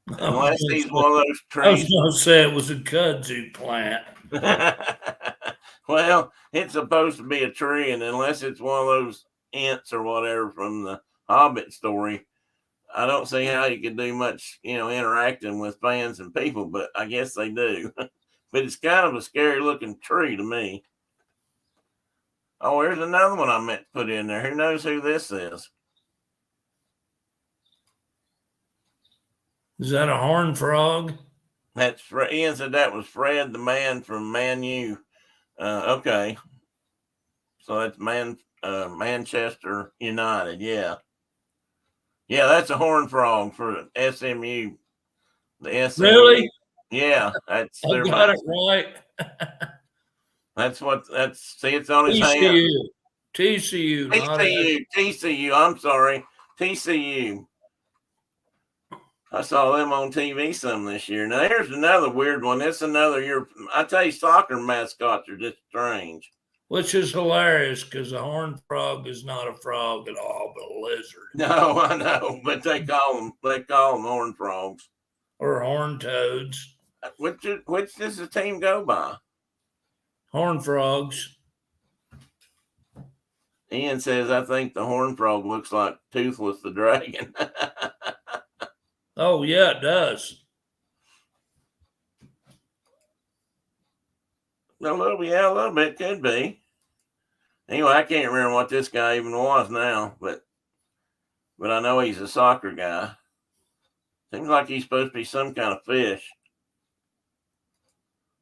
Unless he's one of those trees. I was going to say it was a kudzu plant. Well, it's supposed to be a tree, and unless it's one of those ants or whatever from the Hobbit story, I don't see how you could do much, interacting with fans and people, but I guess they do. But it's kind of a scary looking tree to me. Oh, here's another one I meant to put in there. Who knows who this is? Is that a horned frog? That's Ian said that was Fred, the man from Man U. Okay. So that's Manchester United. Yeah. Yeah, that's a horned frog for SMU. The SMU. Really? Yeah, that's I got it right. See, it's on his hand. TCU. I'm sorry. TCU. I saw them on TV some this year. Now, here's another weird one. It's another year. I tell you, soccer mascots are just strange. Which is hilarious because a horned frog is not a frog at all, but a lizard. No, I know, but they call them horned frogs or horned toads. Which does the team go by? Horned frogs. Ian says, I think the horned frog looks like Toothless the dragon. Oh, yeah, it does. A little bit could be. Anyway, I can't remember what this guy even was now, but I know he's a soccer guy. Seems like he's supposed to be some kind of fish.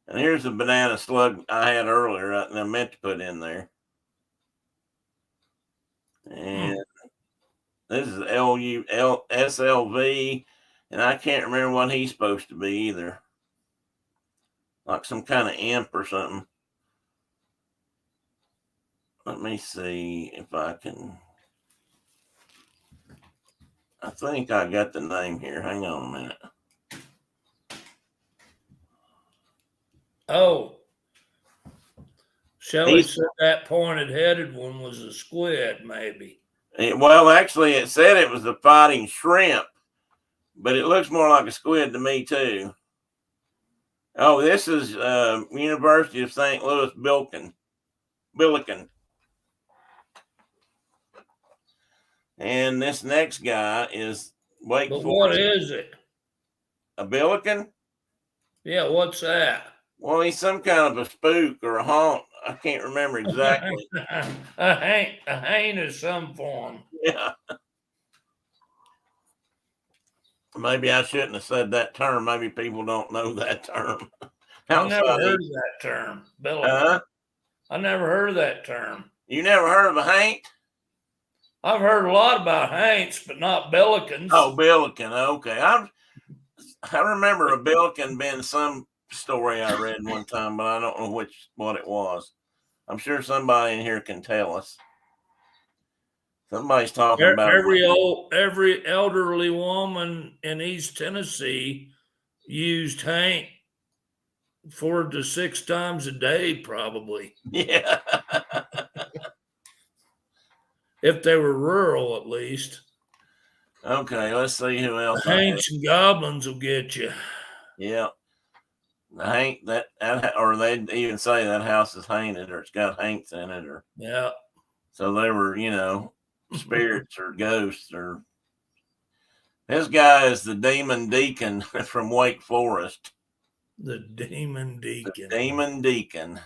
And here's the banana slug I had earlier and I meant to put in there. And this is SLV, and I can't remember what he's supposed to be either. Like some kind of imp or something. Let me see if I can. I think I got the name here. Hang on a minute. Oh. Shelley said that pointed-headed one was a squid, maybe. Well, actually, it said it was a fighting shrimp, but it looks more like a squid to me, too. Oh, this is University of St. Louis Billiken. And this next guy is Wake Forest. What is it? A Billiken? Yeah, what's that? Well, he's some kind of a spook or a haunt. I can't remember exactly. a haint of some form. Yeah. Maybe I shouldn't have said that term. Maybe people don't know that term. I never heard of that term. Billiken. I never heard of that term. You never heard of a haint? I've heard a lot about haints, but not Billikens. Oh, Billiken. Okay. I remember a Billiken being some story I read one time, but I don't know what it was. I'm sure somebody in here can tell us. Somebody's talking about every elderly woman in East Tennessee used haint 4 to 6 times a day, probably. Yeah. If they were rural, at least. Okay, let's see who else. Haints and goblins will get you. Yeah. The haint that or they even say that house is haunted or it's got haints in it, or yeah. So they were, spirits or ghosts or. This guy is the Demon Deacon from Wake Forest. The Demon Deacon. The Demon Deacon.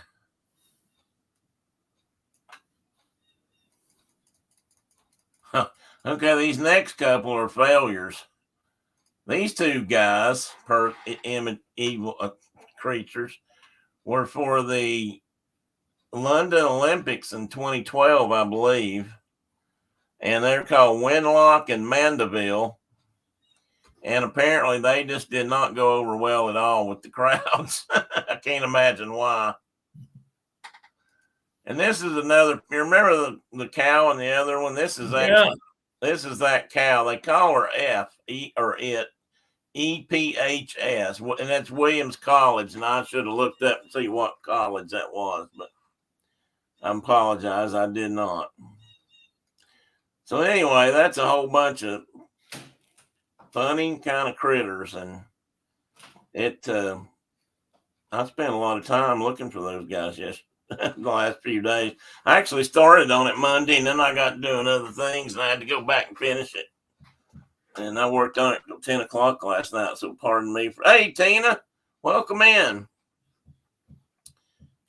Huh. Okay, these next couple are failures. These two guys, evil creatures, were for the London Olympics in 2012, I believe. And they're called Winlock and Mandeville. And apparently they just did not go over well at all with the crowds. I can't imagine why. And this is another, you remember the cow and the other one? This is actually, This is that cow. They call her EPHS. And that's Williams College. And I should have looked up and see what college that was, but I apologize. I did not. So anyway, that's a whole bunch of funny kind of critters, and I spent a lot of time looking for those guys the last few days. I actually started on it Monday, and then I got doing other things, and I had to go back and finish it. And I worked on it till 10 o'clock last night, so pardon me. Hey, Tina, welcome in.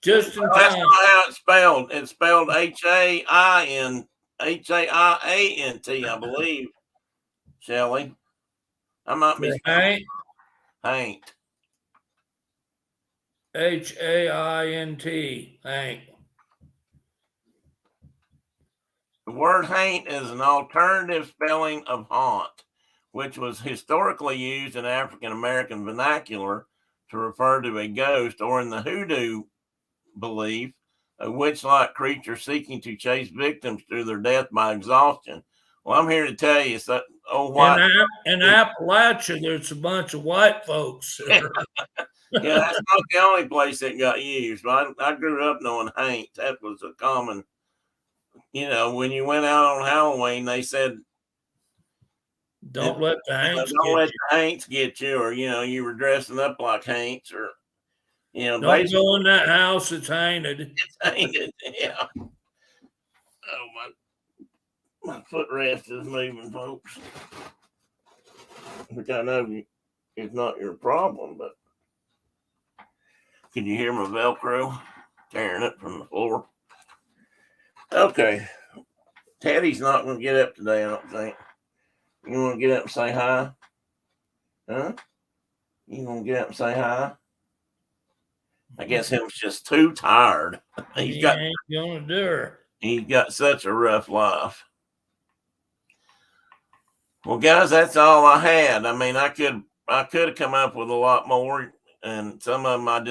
Just in time. That's not how it's spelled. It's spelled H-A-I-N-T, I believe, Shelley. I might be haint. Haint. H-A-I-N-T. Haint. The word haint is an alternative spelling of haunt, which was historically used in African American vernacular to refer to a ghost, or in the hoodoo belief, a witch-like creature seeking to chase victims to their death by exhaustion. Well, I'm here to tell you, so in Appalachia, there's a bunch of white folks. Yeah, that's not the only place it got used. But I grew up knowing haint. That was a common, when you went out on Halloween, they said, don't let the haints get you, or, you were dressing up like haints, or, don't go in that house. It's hainted. It's hainted, yeah. Oh, my footrest is moving, folks. Which I know is not your problem, but can you hear my Velcro tearing it from the floor? Okay. Teddy's not going to get up today, I don't think. You want to get up and say hi? Huh? You want to get up and say hi? I guess him's just too tired. He ain't going to do her. He got such a rough life. Well, guys, that's all I had. I mean, I could have come up with a lot more, and some of them I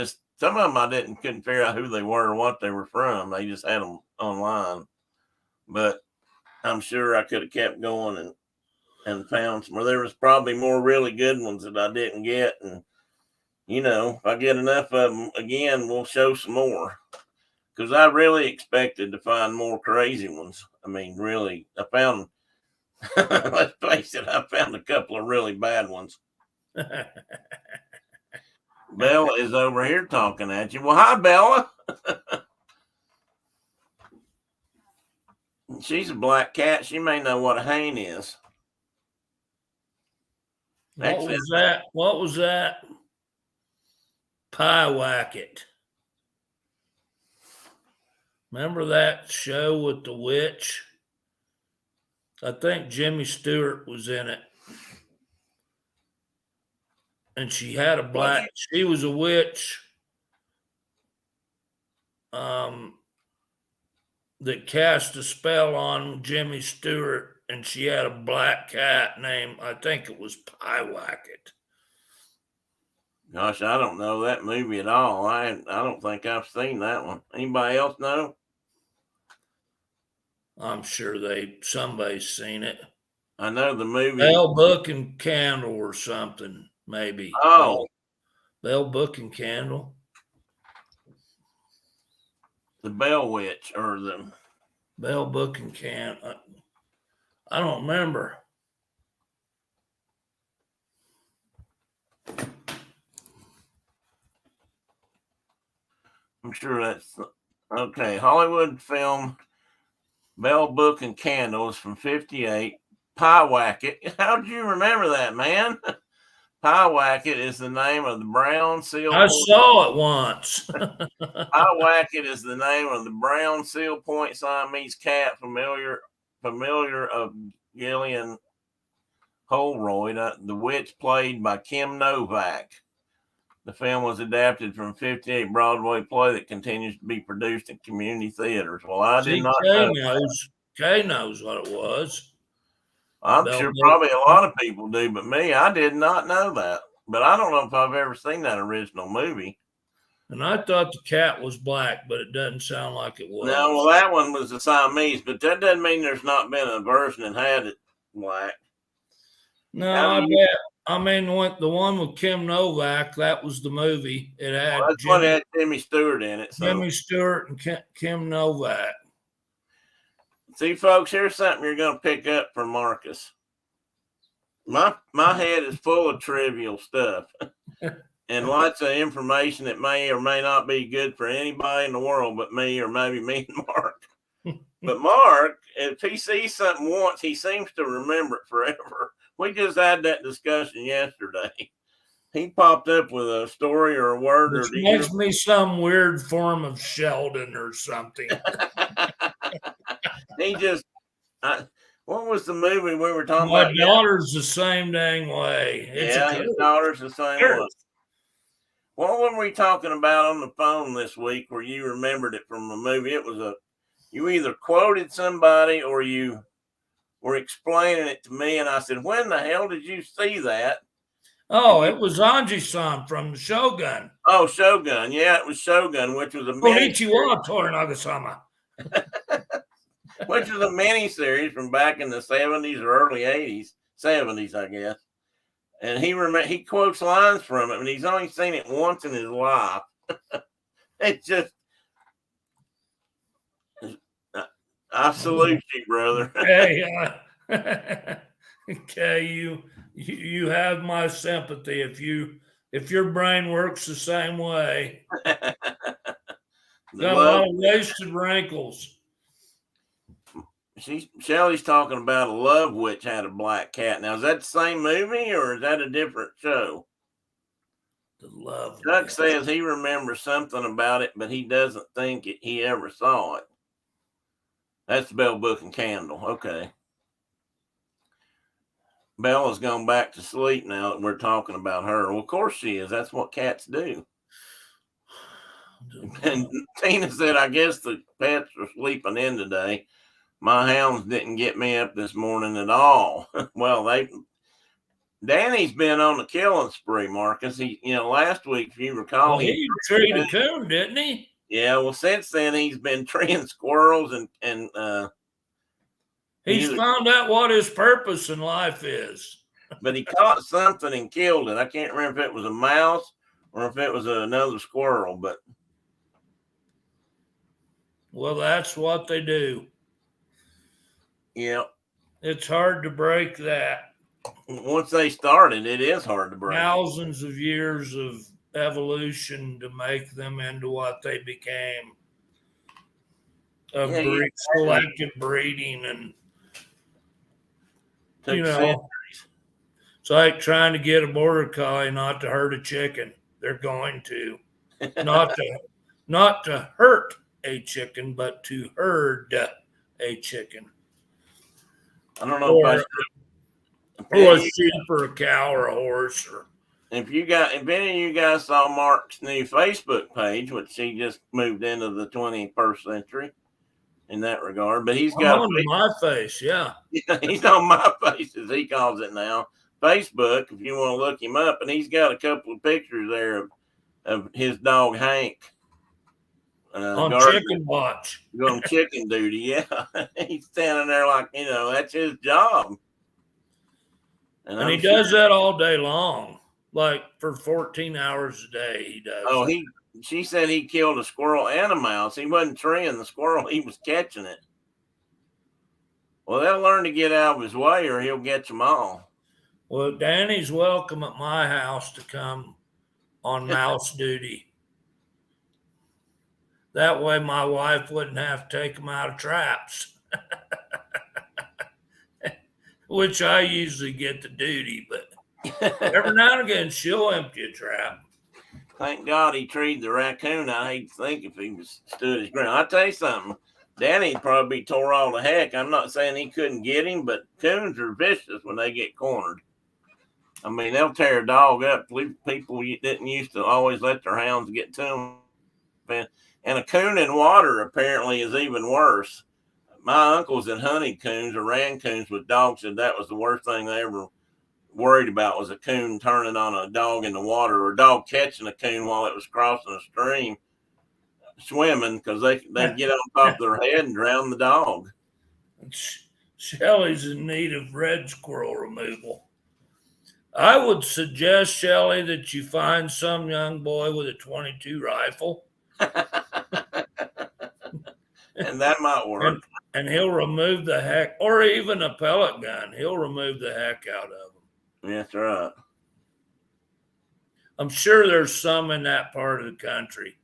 couldn't figure out who they were or what they were from. They just had them online, but I'm sure I could have kept going and found some. Or there was probably more really good ones that I didn't get, and if I get enough of them again, we'll show some more. Because I really expected to find more crazy ones. I mean, really, I found. Let's face it, I found a couple of really bad ones. Bella is over here talking at you. Well, hi, Bella. She's a black cat. She may know what a haint is. What was that? Pie Wacket. Remember that show with the witch? I think Jimmy Stewart was in it. And she had she was a witch. that cast a spell on Jimmy Stewart, and she had a black cat named, I think it was Pyewacket. Gosh, I don't know that movie at all. I don't think I've seen that one. Anybody else know? I'm sure somebody's seen it. I know the movie. Bell, Book, and Candle or something, maybe. Oh, Bell, Book, and Candle. the Bell Witch or the Bell, Book, and Candle. I don't remember. I'm sure that's okay. Hollywood film Bell, Book, and Candles from '58. Pyewacket. How did you remember that, man? Pyewacket is the name of the brown seal. I saw it once. Pyewacket is the name of the brown seal point Siamese cat, familiar of Gillian Holroyd, the witch played by Kim Novak. The film was adapted from a '58 Broadway play that continues to be produced in community theaters. Well, I did not know. Kay knows what it was. I'm sure probably a lot of people do, but me, I did not know that. But I don't know if I've ever seen that original movie. And I thought the cat was black, but it doesn't sound like it was. No, well, that one was the Siamese, but that doesn't mean there's not been a version that had it black. No, I bet. I mean, the one with Kim Novak, that was the movie. It had Jimmy Stewart in it. So. Jimmy Stewart and Kim Novak. See, folks, here's something you're going to pick up from Marcus. My head is full of trivial stuff and lots of information that may or may not be good for anybody in the world but me, or maybe me and Mark. But Mark, if he sees something once, he seems to remember it forever. We just had that discussion yesterday. He popped up with a story or a word. Which makes me some weird form of Sheldon or something. He just, what was the movie we were talking about? My daughter's the same dang way. His daughter's the same way. What were we talking about on the phone this week where you remembered it from a movie? It was you either quoted somebody or you were explaining it to me, and I said, when the hell did you see that? Oh, it was Anji-san from the Shogun. Oh, Shogun. Yeah, it was Shogun, which was a Konnichiwa, Toranaga-sama. Which was a mini-series from back in the 70s or early 80s. 70s, I guess. And he quotes lines from it, and he's only seen it once in his life. It's just, I salute you, brother. Hey, okay, you have my sympathy if your brain works the same way. Got a lot of wasted wrinkles. Shelley's talking about a love witch had a black cat. Now, is that the same movie or is that a different show? The love. Chuck says he remembers something about it, but he doesn't think he ever saw it. That's Bell, Book, and Candle. Okay. Bella's gone back to sleep now that we're talking about her. Well, of course she is. That's what cats do. And Tina said, I guess the pets are sleeping in today. My hounds didn't get me up this morning at all. Well, Danny's been on the killing spree, Marcus. Last week, if you recall, he treated a coon, didn't he? Yeah. Well, since then, he's been treeing squirrels and he's found out what his purpose in life is. But he caught something and killed it. I can't remember if it was a mouse or if it was another squirrel. But well, that's what they do. Yeah. It's hard to break that. Once they started, it is hard to break. Thousands of years of evolution to make them into what they became. Selective breeding and, centuries. It's like trying to get a border collie not to hurt a chicken. They're going to. not to hurt a chicken, but to herd a chicken. I don't know or a sheep or a cow or a horse. If any of you guys saw Mark's new Facebook page, which he just moved into the 21st century, in that regard. But he's I'm got on my face, yeah. he's on my face, as he calls it now. Facebook, if you want to look him up, and he's got a couple of pictures there of his dog Hank. On chicken watch. Going chicken duty, yeah. He's standing there like, that's his job. And he does that all day long, like for 14 hours a day. He does. Oh, she said he killed a squirrel and a mouse. He wasn't treeing the squirrel, he was catching it. Well, they'll learn to get out of his way or he'll get them all. Well, Danny's welcome at my house to come on mouse duty. That way my wife wouldn't have to take him out of traps. Which I usually get the duty, but every now and again she'll empty a trap. Thank God he treed the raccoon. I hate to think if he stood his ground. I'll tell you something. Danny'd probably be tore all to heck. I'm not saying he couldn't get him, but coons are vicious when they get cornered. I mean, they'll tear a dog up. People didn't used to always let their hounds get to them. And a coon in water apparently is even worse. My uncles that hunted coons or ran coons with dogs said that was the worst thing they ever worried about was a coon turning on a dog in the water or a dog catching a coon while it was crossing a stream swimming because they'd get on top of their head and drown the dog. Shelley's in need of red squirrel removal. I would suggest, Shelley, that you find some young boy with a .22 rifle. And that might work. And he'll remove the heck, or even a pellet gun. He'll remove the heck out of them. That's right. I'm sure there's some in that part of the country.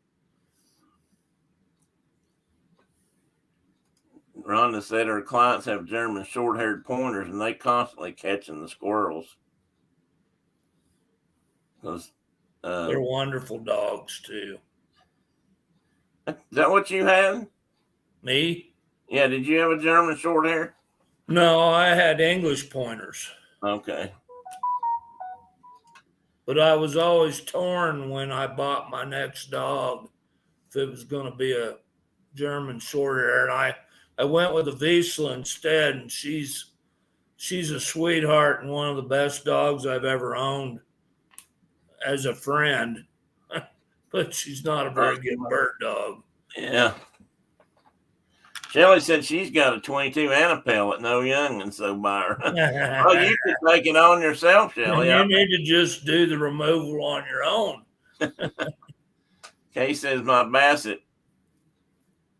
Rhonda said her clients have German short-haired pointers, and they constantly catching the squirrels. They're wonderful dogs too. Is that what you had? Me? Yeah, did you have a German short hair? No, I had English pointers. Okay. But I was always torn when I bought my next dog if it was going to be a German short hair. And I went with a Wiesel instead, and she's a sweetheart and one of the best dogs I've ever owned as a friend. But she's not a very good bird dog. Yeah. Shelley said she's got a 22 and a pellet, no young'un, so by her. Well, you could take it on yourself, Shelley. You need to just do the removal on your own. Kay says my Basset,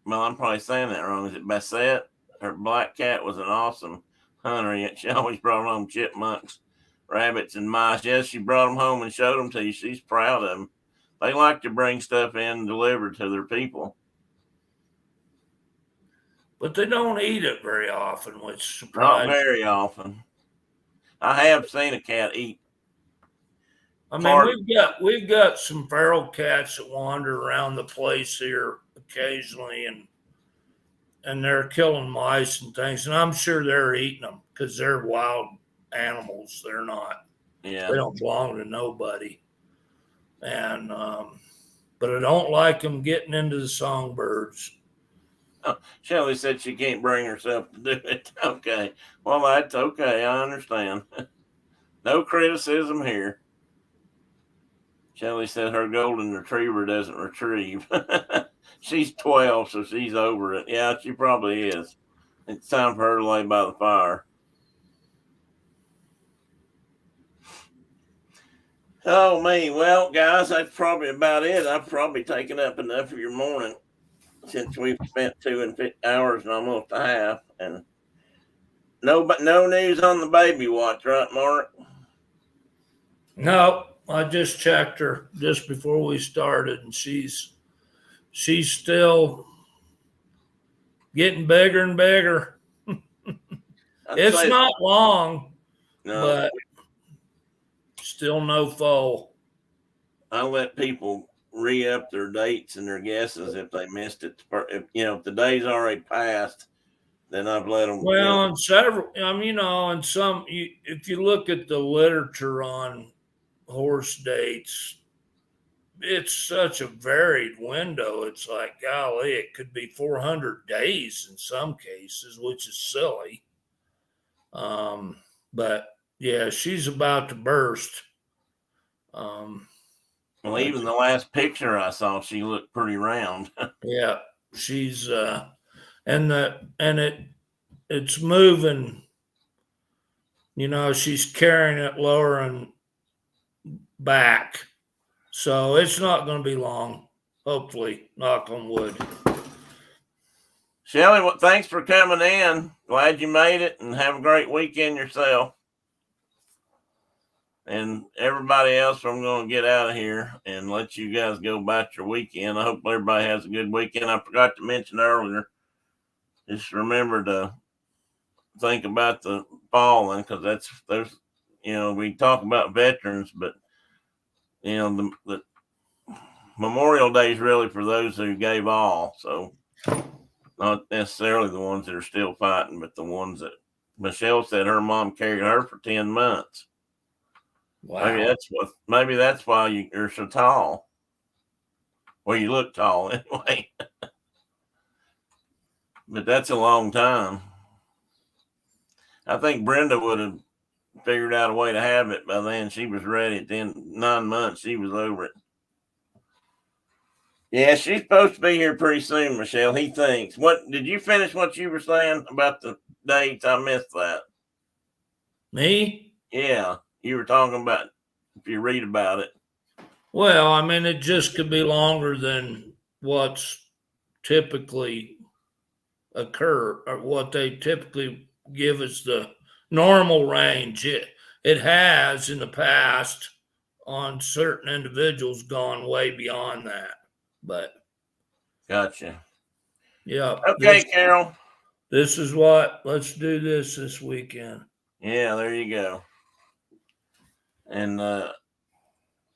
well, I'm probably saying that wrong. Is it Bassett? Her black cat was an awesome hunter, yet she always brought home chipmunks, rabbits, and mice. Yes, she brought them home and showed them to you. She's proud of them. They like to bring stuff in and deliver to their people. But they don't eat it very often, which surprises. Not very often. I have seen a cat eat. I mean, we've got some feral cats that wander around the place here occasionally, and they're killing mice and things, and I'm sure they're eating them because they're wild animals. They're not. Yeah. They don't belong to nobody. And but I don't like them getting into the songbirds. Oh, Shelley said she can't bring herself to do it. Okay. Well, that's okay. I understand. No criticism here. Shelley said her golden retriever doesn't retrieve. She's 12, so she's over it. Yeah, she probably is. It's time for her to lay by the fire. Oh, me. Well, guys, that's probably about it. I've probably taken up enough of your morning since we've spent 2 hours and almost a half. And no news on the baby watch, right, Mark? No, I just checked her just before we started, and she's still getting bigger and bigger. It's not long, but still no foal. I let people re-up their dates and their guesses if they missed it. If the day's already passed, then I've let them. Well, and several, and some, if you look at the literature on horse dates, it's such a varied window. It's like, golly, it could be 400 days in some cases, which is silly. But yeah, she's about to burst. Well, even the last picture I saw, she looked pretty round. Yeah, she's it's moving. You know, she's carrying it lower and back, so it's not going to be long. Hopefully, knock on wood. Shelly, well, thanks for coming in. Glad you made it, and have a great weekend yourself. And everybody else, I'm going to get out of here and let you guys go about your weekend. I hope everybody has a good weekend. I forgot to mention earlier, just remember to think about the fallen, because there's, we talk about veterans, but, the Memorial Day is really for those who gave all. So not necessarily the ones that are still fighting, but the ones that Michelle said her mom carried her for 10 months. Wow. Maybe that's why you're so tall. Well, you look tall anyway. But that's a long time. I think Brenda would have figured out a way to have it by then. She was ready. At 9 months, she was over it. Yeah, she's supposed to be here pretty soon, Michelle. He thinks. What did you finish what you were saying about the dates? I missed that. Me? Yeah, you were talking about if you read about it. Well, I mean, it just could be longer than what's typically occur, or what they typically give as the normal range. It has in the past on certain individuals gone way beyond that. But Gotcha. yeah. Okay, Carol. This is what, let's do this weekend. Yeah, there you go. And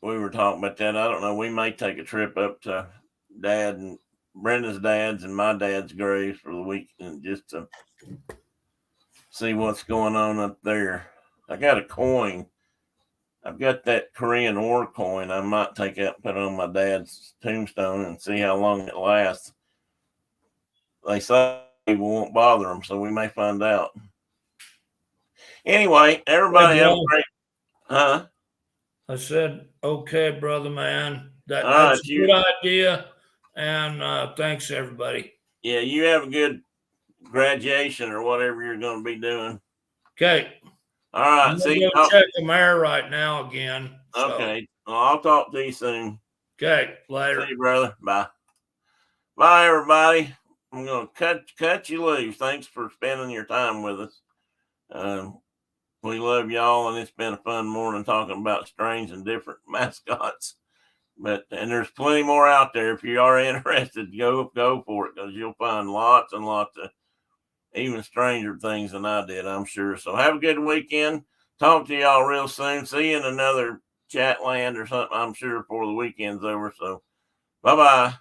we were talking about that. I don't know. We may take a trip up to Dad and Brenda's dad's and my dad's graves for the weekend just to see what's going on up there. I got a coin. I've got that Korean War coin. I might take out and put it on my dad's tombstone and see how long it lasts. They say people won't bother them, so we may find out. Anyway, everybody have a great. Huh? I said, okay, brother, man. That's right, a good idea. And thanks, everybody. Yeah, you have a good graduation or whatever you're going to be doing. Okay. All right. I'm See you. Check the mayor right now again. Okay. Well, I'll talk to you soon. Okay. Later. See you, brother. Bye. Bye, everybody. I'm going to cut you loose. Thanks for spending your time with us. We love y'all, and it's been a fun morning talking about strange and different mascots. And there's plenty more out there. If you are interested, go for it, because you'll find lots and lots of even stranger things than I did, I'm sure. So have a good weekend. Talk to y'all real soon. See you in another chat land or something, I'm sure, before the weekend's over. So bye-bye.